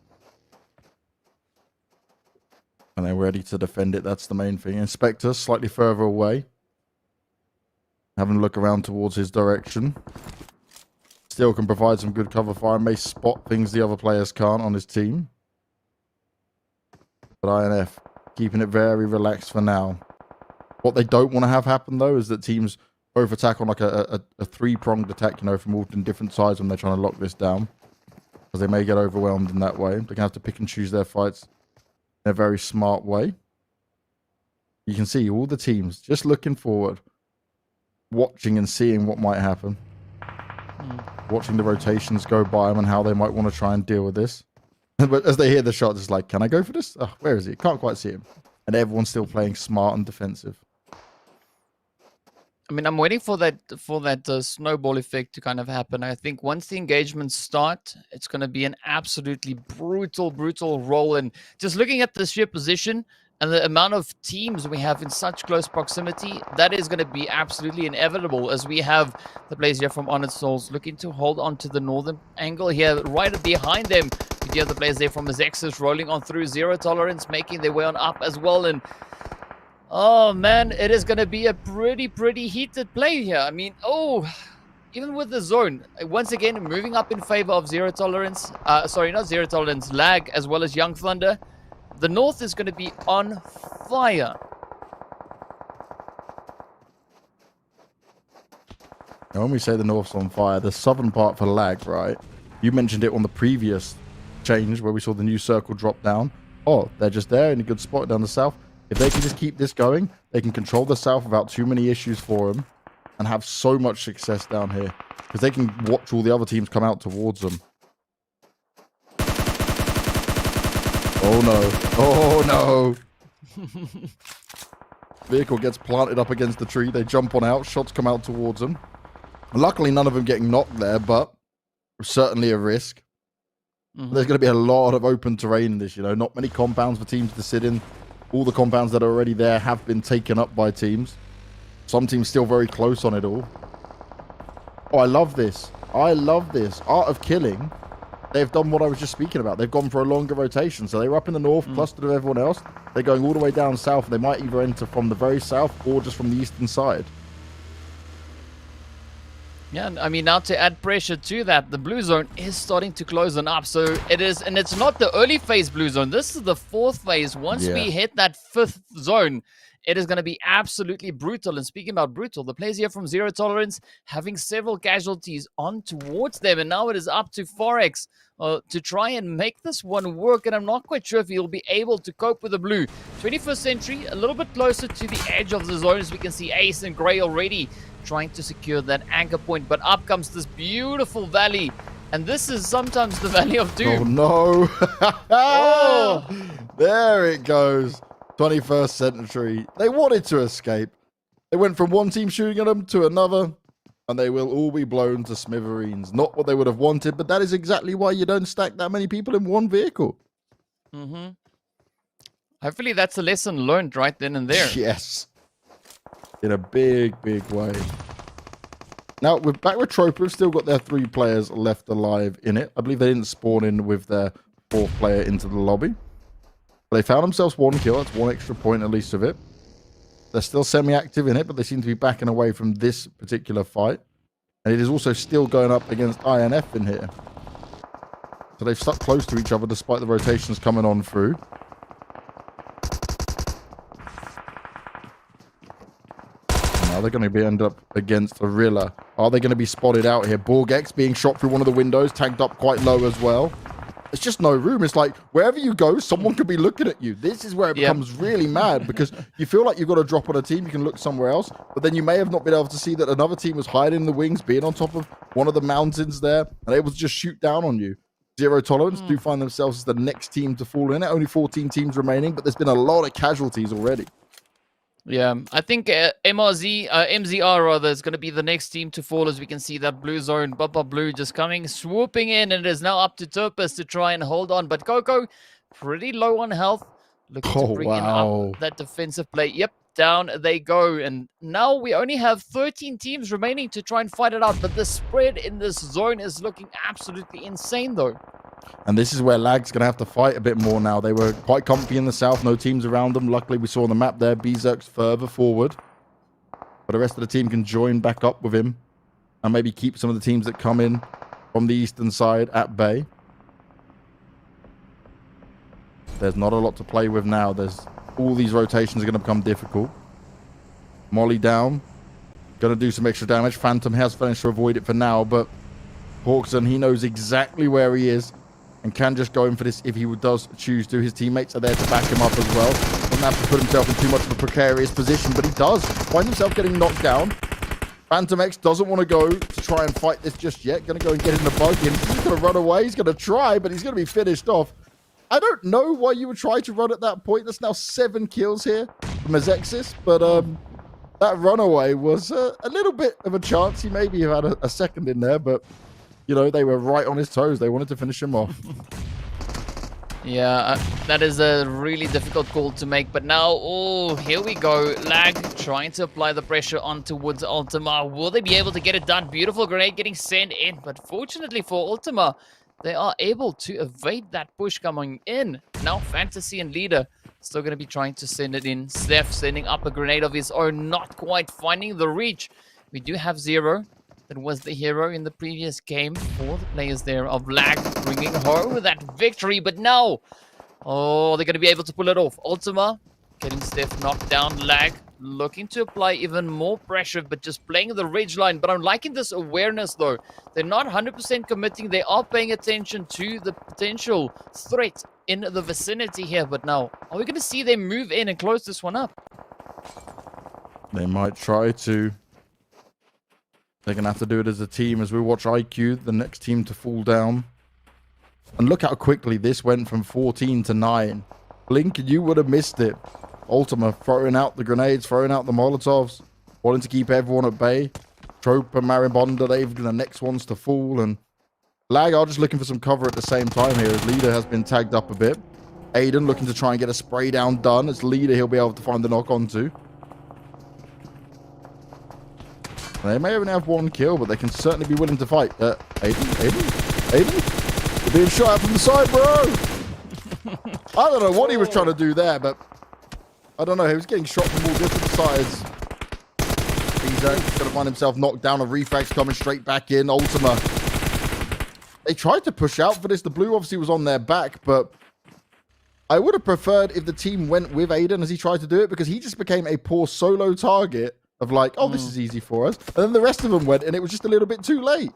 And they're ready to defend it. That's the main thing. Inspector slightly further away. Having a look around towards his direction. Still can provide some good cover fire. May spot things the other players can't on his team. But INF keeping it very relaxed for now. What they don't want to have happen, though, is that teams both attack on like a three-pronged attack, you know, from all different sides when they're trying to lock this down. Because they may get overwhelmed in that way. They're going to have to pick and choose their fights in a very smart way. You can see all the teams just looking forward, watching and seeing what might happen. Watching the rotations go by them and how they might want to try and deal with this. But as they hear the shot, it's like, can I go for this? Oh, where is he? Can't quite see him. And everyone's still playing smart and defensive. I mean, I'm waiting for that snowball effect to kind of happen. I think once the engagements start, it's going to be an absolutely brutal roll. And just looking at the sheer position and the amount of teams we have in such close proximity, that is going to be absolutely inevitable, as we have the players here from Honored Souls looking to hold on to the northern angle here. Right behind them, you have the players there from the Zexus rolling on through. Zero Tolerance making their way on up as well. And oh man, it is going to be a pretty heated play here. I mean, even with the zone, once again, moving up in favor of Zero Tolerance. Sorry, not Zero Tolerance, Lag, as well as Young Thunder. The north is going to be on fire. Now, when we say the north's on fire, the southern part for Lag, right? You mentioned it on the previous change where we saw the new circle drop down. Oh, they're just there in a good spot down the south. If they can just keep this going, they can control the south without too many issues for them and have so much success down here because they can watch all the other teams come out towards them. Oh no. Oh no. Vehicle gets planted up against the tree. They jump on out. Shots come out towards them. Luckily, none of them getting knocked there, but certainly a risk. There's going to be a lot of open terrain in this, you know. Not many compounds for teams to sit in. All the compounds that are already there have been taken up by teams. Some teams still very close on it all. Oh, I love this. I love this. Art of Killing. They've done what I was just speaking about. They've gone for a longer rotation. So they were up in the north, clustered with everyone else. They're going all the way down south. They might either enter from the very south or just from the eastern side. Yeah, I mean, now to add pressure to that, the blue zone is starting to close on up. So it is, and it's not the early phase blue zone. This is the fourth phase. Once we hit that fifth zone, it is going to be absolutely brutal. And speaking about brutal, the players here from Zero Tolerance having several casualties on towards them. And now it is up to Forex to try and make this one work. And I'm not quite sure if he'll be able to cope with the blue. 21st Century, a little bit closer to the edge of the zone, as we can see Ace and Gray already trying to secure that anchor point. But up comes this beautiful valley. And this is sometimes the Valley of Doom. Oh, no. Oh, there it goes. 21st Century. They wanted to escape. They went from one team shooting at them to another, and they will all be blown to smithereens. Not what they would have wanted, but that is exactly why you don't stack that many people in one vehicle. Hopefully that's a lesson learned right then and there. Yes. In a big way. Now, we're back with Trope. We've still got their 3 players left alive in it. I believe they didn't spawn in with their 4th player into the lobby. But they found themselves 1 kill. That's 1 extra point at least of it. They're still semi-active in it, but they seem to be backing away from this particular fight. And it is also still going up against INF in here. So they've stuck close to each other despite the rotations coming on through. Now they're going to end up against Arilla. Are they going to be spotted out here? Borgex being shot through one of the windows, tagged up quite low as well. There's just no room. It's like wherever you go, someone could be looking at you. This is where it becomes really mad because you feel like you've got to drop on a team. You can look somewhere else, but then you may have not been able to see that another team was hiding in the wings, being on top of one of the mountains there, and able to just shoot down on you. Zero Tolerance do find themselves as the next team to fall in it. Only 14 teams remaining, but there's been a lot of casualties already. Yeah, I think MZR rather is going to be the next team to fall, as we can see that blue zone, Bubba Blue just coming, swooping in, and it is now up to Turpus to try and hold on. But Coco, pretty low on health, looking to bring in up that defensive play. Yep, down they go. And now we only have 13 teams remaining to try and fight it out, but the spread in this zone is looking absolutely insane though. And this is where Lag's going to have to fight a bit more now. They were quite comfy in the south, no teams around them. Luckily, we saw on the map there, Berserk's further forward. But the rest of the team can join back up with him and maybe keep some of the teams that come in from the eastern side at bay. There's not a lot to play with now. All these rotations are going to become difficult. Molly down. Going to do some extra damage. Phantom has managed to avoid it for now, but Hawkson, he knows exactly where he is and can just go in for this if he does choose to. His teammates are there to back him up as well. Doesn't have to put himself in too much of a precarious position, but he does find himself getting knocked down. Phantom X doesn't want to go to try and fight this just yet. Going to go and get in the bug in. He's going to run away. He's going to try, but he's going to be finished off. I don't know why you would try to run at that point. That's now 7 kills here from Azexis, but that runaway was a little bit of a chance. He maybe had a second in there, but, you know, they were right on his toes. They wanted to finish him off. Yeah, that is a really difficult call to make. But now, oh, here we go. Lag trying to apply the pressure on towards Ultima. Will they be able to get it done? Beautiful grenade getting sent in. But fortunately for Ultima, they are able to evade that push coming in. Now, Fantasy and Leader still going to be trying to send it in. Steph sending up a grenade of his own, not quite finding the reach. We do have Zero. That was the hero in the previous game for the players there of Lag, bringing home that victory. But now, oh, they're going to be able to pull it off. Ultima getting Steph knocked down. Lag looking to apply even more pressure, but just playing the ridge line. But I'm liking this awareness, though. They're not 100% committing. They are paying attention to the potential threat in the vicinity here. But now, are we going to see them move in and close this one up? They might try to. They're going to have to do it as a team as we watch IQ, the next team to fall down. And look how quickly this went from 14 to 9. Blink, you would have missed it. Ultima throwing out the grenades, throwing out the Molotovs, wanting to keep everyone at bay. Trope and Maribonda, they've been the next ones to fall. And Lag are just looking for some cover at the same time here as Leader has been tagged up a bit. Aiden looking to try and get a spray down done. It's Leader he'll be able to find the knock onto. They may only have 1 kill, but they can certainly be willing to fight. Aiden? You're being shot at from the side, bro! I don't know what he was trying to do there, but I don't know. He was getting shot from all different sides. He's going to find himself knocked down. A refrag's coming straight back in. Ultima. They tried to push out for this. The blue obviously was on their back, but I would have preferred if the team went with Aiden as he tried to do it, because he just became a poor solo target of like, oh, this is easy for us. And then the rest of them went, and it was just a little bit too late.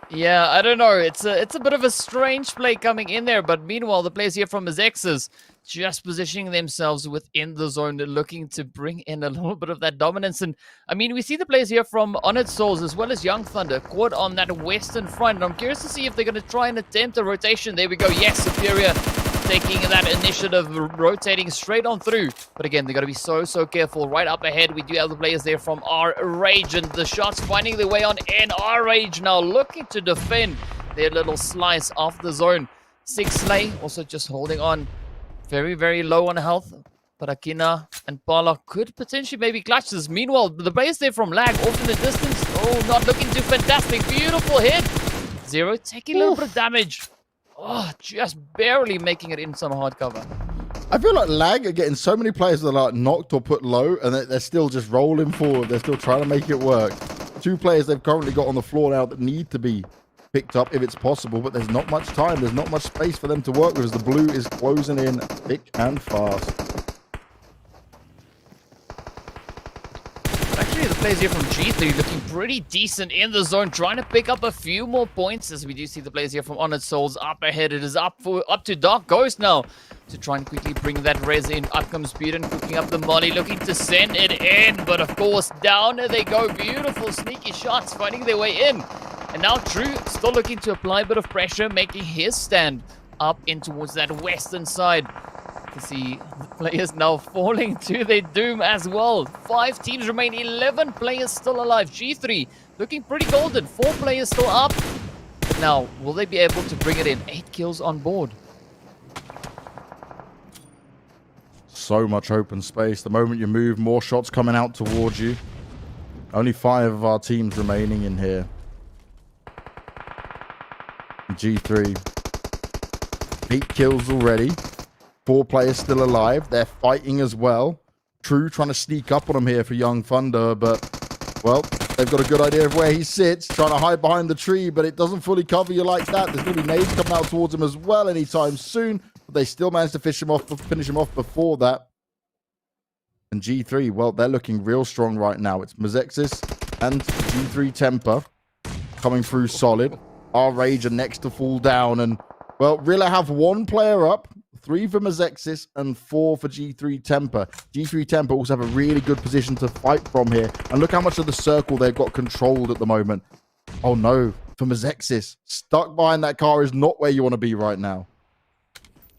Yeah, I don't know. It's a bit of a strange play coming in there, but meanwhile, the players here from Azexis just positioning themselves within the zone, looking to bring in a little bit of that dominance. And I mean, we see the players here from Honored Souls as well as Young Thunder caught on that western front. And I'm curious to see if they're going to try and attempt a rotation. There we go. Yes, Superior taking that initiative, rotating straight on through. But again, they got to be so careful. Right up ahead, we do have the players there from our Rage, and the shots finding their way on in. Our Rage now looking to defend their little slice of the zone. 6 Slay also just holding on. Very low on health. But Akina and Pala could potentially maybe clutch this. Meanwhile, the players there from Lag off in the distance. Oh, not looking too fantastic. Beautiful hit. Zero taking a little bit of damage. Oh, just barely making it in some hard cover. I feel like Lag are getting so many players that are like knocked or put low, and they're still just rolling forward. They're still trying to make it work. 2 players they've currently got on the floor now that need to be picked up if it's possible, but there's not much time. There's not much space for them to work with as the blue is closing in thick and fast. Actually, the players here from G3 looking pretty decent in the zone, trying to pick up a few more points as we do see the players here from Honored Souls up ahead. It is up to Dark Ghost now to try and quickly bring that res in. Up comes Speeden, cooking up the molly, looking to send it in, but of course, down they go. Beautiful sneaky shots finding their way in. And now True still looking to apply a bit of pressure, making his stand up in towards that western side. To see the players now falling to their doom as well. 5 teams remain, 11 players still alive. G3 looking pretty golden, 4 players still up. But now, will they be able to bring it in? 8 kills on board. So much open space. The moment you move, more shots coming out towards you. Only 5 of our teams remaining in here. G3 8 kills already. 4 players still alive. They're fighting as well. True trying to sneak up on him here for Young Thunder, but, well, they've got a good idea of where he sits, trying to hide behind the tree, but it doesn't fully cover you like that. There's going to be nades coming out towards him as well anytime soon, but they still managed to finish him off before that. And G3, well, they're looking real strong right now. It's Mezexis and G3 Temper coming through solid. Our Rage are next to fall down, and, well, Rilla have 1 player up. 3 for Mezexis and 4 for G3 Temper. G3 Temper also have a really good position to fight from here. And look how much of the circle they've got controlled at the moment. Oh no, for Mezexis. Stuck behind that car is not where you want to be right now.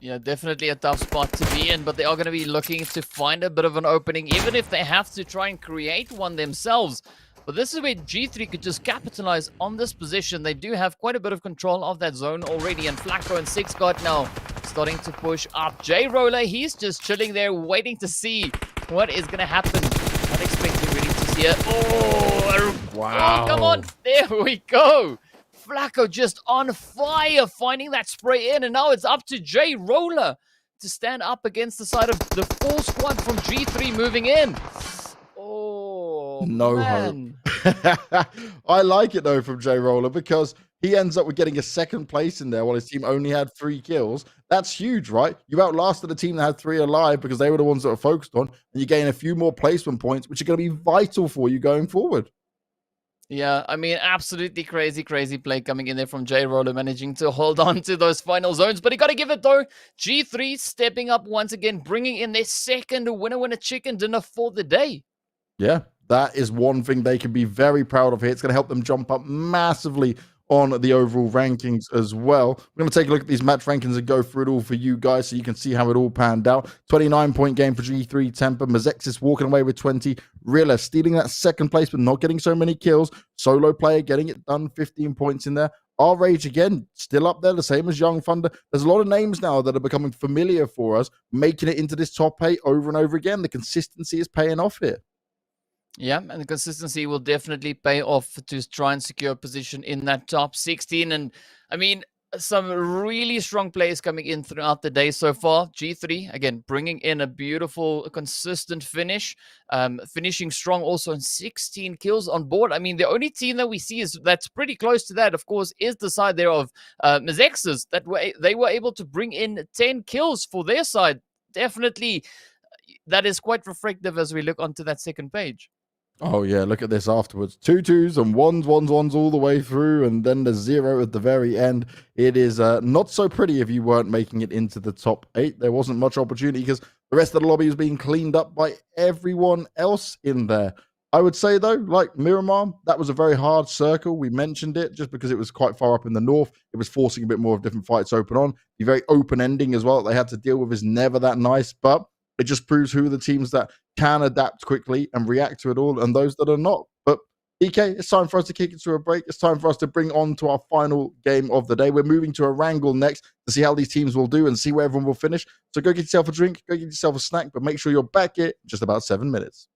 Yeah, definitely a tough spot to be in, but they are going to be looking to find a bit of an opening, even if they have to try and create one themselves. But this is where G3 could just capitalize on this position. They do have quite a bit of control of that zone already, and Flacco and Six God now starting to push up. J-Roller, he's just chilling there, waiting to see what is going to happen. Not expecting really to see it. Oh, wow. Oh, come on. There we go. Flacco just on fire, finding that spray in, and now it's up to J-Roller to stand up against the side of the full squad from G3 moving in. Oh, no man. hope. I like it, though, from J-Roller, because he ends up with getting a 2nd place in there while his team only had 3 kills. That's huge, right? You outlasted a team that had 3 alive because they were the ones that were focused on, and you gain a few more placement points, which are going to be vital for you going forward. Yeah, I mean, absolutely crazy play coming in there from J-Roller, managing to hold on to those final zones. But you got to give it, though. G3 stepping up once again, bringing in their 2nd winner chicken dinner for the day. Yeah, that is one thing they can be very proud of here. It's going to help them jump up massively on the overall rankings as well. We're going to take a look at these match rankings and go through it all for you guys so you can see how it all panned out. 29-point game for G3 Temper. Mezexis walking away with 20. Rilla stealing that 2nd place but not getting so many kills. Solo player getting it done, 15 points in there. Our Rage, again, still up there, the same as Young Thunder. There's a lot of names now that are becoming familiar for us, making it into this top 8 over and over again. The consistency is paying off here. Yeah, and the consistency will definitely pay off to try and secure a position in that top 16. And I mean, some really strong players coming in throughout the day so far. G3, again, bringing in a beautiful, consistent finish, finishing strong also in 16 kills on board. I mean, the only team that we see that's pretty close to that, of course, is the side there of Mezexis, that they were able to bring in 10 kills for their side. Definitely, that is quite reflective as we look onto that 2nd page. Oh, yeah, look at this afterwards. 2 2s and 1s, 1s, 1s all the way through, and then the 0 at the very end. It is not so pretty if you weren't making it into the top 8. There wasn't much opportunity because the rest of the lobby was being cleaned up by everyone else in there. I would say, though, like Miramar, that was a very hard circle. We mentioned it just because it was quite far up in the north. It was forcing a bit more of different fights open on. The very open ending as well that they had to deal with is never that nice, but it just proves who are the teams that can adapt quickly and react to it all and those that are not. But EK, it's time for us to kick it to a break. It's time for us to bring on to our final game of the day. We're moving to Erangel next to see how these teams will do and see where everyone will finish. So go get yourself a drink, go get yourself a snack, but make sure you're back here in just about 7 minutes.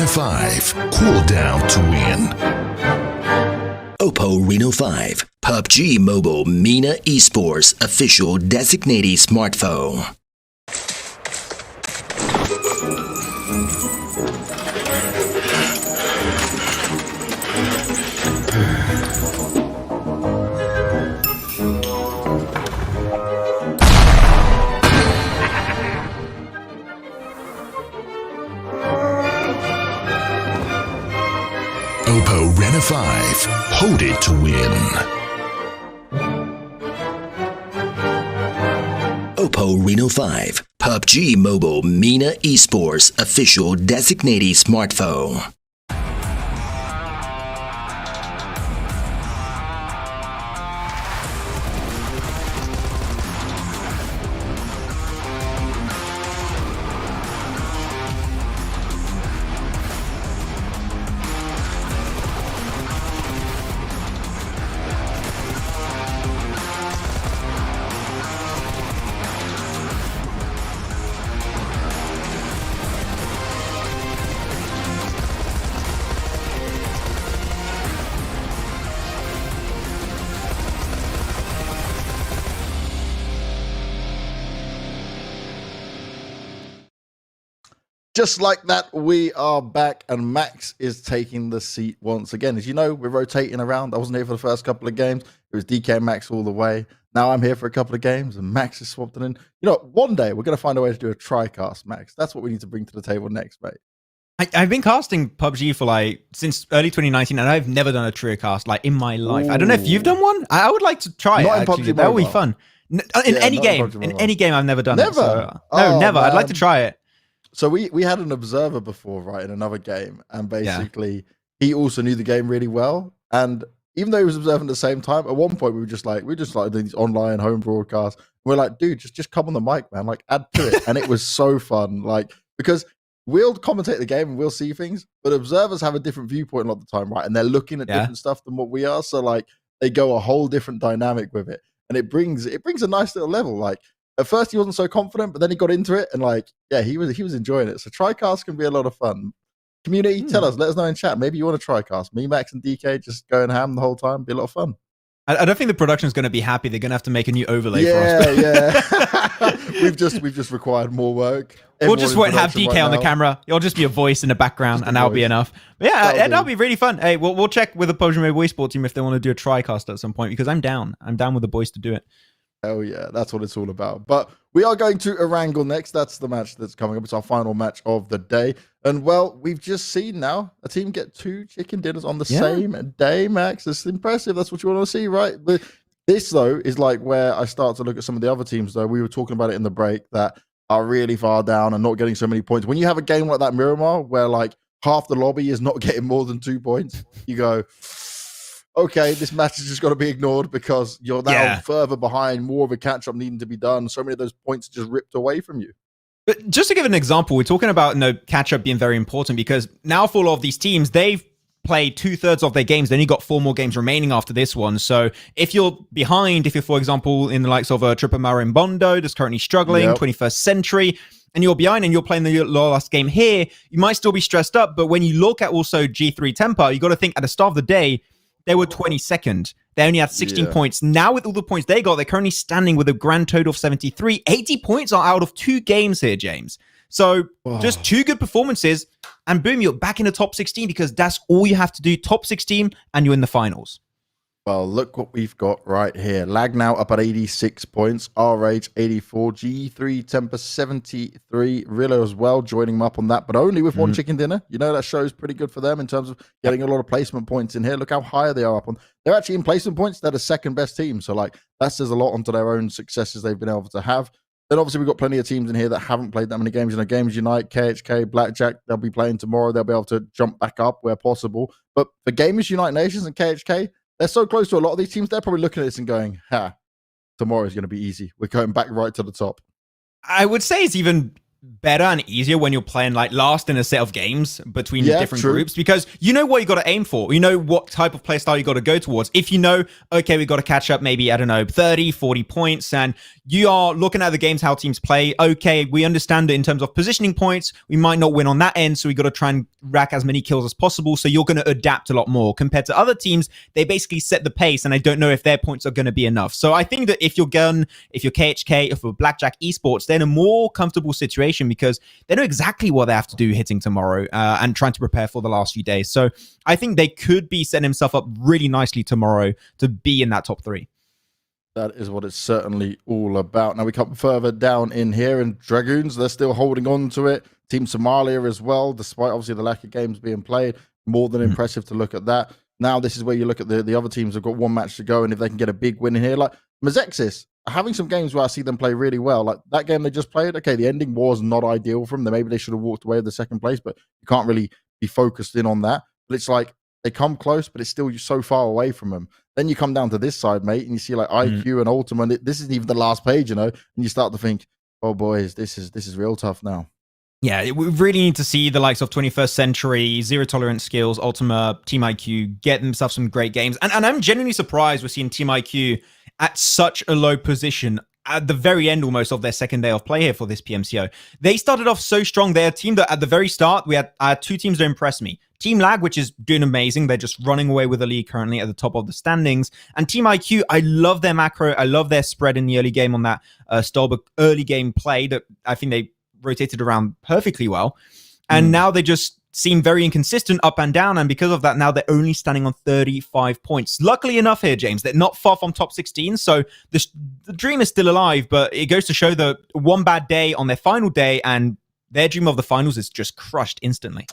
5. Cool down to win. Oppo Reno 5, PUBG Mobile MENA Esports official designated smartphone. Oppo Reno 5. Hold it to win. Oppo Reno 5, PUBG Mobile MENA Esports official designated smartphone. Just like that, we are back, and Max is taking the seat once again. As you know, we're rotating around. I wasn't here for the first couple of games. It was DK and Max all the way. Now I'm here for a couple of games, and Max is swapped in. You know, one day we're going to find a way to do a tri-cast, Max. That's what we need to bring to the table next, mate. I've been casting PUBG for since early 2019, and I've never done a trio cast in my life. Ooh. I don't know if you've done one. I would like to try Not it. Actually, that would be fun. In any game, I've never done it. So, no, never. Man. I'd like to try it. So we had an observer before, right, in another game, and basically he also knew the game really well. And even though he was observing at the same time, at one point we were just doing these online home broadcasts. We're like, dude, just come on the mic, man, add to it. And it was so fun, because we'll commentate the game and we'll see things, but observers have a different viewpoint a lot of the time, right? And they're looking at different stuff than what we are. So they go a whole different dynamic with it, and it brings a nice little level. At first he wasn't so confident, but then he got into it, and he was enjoying it. So TriCast can be a lot of fun. Community, tell us, let us know in chat. Maybe you want to TriCast. Me, Max, and DK just going ham the whole time. Be a lot of fun. I don't think the production's going to be happy. They're going to have to make a new overlay for us. Yeah. we've just required more work. We'll just won't have DK on the camera. It'll just be a voice in the background, and that'll be enough. But yeah, that'll be really fun. Hey, we'll check with the PUBG Mobile Esports team if they want to do a TriCast at some point, because I'm down. I'm down with the boys to do it. Oh yeah, that's what it's all about. But we are going to Erangel next. That's the match that's coming up. It's our final match of the day. And well, we've just seen now a team get 2 chicken dinners on the same day, Max. It's impressive. That's what you want to see, right? But this, though, is where I start to look at some of the other teams, though. We were talking about it in the break, that are really far down and not getting so many points. When you have a game like that Miramar, where half the lobby is not getting more than 2 points, you go, okay, this match has just got to be ignored because you're now further behind, more of a catch-up needing to be done. So many of those points are just ripped away from you. But just to give an example, we're talking about catch-up being very important, because now for a lot of these teams, they've played 2/3 of their games. They only got 4 more games remaining after this one. So if you're behind, if you're, for example, in the likes of Triple Marin Bondo, that's currently struggling, 21st Century, and you're behind and you're playing the last game here, you might still be stressed up. But when you look at also G3 Temper, you got to think at the start of the day, they were 22nd. They only had 16 points. Now with all the points they got, they're currently standing with a grand total of 73. 80 points are out of 2 games here, James. So just 2 good performances, and boom, you're back in the top 16, because that's all you have to do. Top 16, and you're in the finals. Well, look what we've got right here. Lag now up at 86 points. RH 84. G3 Temper 73. Rillo as well, joining them up on that, but only with 1 chicken dinner. You know, that shows pretty good for them in terms of getting a lot of placement points in here. Look how high they are up on. They're actually in placement points. They're the 2nd best team. So, that says a lot onto their own successes they've been able to have. Then, obviously, we've got plenty of teams in here that haven't played that many games. Games Unite, KHK, Blackjack, they'll be playing tomorrow. They'll be able to jump back up where possible. But for Gamers Unite Nations and KHK, they're so close to a lot of these teams, they're probably looking at this and going, tomorrow's going to be easy. We're going back right to the top. I would say it's even better and easier when you're playing last in a set of games between different groups, because you know what you got to aim for. You know what type of play style you got to go towards. If you know, okay, we got to catch up maybe, 30, 40 points, and you are looking at the games, how teams play. Okay, we understand it in terms of positioning points. We might not win on that end, so we got to try and rack as many kills as possible. So you're going to adapt a lot more compared to other teams. They basically set the pace, and I don't know if their points are going to be enough. So I think that if you're Gun, if you're KHK, if you're Blackjack Esports, they're in a more comfortable situation because they know exactly what they have to do hitting tomorrow and trying to prepare for the last few days. So I think they could be setting themselves up really nicely tomorrow to be in that top 3. That is what it's certainly all about. Now we come further down in here, and Dragoons, they're still holding on to it. Team Somalia as well, despite obviously the lack of games being played. More than impressive to look at that. Now this is where you look at the other teams have got one match to go, and if they can get a big win in here, like Mazexis, having some games where I see them play really well. Like that game they just played, okay, the ending was not ideal for them. Maybe they should have walked away with the second place, but you can't really be focused in on that. But it's like they come close, but it's still so far away from them. Then you come down to this side, mate, and you see like IQ and Ultima. And this isn't even the last page, and you start to think, oh boys, this is real tough now. Yeah, we really need to see the likes of 21st Century, Zero Tolerance Skills, Ultima, Team IQ get themselves some great games. And I'm genuinely surprised we're seeing Team IQ at such a low position at the very end almost of their second day of play here for this PMCO. They started off so strong. They're a team that at the very start, we had 2 teams that impressed me. Team Lag, which is doing amazing. They're just running away with the league currently at the top of the standings. And Team IQ, I love their macro. I love their spread in the early game on that Stolberg early game play that I think they rotated around perfectly well. And now they just seem very inconsistent up and down. And because of that, now they're only standing on 35 points. Luckily enough here, James, they're not far from top 16. So the dream is still alive, but it goes to show that one bad day on their final day and their dream of the finals is just crushed instantly.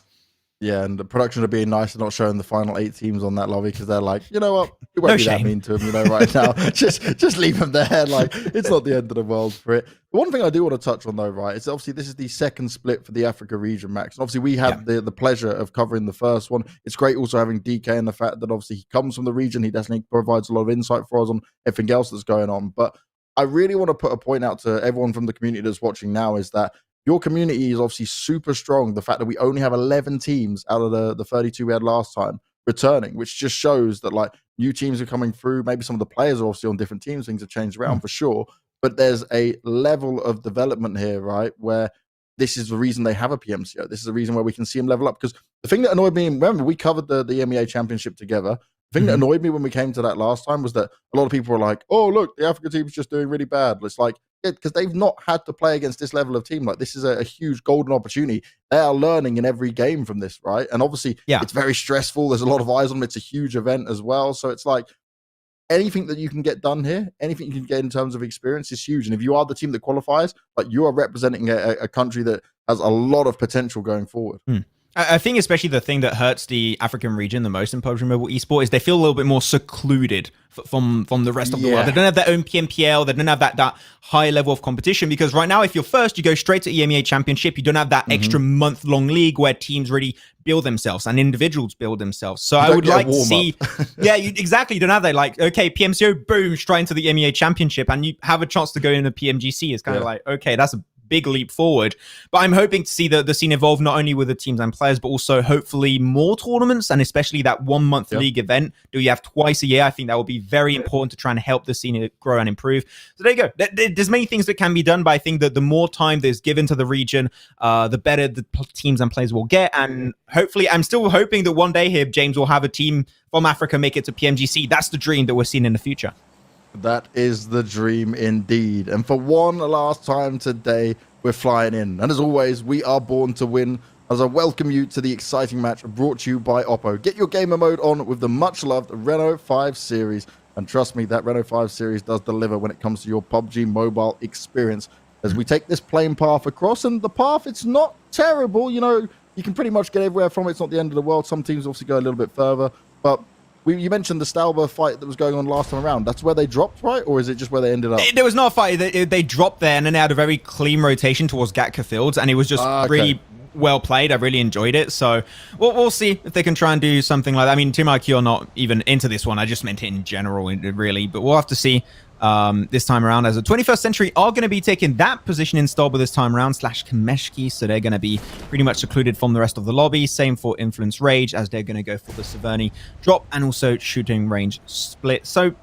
Yeah, and the production of being nice and not showing the final 8 teams on that lobby because they're like, you know what, it won't be that mean to them, right now. just leave them there. Like, it's not the end of the world for it. But one thing I do want to touch on, though, right, is obviously this is the second split for the Africa region, Max. And obviously we had the pleasure of covering the first one. It's great also having DK and the fact that obviously he comes from the region. He definitely provides a lot of insight for us on everything else that's going on. But I really want to put a point out to everyone from the community that's watching now is that your community is obviously super strong. The fact that we only have 11 teams out of the 32 we had last time returning, which just shows that like new teams are coming through. Maybe some of the players are obviously on different teams. Things have changed around for sure. But there's a level of development here, right, where this is the reason they have a PMCO. This is the reason where we can see them level up. Because the thing that annoyed me, remember, we covered the MEA championship together. The thing that annoyed me when we came to that last time was that a lot of people were like, oh, look, the Africa team's just doing really bad. It's like, because they've not had to play against this level of team. Like, this is a huge golden opportunity. They are learning in every game from this, right? And obviously, it's very stressful. There's a lot of eyes on them. It's a huge event as well. So it's like, anything that you can get done here, anything you can get in terms of experience is huge. And if you are the team that qualifies, like, you are representing a country that has a lot of potential going forward. I think especially the thing that hurts the African region the most in PUBG Mobile Esport is they feel a little bit more secluded from the rest of the world. They don't have their own PMPL. They don't have that high level of competition because right now, if you're first, you go straight to EMEA Championship. You don't have that extra month-long league where teams really build themselves and individuals build themselves. So I would like to see... exactly. You don't have that. Like, okay, PMCO, boom, straight into the EMEA Championship and you have a chance to go into PMGC. It's kind of like, okay, that's a big leap forward. But I'm hoping to see the scene evolve not only with the teams and players, but also hopefully more tournaments and especially that 1 month league event do you have twice a year. I think that will be very important to try and help the scene grow and improve. So there you go. There's many things that can be done, but I think that the more time there's given to the region, the better the teams and players will get. And hopefully, I'm still hoping that one day here, James will have a team from Africa make it to PMGC. That's the dream that we're seeing in the future. That is the dream indeed. And for one last time today, we're flying in. And as always, we are born to win. As I welcome you to the exciting match brought to you by Oppo. Get your gamer mode on with the much-loved Renault 5 Series. And trust me, that Renault 5 Series does deliver when it comes to your PUBG mobile experience. As we take this plain path across, and the path, it's not terrible. You know, you can pretty much get everywhere from it. It's not the end of the world. Some teams obviously go a little bit further. But you mentioned the Stalber fight that was going on last time around. That's where they dropped, right? Or is it just where they ended up? There was not a fight. They dropped there, and then they had a very clean rotation towards Gatka Fields, and it was just really well played. I really enjoyed it. So we'll see if they can try and do something like that. I mean, Team IQ are not even into this one. I just meant it in general, really. But we'll have to see this time around, as the 21st Century are going to be taking that position in Stolber this time around, / Kameshki, so they're going to be pretty much secluded from the rest of the lobby. Same for Influence Rage, as they're going to go for the Severny drop and also shooting range split. So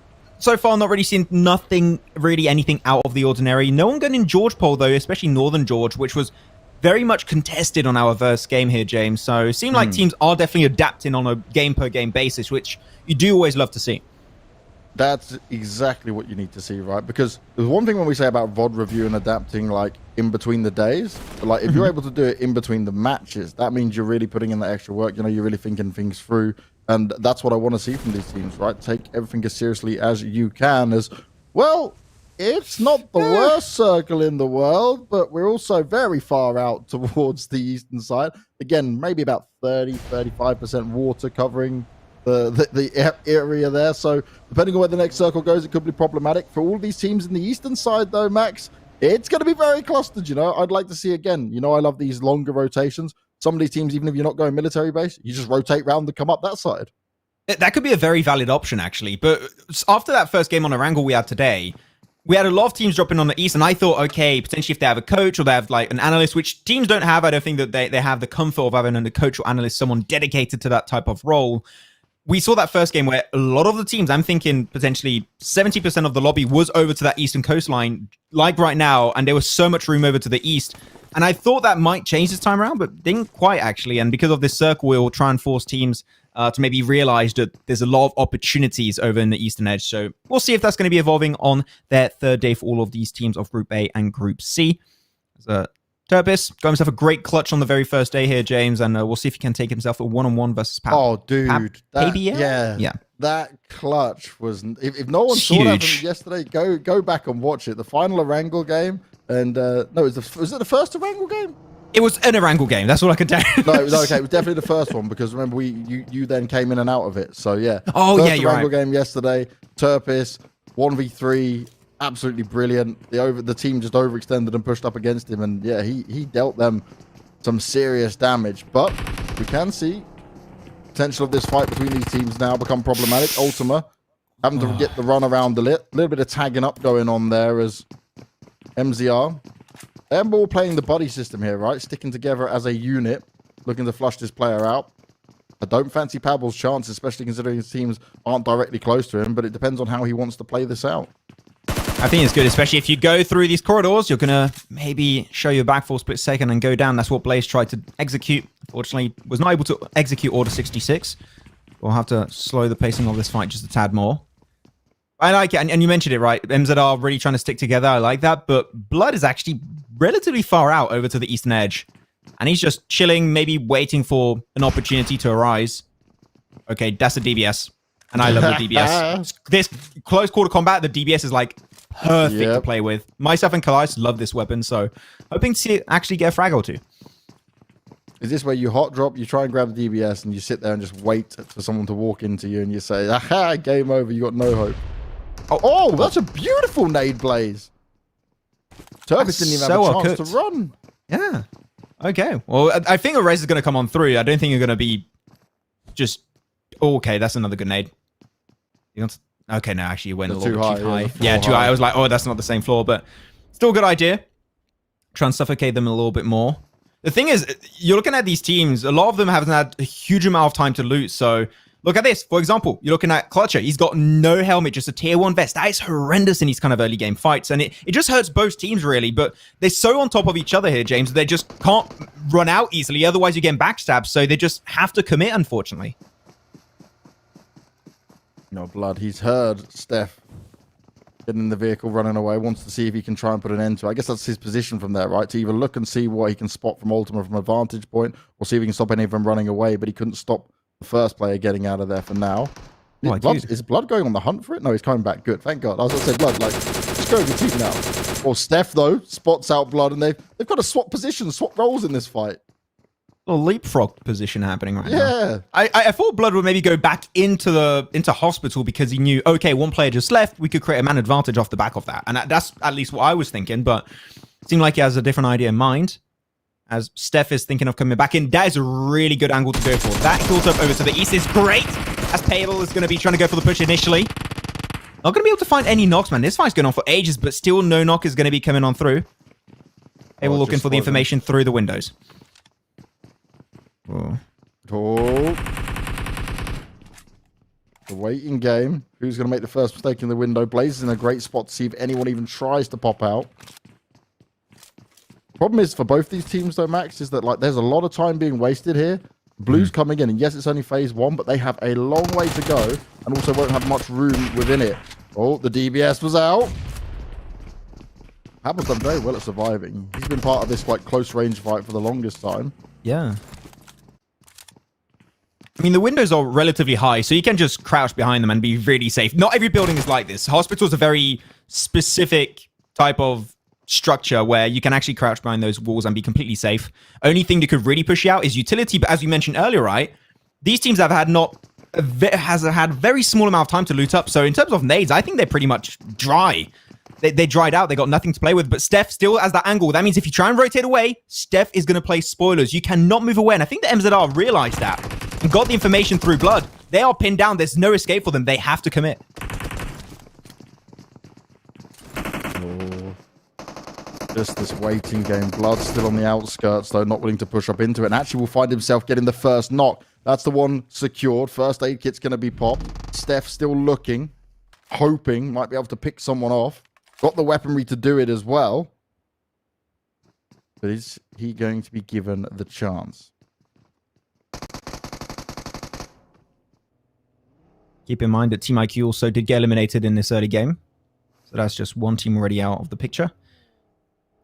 So far, not really seen anything out of the ordinary. No one going in George poll, though, especially Northern George, which was very much contested on our first game here, James. So it seemed like teams are definitely adapting on a game-per-game basis, which you do always love to see. That's exactly what you need to see, right? Because there's one thing when we say about VOD review and adapting, like, in between the days. But, like, if you're able to do it in between the matches, that means you're really putting in the extra work. You know, you're really thinking things through. And that's what I want to see from these teams, right? Take everything as seriously as you can. As well, it's not the worst circle in the world, but we're also very far out towards the eastern side. Again, maybe about 35% water covering the area there. So depending on where the next circle goes, it could be problematic. For all these teams in the eastern side, though, Max, it's going to be very clustered, you know. I'd like to see, again, you know, I love these longer rotations. Some of these teams, even if you're not going military base, you just rotate round and come up that side. That could be a very valid option, actually. But after that first game on Erangel we had today, we had a lot of teams dropping on the east, and I thought, okay, potentially if they have a coach or they have like an analyst, which teams don't have, I don't think that they have the comfort of having a coach or analyst, someone dedicated to that type of role. We saw that first game where a lot of the teams, I'm thinking potentially 70% of the lobby was over to that eastern coastline, like right now, and there was so much room over to the east. And I thought that might change this time around, but didn't quite actually. And because of this circle, we'll try and force teams to maybe realize that there's a lot of opportunities over in the eastern edge. So we'll see if that's going to be evolving on their third day for all of these teams of Group A and Group C. Turbis got himself a great clutch on the very first day here, James, and we'll see if he can take himself a one-on-one versus Pab. Oh, dude. Yeah. That clutch was... If no one saw that from yesterday, go back and watch it. The final Erangel game, and... was it the first Erangel game? It was an Erangel game. That's all I can tell you. No, okay. It was definitely the first one, because remember, you then came in and out of it. So, yeah. Oh, first yeah, you're Erangel right. game yesterday. Turpis, 1v3... absolutely brilliant. The team just overextended and pushed up against him, and yeah, he dealt them some serious damage. But we can see potential of this fight between these teams now become problematic. Ultima having to get the run around a little bit of tagging up going on there as MZR. They're all playing the buddy system here, right? Sticking together as a unit, looking to flush this player out. I don't fancy Pavel's chance, especially considering his teams aren't directly close to him, but it depends on how he wants to play this out. I think it's good, especially if you go through these corridors, you're going to maybe show your back for a split second and go down. That's what Blaze tried to execute. Unfortunately, was not able to execute Order 66. We'll have to slow the pacing of this fight just a tad more. I like it, and you mentioned it, right? MZR really trying to stick together. I like that, but Blood is actually relatively far out over to the eastern edge. And he's just chilling, maybe waiting for an opportunity to arise. Okay, that's a DBS. And I love the DBS. This close quarter combat, the DBS is like perfect to play with. Myself and Kalais love this weapon, so hoping to actually get a frag or two. Is this where you hot drop, you try and grab the DBS, and you sit there and just wait for someone to walk into you, and you say, aha, game over, you got no hope. Oh, that's a beautiful nade, Blaze. Turpis didn't even have a chance to run. Yeah. Okay. Well, I think a race is going to come on through. I don't think you're going to be just... Oh, okay, that's another good nade. Okay, no, actually, you went a little bit too high. Yeah, too high. I was like, oh, that's not the same floor, but still a good idea. Try and suffocate them a little bit more. The thing is, you're looking at these teams, a lot of them haven't had a huge amount of time to loot, so look at this. For example, you're looking at Clutcher. He's got no helmet, just a tier 1 vest. That is horrendous in these kind of early game fights, and it just hurts both teams, really, but they're so on top of each other here, James, they just can't run out easily, otherwise you get backstabbed, so they just have to commit, unfortunately. No blood. He's heard Steph getting in the vehicle, running away, wants to see if he can try and put an end to it. I guess that's his position from there, right? To either look and see what he can spot from Ultima from a vantage point, or see if he can stop any of them running away, but he couldn't stop the first player getting out of there for now. Is Blood going on the hunt for it? No, he's coming back. Good, thank God. I was going to say, Blood, like, just go with your team now. Or Steph, though, spots out Blood, and they've got to swap positions, swap roles in this fight. A leapfrog position happening right now. I thought Blood would maybe go back into hospital because he knew, okay, one player just left, we could create a man advantage off the back of that. And that's at least what I was thinking, but it seemed like he has a different idea in mind. As Steph is thinking of coming back in, that is a really good angle to go for. That built up over to the east is great, as Payable is going to be trying to go for the push initially. Not going to be able to find any knocks, man. This fight's going on for ages, but still no knock is going to be coming on through. Payable looking for the information through the windows. Oh. The waiting game. Who's going to make the first mistake in the window? Blaze is in a great spot to see if anyone even tries to pop out. Problem is for both these teams, though, Max, is that like there's a lot of time being wasted here. Blue's coming in, and yes, it's only phase 1, but they have a long way to go, and also won't have much room within it. Oh, the DBS was out. Happel's done very well at surviving. He's been part of this like close range fight for the longest time. Yeah. I mean, the windows are relatively high, so you can just crouch behind them and be really safe. Not every building is like this. Hospital's a very specific type of structure where you can actually crouch behind those walls and be completely safe. Only thing that could really push you out is utility, but as you mentioned earlier, right, these teams have had had very small amount of time to loot up. So in terms of nades, I think they're pretty much dry. They dried out. They got nothing to play with. But Steph still has that angle. That means if you try and rotate away, Steph is going to play spoilers. You cannot move away. And I think the MZR realized that and got the information through Blood. They are pinned down. There's no escape for them. They have to commit. Oh, just this waiting game. Blood still on the outskirts, though, not willing to push up into it. And actually will find himself getting the first knock. That's the one secured. First aid kit's going to be popped. Steph still looking, hoping, might be able to pick someone off. Got the weaponry to do it as well. But is he going to be given the chance? Keep in mind that Team IQ also did get eliminated in this early game. So that's just one team already out of the picture.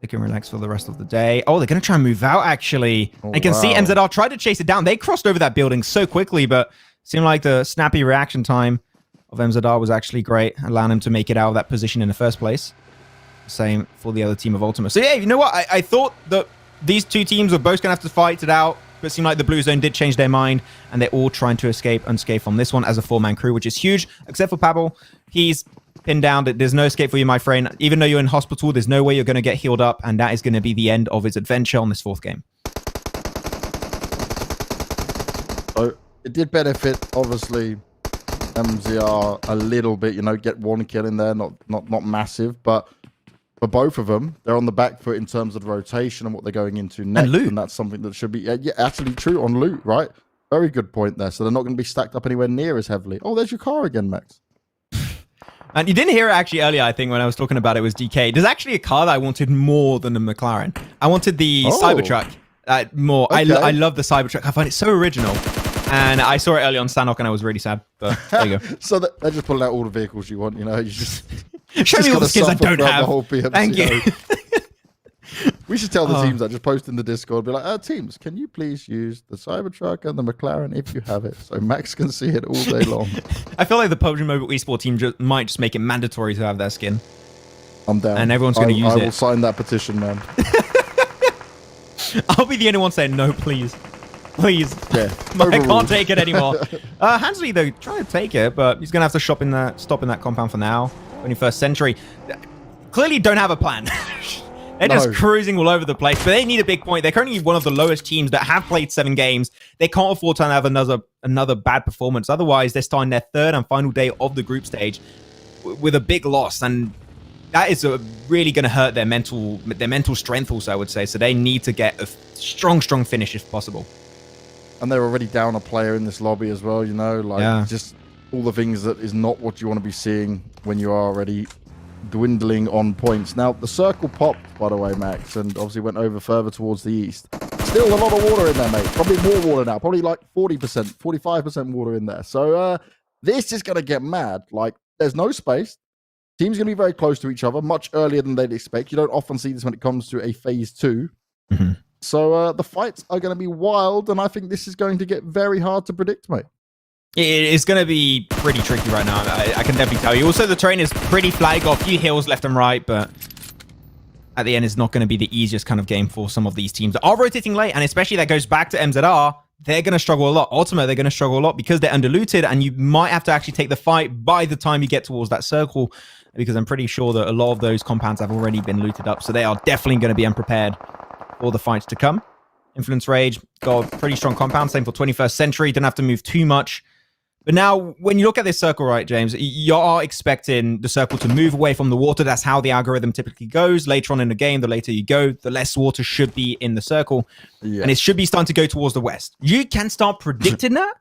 They can relax for the rest of the day. Oh, they're going to try and move out, actually. Oh, I can see MZR tried to chase it down. They crossed over that building so quickly, but it seemed like the snappy reaction time of MZR was actually great, allowing him to make it out of that position in the first place. Same for the other team of Ultima. So yeah, you know what? I thought that these two teams were both going to have to fight it out, but it seemed like the Blue Zone did change their mind, and they're all trying to unscape from this one as a 4-man crew, which is huge, except for Pablo. He's pinned down. There's no escape for you, my friend. Even though you're in hospital, there's no way you're going to get healed up, and that is going to be the end of his adventure on this 4th game. So it did benefit, obviously, MZR a little bit, you know, get one kill in there, not massive, but for both of them, they're on the back foot in terms of rotation and what they're going into next, and loot. And that's something that should be actually true on loot, right? Very good point there. So they're not going to be stacked up anywhere near as heavily. Oh, there's your car again, Max. And you didn't hear it actually earlier, I think, when I was talking about it was DK. There's actually a car that I wanted more than the McLaren. I wanted the Cybertruck more. Okay. I love the Cybertruck. I find it so original. And I saw it early on Sanhok, and I was really sad. But there you go. So they're just pulling out all the vehicles you want, you know? You just show me all the skins I don't have. The whole PMCO. Thank you. We should tell the teams that. Just post in the Discord. Be like, teams, can you please use the Cybertruck and the McLaren if you have it? So Max can see it all day long. I feel like the Pubg Mobile Esport team might just make it mandatory to have that skin. I'm down. And everyone's going to use it. I will sign that petition, man. I'll be the only one saying, no, please. Please. Yeah. I can't take it anymore. Hansley, though, trying to take it, but he's going to have to stop in that compound for now. 21st century. Clearly don't have a plan. They're just cruising all over the place, but they need a big point. They're currently one of the lowest teams that have played 7 games. They can't afford to have another bad performance. Otherwise, they're starting their 3rd and final day of the group stage with a big loss, and that is really going to hurt their mental strength also, I would say. So they need to get a strong finish if possible. And they're already down a player in this lobby as well, you know, like just all the things that is not what you want to be seeing when you are already dwindling on points. Now, the circle popped, by the way, Max, and obviously went over further towards the east. Still a lot of water in there, mate. Probably more water now. Probably like 40%, 45% water in there. So this is going to get mad. Like, there's no space. Teams going to be very close to each other, much earlier than they'd expect. You don't often see this when it comes to a phase 2. Mm-hmm. So the fights are going to be wild, and I think this is going to get very hard to predict, mate. It is going to be pretty tricky right now. I can definitely tell you. Also, the terrain is pretty flat. Got a few hills left and right, but at the end, it's not going to be the easiest kind of game for some of these teams that are rotating late, and especially that goes back to MZR. They're going to struggle a lot. Ultimate, they're going to struggle a lot because they're underlooted, and you might have to actually take the fight by the time you get towards that circle, because I'm pretty sure that a lot of those compounds have already been looted up, so they are definitely going to be unprepared for the fights to come. Influence Rage got a pretty strong compound. Same for 21st Century. Didn't have to move too much. But now, when you look at this circle, right, James, you are expecting the circle to move away from the water. That's how the algorithm typically goes. Later on in the game, the later you go, the less water should be in the circle. Yeah. And it should be starting to go towards the west. You can start predicting that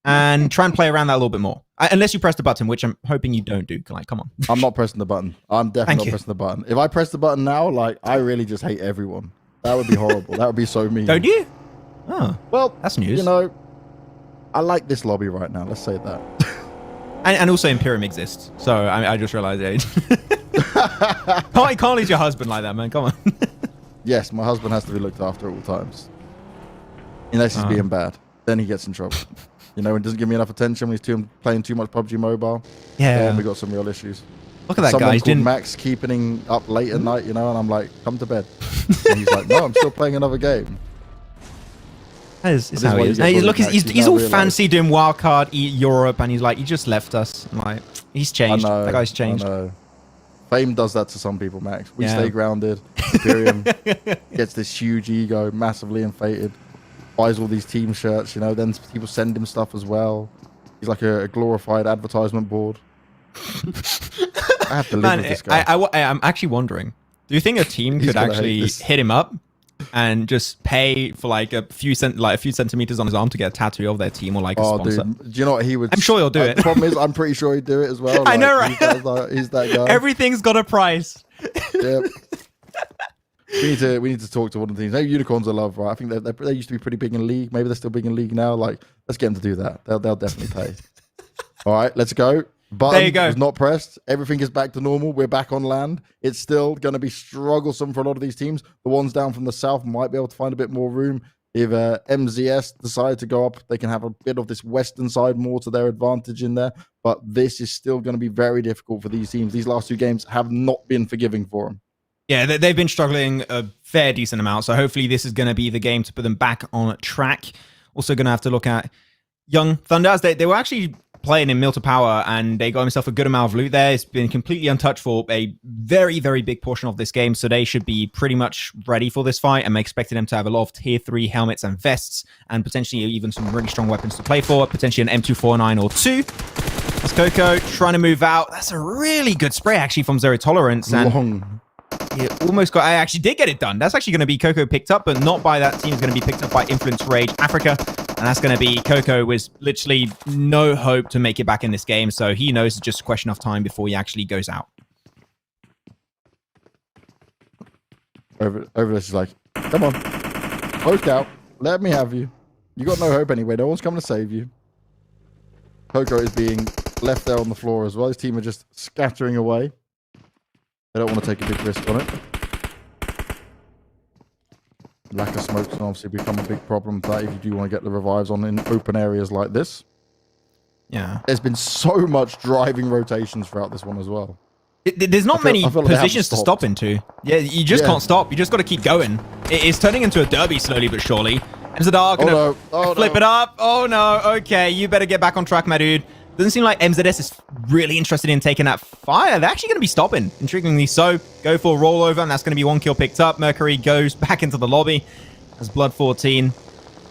and try and play around that a little bit more. Unless you press the button, which I'm hoping you don't do. Like, come on. I'm not pressing the button. I'm definitely Thank not you. pressing the button. If I press the button now, like, I really just hate everyone. That would be horrible. That would be so mean. Don't you? Oh, Well, that's news. You know, I like this lobby right now. Let's say that. And also Imperium exists. So I just realized can't lose your husband like that, man. Come on. Yes, my husband has to be looked after at all times. Unless he's being bad. Then he gets in trouble. You know, when he doesn't give me enough attention, when he's playing too much PUBG Mobile. Yeah. Then we got some real issues. Look at that Someone guy. called Max keeping up late at night, you know, and I'm like, come to bed. And he's like, no, I'm still playing another game. That is This how why he you is. get Hey, bullied, look, Max. he's You all now realise. fancy doing wildcard Europe, and he's like, he just left us. I'm like, he's changed. I know, That guy's changed. I know. Fame does that to some people, Max. We Yeah. stay grounded. Imperium gets this huge ego, massively inflated. Buys all these team shirts, you know. Then people send him stuff as well. He's like a glorified advertisement board. I have to live Man, with this guy. I'm actually wondering, do you think a team He's could gonna hate actually this. hit him up and just pay for like a few centimeters on his arm to get a tattoo of their team or like a Oh, sponsor? dude, do you know what he would? I'm sure he'll do it. The problem is, I'm pretty sure he'd do it as well. I know, Like, right? He's that guy. Everything's got a price. Yep. We need to talk to one of the teams. Maybe Unicorns are love, right? I think they used to be pretty big in league. Maybe they're still big in league now. Like, let's get them to do that. They'll definitely pay. All right, let's go. Button There you go. was not pressed. Everything is back to normal. We're back on land. It's still going to be strugglesome for a lot of these teams. The ones down from the south might be able to find a bit more room. If MZS decide to go up, they can have a bit of this western side more to their advantage in there. But this is still going to be very difficult for these teams. These last two games have not been forgiving for them. Yeah, they've been struggling a fair decent amount. So hopefully this is going to be the game to put them back on track. Also going to have to look at Young Thunder. As they were actually playing in Milta Power and they got himself a good amount of loot there. It's been completely untouched for a very, very big portion of this game. So they should be pretty much ready for this fight. I'm expecting them to have a lot of tier 3 helmets and vests and potentially even some really strong weapons to play for. Potentially an M249 or 2. That's Coco trying to move out. That's a really good spray actually from Zero Tolerance. And Long. it almost got. I actually did get it done. That's actually going to be Coco picked up, but not by that team. It's going to be picked up by Influence Rage Africa. And that's going to be Coco with literally no hope to make it back in this game. So he knows it's just a question of time before he actually goes out. Over this is like, come on. Post out. Let me have you. You got no hope anyway. No one's coming to save you. Coco is being left there on the floor as well. His team are just scattering away. They don't want to take a big risk on it. Lack of smokes can obviously become a big problem for that if you do want to get the revives on in open areas like this. Yeah. There's been so much driving rotations throughout this one as well. There's not many I feel like they positions to haven't stop stopped. into. Yeah, you just can't stop. You just got to keep going. It's turning into a derby slowly but surely. MZR gonna flip it up. Oh no. Okay, you better get back on track, my dude. Doesn't seem like MZS is really interested in taking that fire. They're actually going to be stopping, intriguingly so. Go for a rollover, and that's going to be 1 kill picked up. Mercury goes back into the lobby as Blood 14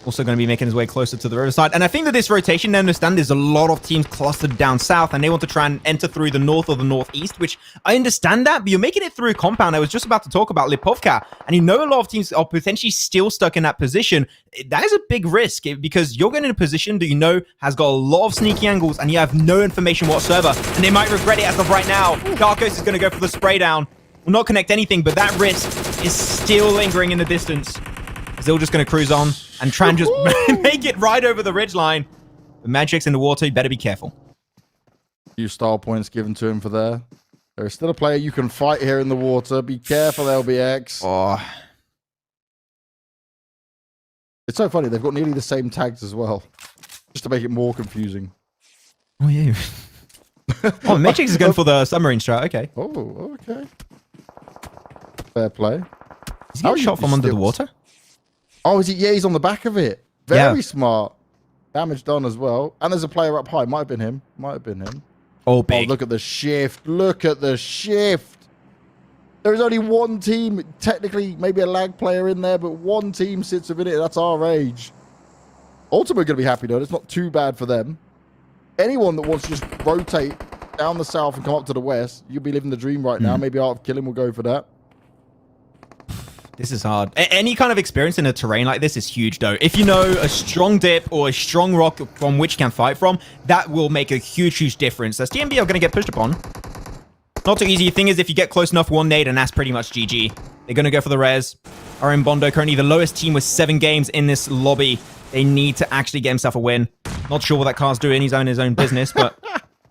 also going to be making his way closer to the riverside. And I think that this rotation, they understand there's a lot of teams clustered down south, and they want to try and enter through the north or the northeast, which I understand that, but you're making it through a compound. I was just about to talk about Lipovka, and you know a lot of teams are potentially still stuck in that position. That is a big risk because you're getting in a position that you know has got a lot of sneaky angles, and you have no information whatsoever, and they might regret it as of right now. Darkos is going to go for the spray down. Will not connect anything, but that risk is still lingering in the distance. Still just going to cruise on and try and just make it right over the ridgeline. The Magic's in the water. You better be careful. Few star points given to him for there. There is still a player you can fight here in the water. Be careful, LBX. Oh, It's so funny. They've got nearly the same tags as well. Just to make it more confusing. oh yeah. Oh, Magic's is going for the submarine strat. Okay. Oh, okay. Fair play. He's How getting are shot you from under the still- water. Oh, is he? Yeah, he's on the back of it. Very Yeah. smart. Damage done as well. And there's a player up high. Might have been him. Might have been him. Oh, Oh, big. look at the shift. Look at the shift. There is only one team, technically maybe a lag player in there, but one team sits within it. That's our age. Ultimate going to be happy though. It's not too bad for them. Anyone that wants to just rotate down the south and come up to the west, you'll be living the dream right now. Maybe Art of Killing will go for that. This is hard. Any kind of experience in a terrain like this is huge, though. If you know a strong dip or a strong rock from which you can fight from, that will make a huge difference. As TMB are going to get pushed upon. Not too easy. The thing is, if you get close enough, one nade, and that's pretty much GG. They're going to go for the res. RM Bondo, currently the lowest team with 7 games in this lobby. They need to actually get himself a win. Not sure what that car's doing. He's owning his own business, but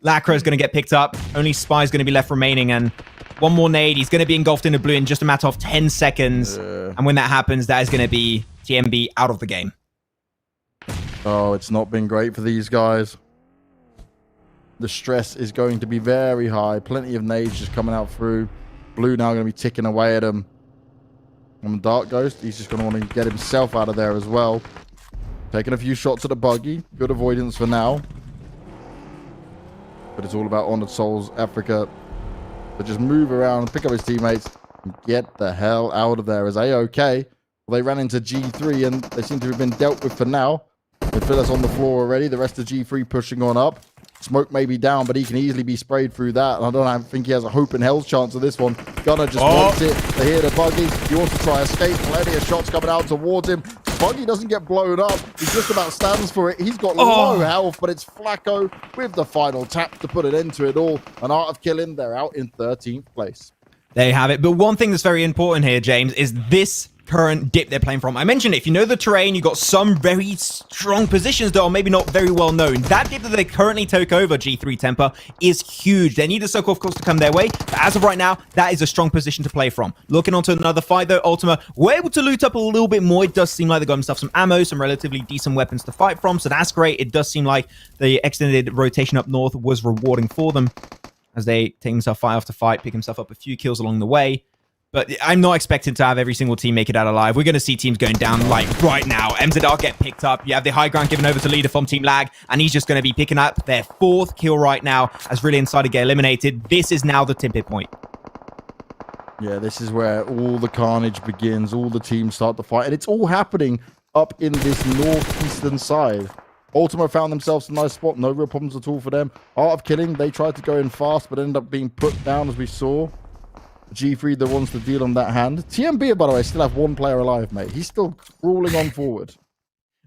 Lacra is going to get picked up. Only Spy's going to be left remaining, and one more nade. He's going to be engulfed in the blue in just a matter of 10 seconds. And when that happens, that is going to be TMB out of the game. Oh, it's not been great for these guys. The stress is going to be very high. Plenty of nades just coming out through. Blue now going to be ticking away at him. On the Dark Ghost, he's just going to want to get himself out of there as well. Taking a few shots at the buggy. Good avoidance for now. But it's all about Honored Souls, Africa. But just move around and pick up his teammates and get the hell out of there. Is A-OK? Well, they ran into G3 and they seem to have been dealt with for now. Midfielder's on the floor already. The rest of G3 pushing on up. Smoke may be down, but he can easily be sprayed through that. And I think he has a hope in hell's chance of this one. Gunner just wants it. They hear the buggy. He wants to try escape. Plenty of shots coming out towards him. Buggy doesn't get blown up. He just about stands for it. He's got low health, but it's Flacco with the final tap to put an end to it all. An Art of Killing. They're out in 13th place. There you have it. But one thing that's very important here, James, is this current dip they're playing from. I mentioned it. If you know the terrain, you got some very strong positions that are maybe not very well known. That dip that they currently took over, G3 Temper, is huge. They need a circle, of course, to come their way. But as of right now, that is a strong position to play from. Looking onto another fight, though, Ultima were able to loot up a little bit more. It does seem like they got themselves some ammo, some relatively decent weapons to fight from. So that's great. It does seem like the extended rotation up north was rewarding for them as they take themselves fight after fight, pick himself up a few kills along the way. But I'm not expecting to have every single team make it out alive. We're going to see teams going down like right now. MZR get picked up. You have the high ground given over to leader from Team Lag, and he's just going to be picking up their 4th kill right now as Really Insider get eliminated. This is now the tipping point. Yeah, this is where all the carnage begins. All the teams start to fight, and it's all happening up in this northeastern side. Ultima found themselves a nice spot. No real problems at all for them. Art of Killing, they tried to go in fast, but ended up being put down, as we saw. G3 the ones to deal on that hand. TMB, by the way, still have 1 player alive, mate. He's still crawling on forward.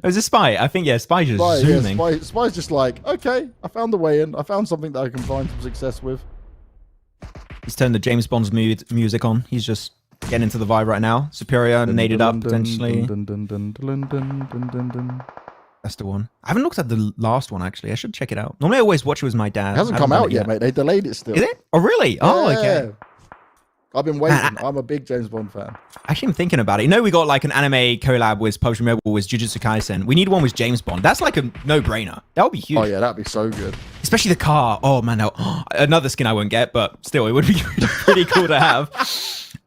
Oh, is it Spy? I think, yeah, Spy's just zooming. Yeah, Spy's just like, okay, I found the way in. I found something that I can find some success with. He's turned the James Bond's music on. He's just getting into the vibe right now. Superior, naded up, potentially. That's the one. I haven't looked at the last one, actually. I should check it out. Normally, I always watch it with my dad. It hasn't come out yet, mate. They delayed it still. Is it? Oh, really? Oh, okay. I've been waiting. I'm a big James Bond fan. Actually, I'm thinking about it. You know, we got like an anime collab with Pubg Mobile with Jujutsu Kaisen. We need one with James Bond. That's like a no-brainer. That would be huge. Oh, yeah, that'd be so good. Especially the car. Oh, man. No. Another skin I won't get, but still, it would be pretty cool to have.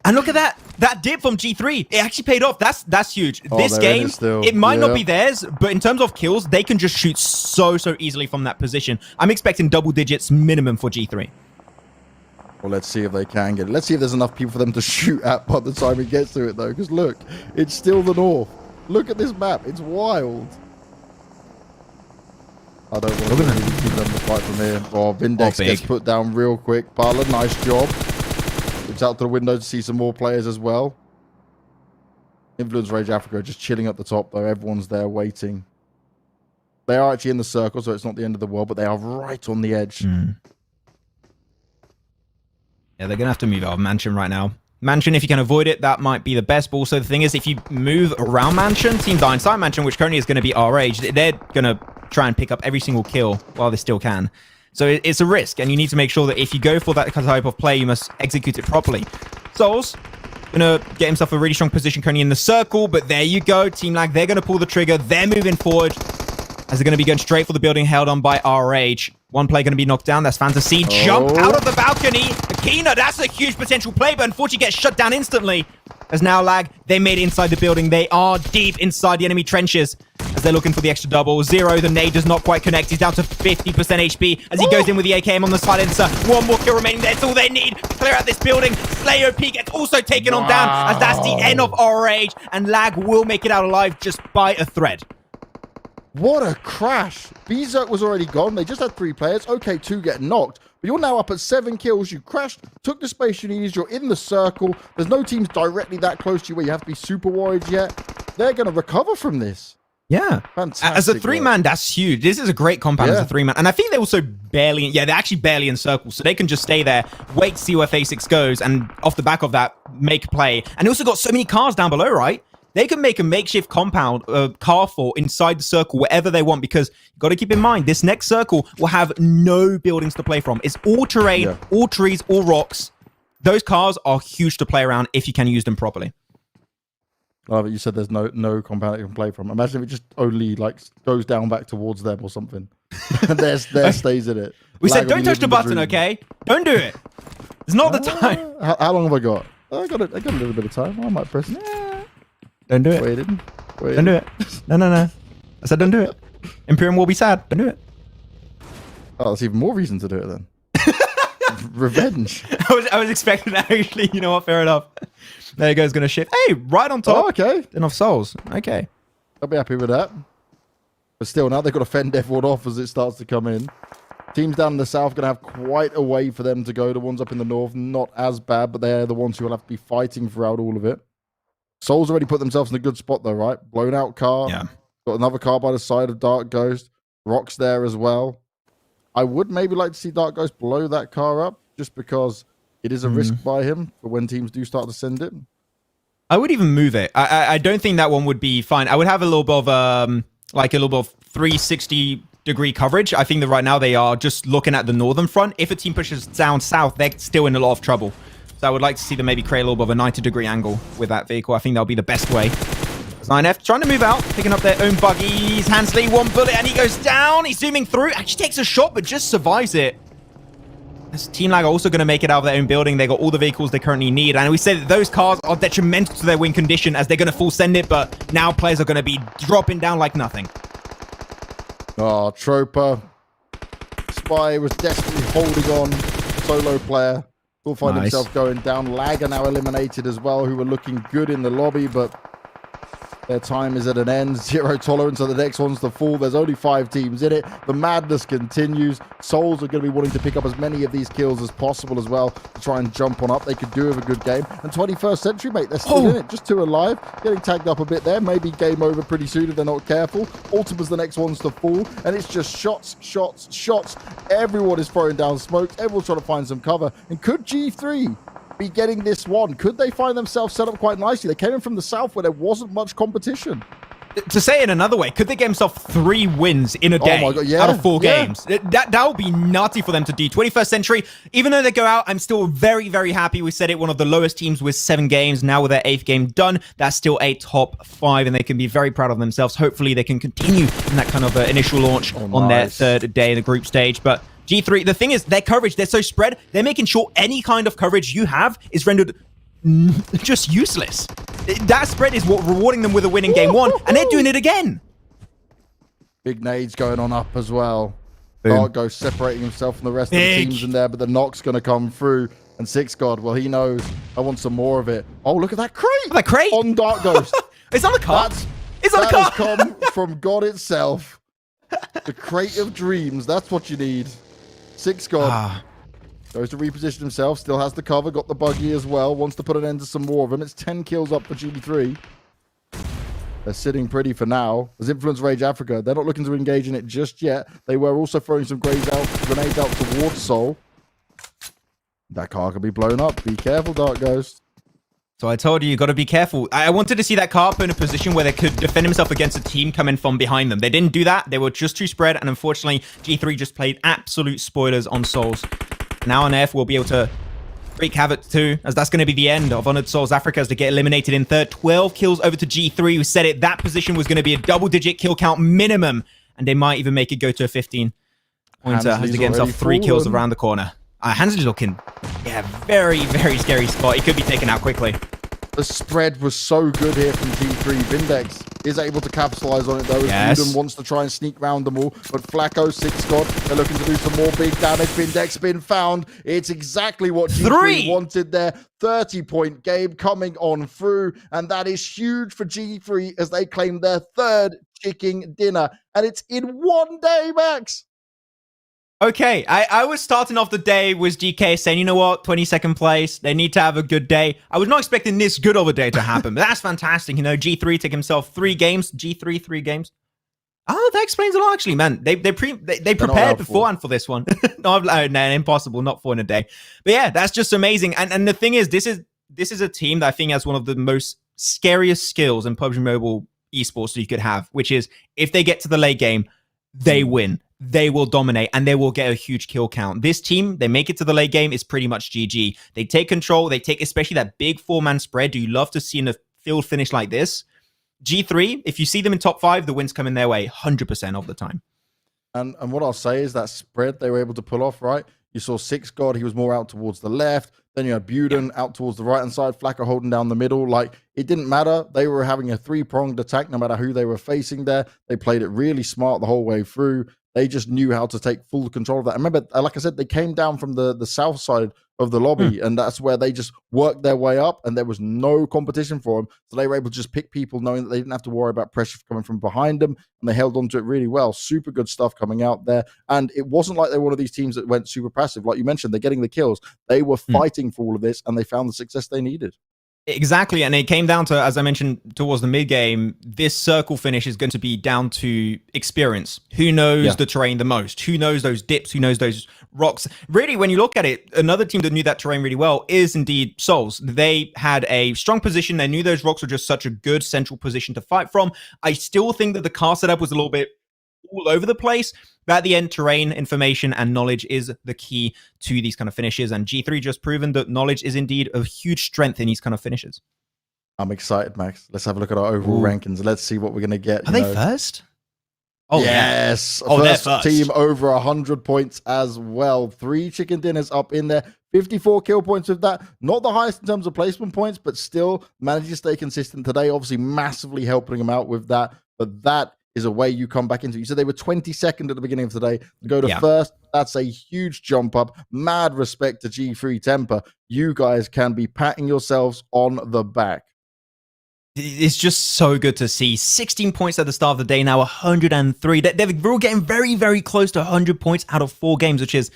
And look at that. That dip from G3. It actually paid off. That's huge. This game, it might not be theirs, but in terms of kills, they can just shoot so easily from that position. I'm expecting double digits minimum for G3. Well, let's see if they can get it. Let's see if there's enough people for them to shoot at by the time it gets to it, though. Because look, it's still the north. Look at this map. It's wild. I don't want to really keep them to fight from here. Oh, Vindex gets put down real quick. Parla, nice job. It's out to the window to see some more players as well. Influence Rage Africa just chilling at the top, though. Everyone's there waiting. They are actually in the circle, so it's not the end of the world, but they are right on the edge. Yeah, they're going to have to move out of Mansion right now. Mansion, if you can avoid it, that might be the best. But also, the thing is, if you move around Mansion, Team Die inside Mansion, which currently is going to be RH, they're going to try and pick up every single kill while they still can. So it's a risk, and you need to make sure that if you go for that type of play, you must execute it properly. Souls going to get himself a really strong position currently in the circle, but there you go. Team Lag, they're going to pull the trigger. They're moving forward as they're going to be going straight for the building held on by RH. One player going to be knocked down. That's Fantasy. Jump out of the balcony. Akina, that's a huge potential play, but unfortunately gets shut down instantly. As now Lag, they made it inside the building. They are deep inside the enemy trenches as they're looking for the extra double. Zero, the nade does not quite connect. He's down to 50% HP as he goes in with the AKM on the silencer. One more kill remaining. That's all they need to clear out this building. Slay OP gets also taken on down as that's the end of RH, and Lag will make it out alive just by a thread. What a crash. Berserk was already gone. They just had 3 players. Okay, 2 get knocked. But you're now up at 7 kills. You crashed, took the space you needed. You're in the circle. There's no teams directly that close to you where you have to be super worried yet. They're going to recover from this. Yeah. Fantastic. As a 3-man, that's huge. This is a great compound as a 3-man. And I think they're also barely, they're actually barely in circles. So they can just stay there, wait to see where phase 6 goes, and off the back of that, make a play. And they also got so many cars down below, right? They can make a makeshift compound, car fort inside the circle, wherever they want, because you've got to keep in mind, this next circle will have no buildings to play from. It's all terrain, all trees, all rocks. Those cars are huge to play around if you can use them properly. Oh, but you said there's no compound that you can play from. Imagine if it just only like goes down back towards them or something. And there stays in it. We said don't touch the button, okay? Don't do it. It's not the time. How long have I got? I got a little bit of time. I might press it. Don't do it. Waited. Don't do it. No. I said don't do it. Imperium will be sad. Don't do it. Oh, that's even more reason to do it then. Revenge. I was expecting that actually. You know what? Fair enough. There you go. It's going to shift. Hey, right on top. Oh, okay. Enough souls. Okay. I'll be happy with that. But still, now they've got to fend everyone off as it starts to come in. Teams down in the south going to have quite a way for them to go. The ones up in the north, not as bad, but they're the ones who will have to be fighting throughout all of it. Souls already put themselves in a good spot though, right? Blown out car. Yeah. Got another car by the side of Dark Ghost. Rock's there as well. I would maybe like to see Dark Ghost blow that car up just because it is a risk by him for when teams do start to send it. I would even move it. I don't think that one would be fine. I would have a little bit of like a little bit of 360-degree coverage. I think that right now they are just looking at the northern front. If a team pushes down south, they're still in a lot of trouble. So I would like to see them maybe create a little bit of a 90-degree angle with that vehicle. I think that'll be the best way. 9F trying to move out, picking up their own buggies. Hansley, one bullet, and he goes down. He's zooming through. Actually takes a shot, but just survives it. This Team Lag are also going to make it out of their own building. They got all the vehicles they currently need. And we said that those cars are detrimental to their win condition as they're going to full send it. But now players are going to be dropping down like nothing. Oh, Troper. Spy was desperately holding on. Solo player. Will find himself going down. Lag are now eliminated as well, who were looking good in the lobby, but their time is at an end. Zero tolerance on the next one's to fall. There's only 5 teams in it. The madness continues. Souls are going to be wanting to pick up as many of these kills as possible as well to try and jump on up. They could do with a good game. And 21st Century, mate, they're still in it. Just 2 alive. Getting tagged up a bit there. Maybe game over pretty soon if they're not careful. Ultima's the next ones to fall. And it's just shots, shots, shots. Everyone is throwing down smokes. Everyone's trying to find some cover. And could G3 be getting this one? Could they find themselves set up quite nicely? They came in from the south where there wasn't much competition. To say it another way, could they get themselves 3 wins in a day out of 4 games? That would be nutty for them to do. 21st Century, even though they go out, I'm still very, very happy. We said it, one of the lowest teams with 7 games. Now with their 8th game done, that's still a top 5, and they can be very proud of themselves. Hopefully, they can continue in that kind of initial launch on their 3rd day in the group stage. But G3, the thing is, their coverage, they're so spread, they're making sure any kind of coverage you have is rendered just useless. That spread is what rewarding them with a win in game 1, and they're doing it again. Big nades going on up as well. Boom. Dark Ghost separating himself from the rest of the teams in there, but the knock's going to come through. And Six God, well, he knows I want some more of it. Oh, look at that crate! Oh, that crate on Dark Ghost. It's on the car. It's on the car. That has come from God itself. The crate of dreams. That's what you need. Six God goes to reposition himself. Still has the cover. Got the buggy as well. Wants to put an end to some more of them. It's 10 kills up for G3. They're sitting pretty for now. There's Influence Rage Africa. They're not looking to engage in it just yet. They were also throwing some grenades out towards Soul. That car could be blown up. Be careful, Dark Ghost. So I told you got to be careful. I wanted to see that car put in a position where they could defend himself against a team coming from behind them. They didn't do that. They were just too spread. And unfortunately, G3 just played absolute spoilers on Souls. Now on F, we'll be able to wreak havoc too, as that's going to be the end of Honored Souls Africa as they get eliminated in 3rd. 12 kills over to G3, who said it. That position was going to be a double-digit kill count minimum. And they might even make it go to a 15 pointer as they get himself 3 kills around the corner. Hansley's looking, very, very scary spot. He could be taken out quickly. The spread was so good here from G3. Vindex is able to capitalize on it, though. As Uden wants to try and sneak round them all. But Flacco, Six God, they're looking to do some more big damage. Vindex been found. It's exactly what G3 wanted there. 30-point game coming on through. And that is huge for G3 as they claim their 3rd chicken dinner. And it's in 1 day, Max. Okay, I was starting off the day with GK saying, you know what, 22nd place, they need to have a good day. I was not expecting this good of a day to happen, but that's fantastic. You know, G3 took himself 3 games, G3, 3 games. Oh, that explains a lot, actually, man. They prepared beforehand for this one. No, impossible, not 4 in a day. But yeah, that's just amazing. And the thing is, this is a team that I think has one of the most scariest skills in PUBG Mobile esports that you could have, which is if they get to the late game, they win. They will dominate and they will get a huge kill count. This team, they make it to the late game, is pretty much GG. They take control. They take especially that big 4-man spread. Do you love to see in a field finish like this? G3, if you see them in top 5, the wins coming their way 100% of the time. And what I'll say is that spread they were able to pull off, right? You saw Six God, he was more out towards the left. Then you had Buden out towards the right-hand side, Flacker holding down the middle. Like, it didn't matter. They were having a 3-pronged attack no matter who they were facing there. They played it really smart the whole way through. They just knew how to take full control of that. I remember, like I said, they came down from the south side of the lobby, and that's where they just worked their way up, and there was no competition for them. So they were able to just pick people knowing that they didn't have to worry about pressure coming from behind them, and they held on to it really well. Super good stuff coming out there. And it wasn't like they were one of these teams that went super passive. Like you mentioned, they're getting the kills. They were fighting for all of this, and they found the success they needed. Exactly, and it came down to, as I mentioned towards the mid-game, this circle finish is going to be down to experience. Who knows the terrain the most? Who knows those dips? Who knows those rocks? Really, when you look at it, another team that knew that terrain really well is indeed Souls. They had a strong position. They knew those rocks were just such a good central position to fight from. I still think that the car setup was a little bit all over the place, but at the end, terrain, information, and knowledge is the key to these kind of finishes. And G3 just proven that knowledge is indeed a huge strength in these kind of finishes. I'm excited, Max. Let's have a look at our overall rankings. Let's see what we're going to get. Are they first? Oh, yes. Oh, first team over 100 points as well. 3 chicken dinners up in there. 54 kill points with that. Not the highest in terms of placement points, but still managing to stay consistent today. Obviously, massively helping them out with that. But that is a way you come back into it. You said they were 22nd at the beginning of today. To go to first, that's a huge jump up. Mad respect to G3 Temper. You guys can be patting yourselves on the back. It's just so good to see. 16 points at the start of the day, now 103. They're all getting very, very close to 100 points out of 4 games, which is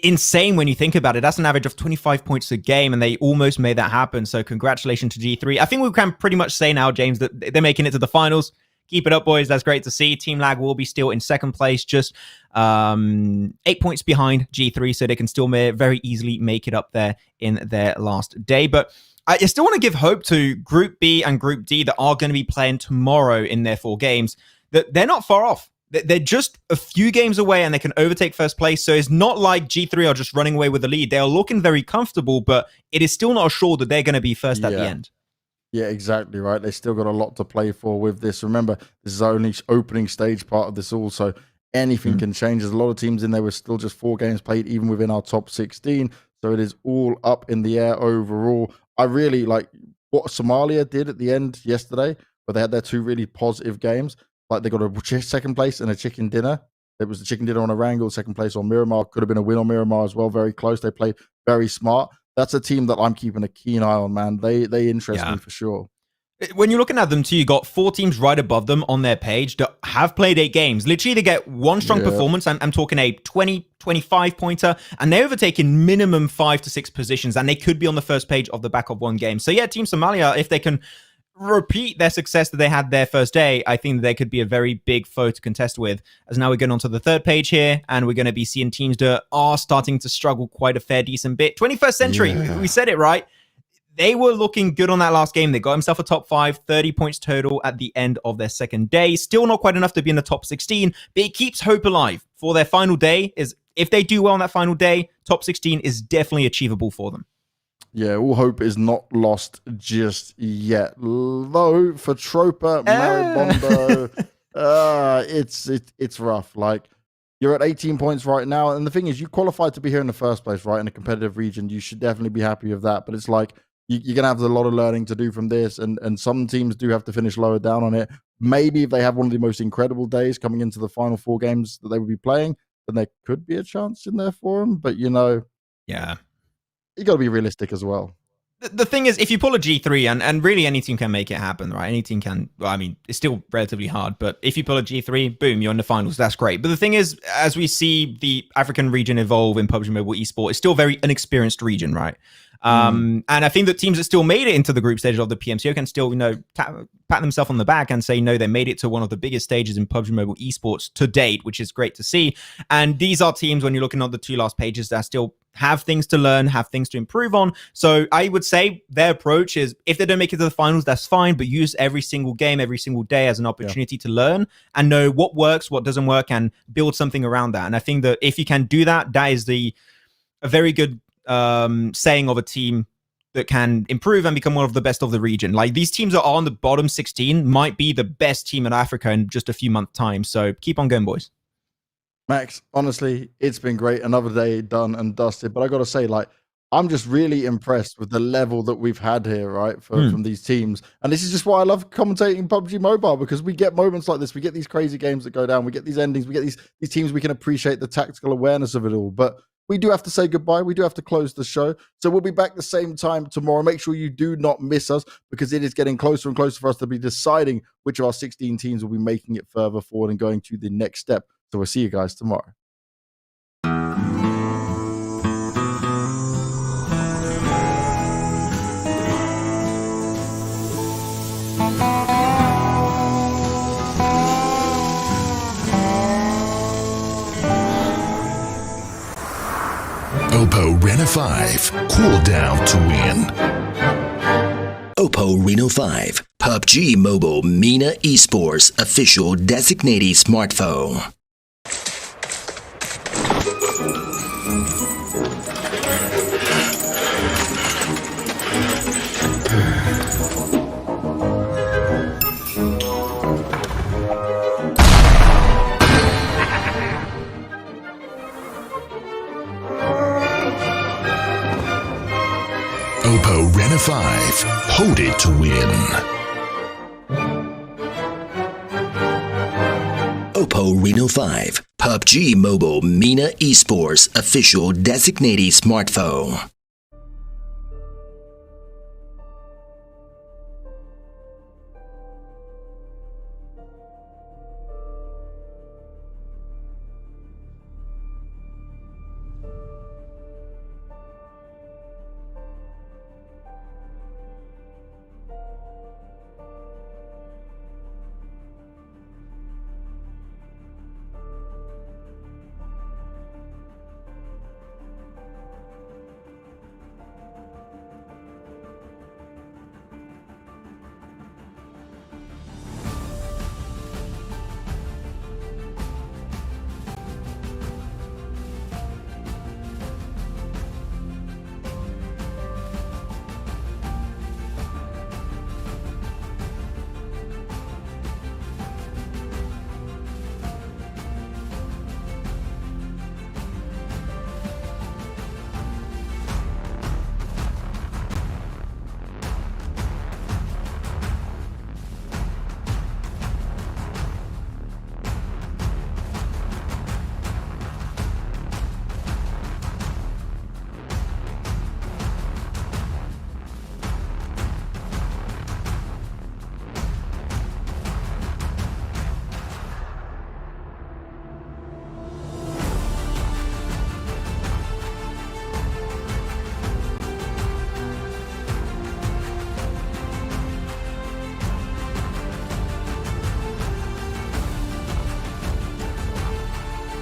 insane when you think about it. That's an average of 25 points a game, and they almost made that happen. So congratulations to G3. I think we can pretty much say now, James, that they're making it to the finals. Keep it up, boys. That's great to see. Team Lag will be still in second place, just 8 points behind G3, so they can still very easily make it up there in their last day. But I still want to give hope to Group B and Group D that are going to be playing tomorrow in their 4 games, that they're not far off. They're just a few games away and they can overtake first place. So it's not like G3 are just running away with the lead. They are looking very comfortable, but it is still not assured that they're going to be first at the end. Yeah, exactly right. They still got a lot to play for with this. Remember, this is only opening stage part of this also. Anything can change. There's a lot of teams in there with still just 4 games played, even within our top 16. So it is all up in the air overall. I really like what Somalia did at the end yesterday, where they had their 2 really positive games. Like they got a second place and a chicken dinner. There was a chicken dinner on Erangel, second place on Miramar. Could have been a win on Miramar as well. Very close. They played very smart. That's a team that I'm keeping a keen eye on, man. They interest me for sure. When you're looking at them too, you got 4 teams right above them on their page that have played 8 games. Literally, they get 1 strong performance. I'm talking a 20, 25 pointer, and they're overtaking minimum 5 to 6 positions, and they could be on the first page of the back of 1 game. So yeah, Team Somalia, if they can repeat their success that they had their first day, I think they could be a very big foe to contest with. As now we're going on to the 3rd page here, and we're going to be seeing teams that are starting to struggle quite a fair decent bit. 21st Century, we said it right. They were looking good on that last game. They got himself a top 5, 30 points total at the end of their second day. Still not quite enough to be in the top 16, but it keeps hope alive for their final day. Is if they do well on that final day, top 16 is definitely achievable for them. Yeah, all hope is not lost just yet. Though for Tropa, Maribondo, it's rough. Like, you're at 18 points right now, and the thing is, you qualified to be here in the first place, right? In a competitive region, you should definitely be happy with that. But it's like you're gonna have a lot of learning to do from this, and some teams do have to finish lower down on it. Maybe if they have one of the most incredible days coming into the final 4 games that they would be playing, then there could be a chance in there for them. But you got to be realistic as well. The thing is, if you pull a G3, and really any team can make it happen, right? Any team can, well, I mean, it's still relatively hard, but if you pull a G3, boom, you're in the finals. That's great. But the thing is, as we see the African region evolve in PUBG Mobile Esport, it's still a very inexperienced region, right? And I think that teams that still made it into the group stage of the PMCO can still, pat themselves on the back and say, no, they made it to one of the biggest stages in PUBG Mobile Esports to date, which is great to see. And these are teams, when you're looking at the 2 last pages, that still have things to learn, have things to improve on. So I would say their approach is, if they don't make it to the finals, that's fine, but use every single game, every single day as an opportunity to learn and know what works, what doesn't work, and build something around that. And I think that if you can do that, that is a very good saying of a team that can improve and become one of the best of the region. Like, these teams that are on the bottom 16 might be the best team in Africa in just a few months' time. So keep on going, boys. Max, honestly, it's been great. Another day done and dusted. But I got to say, like, I'm just really impressed with the level that we've had here, right, from these teams. And this is just why I love commentating PUBG Mobile, because we get moments like this. We get these crazy games that go down. We get these endings. We get these teams. We can appreciate the tactical awareness of it all. But we do have to say goodbye. We do have to close the show. So we'll be back the same time tomorrow. Make sure you do not miss us, because it is getting closer and closer for us to be deciding which of our 16 teams will be making it further forward and going to the next step. So we'll see you guys tomorrow. Oppo Rena 5. Cool down to win. Oppo Reno 5, PUBG Mobile MENA Esports official designated smartphone. Oppo Rena 5. Hold it to win. Oppo Reno 5, PUBG Mobile MENA Esports official designated smartphone.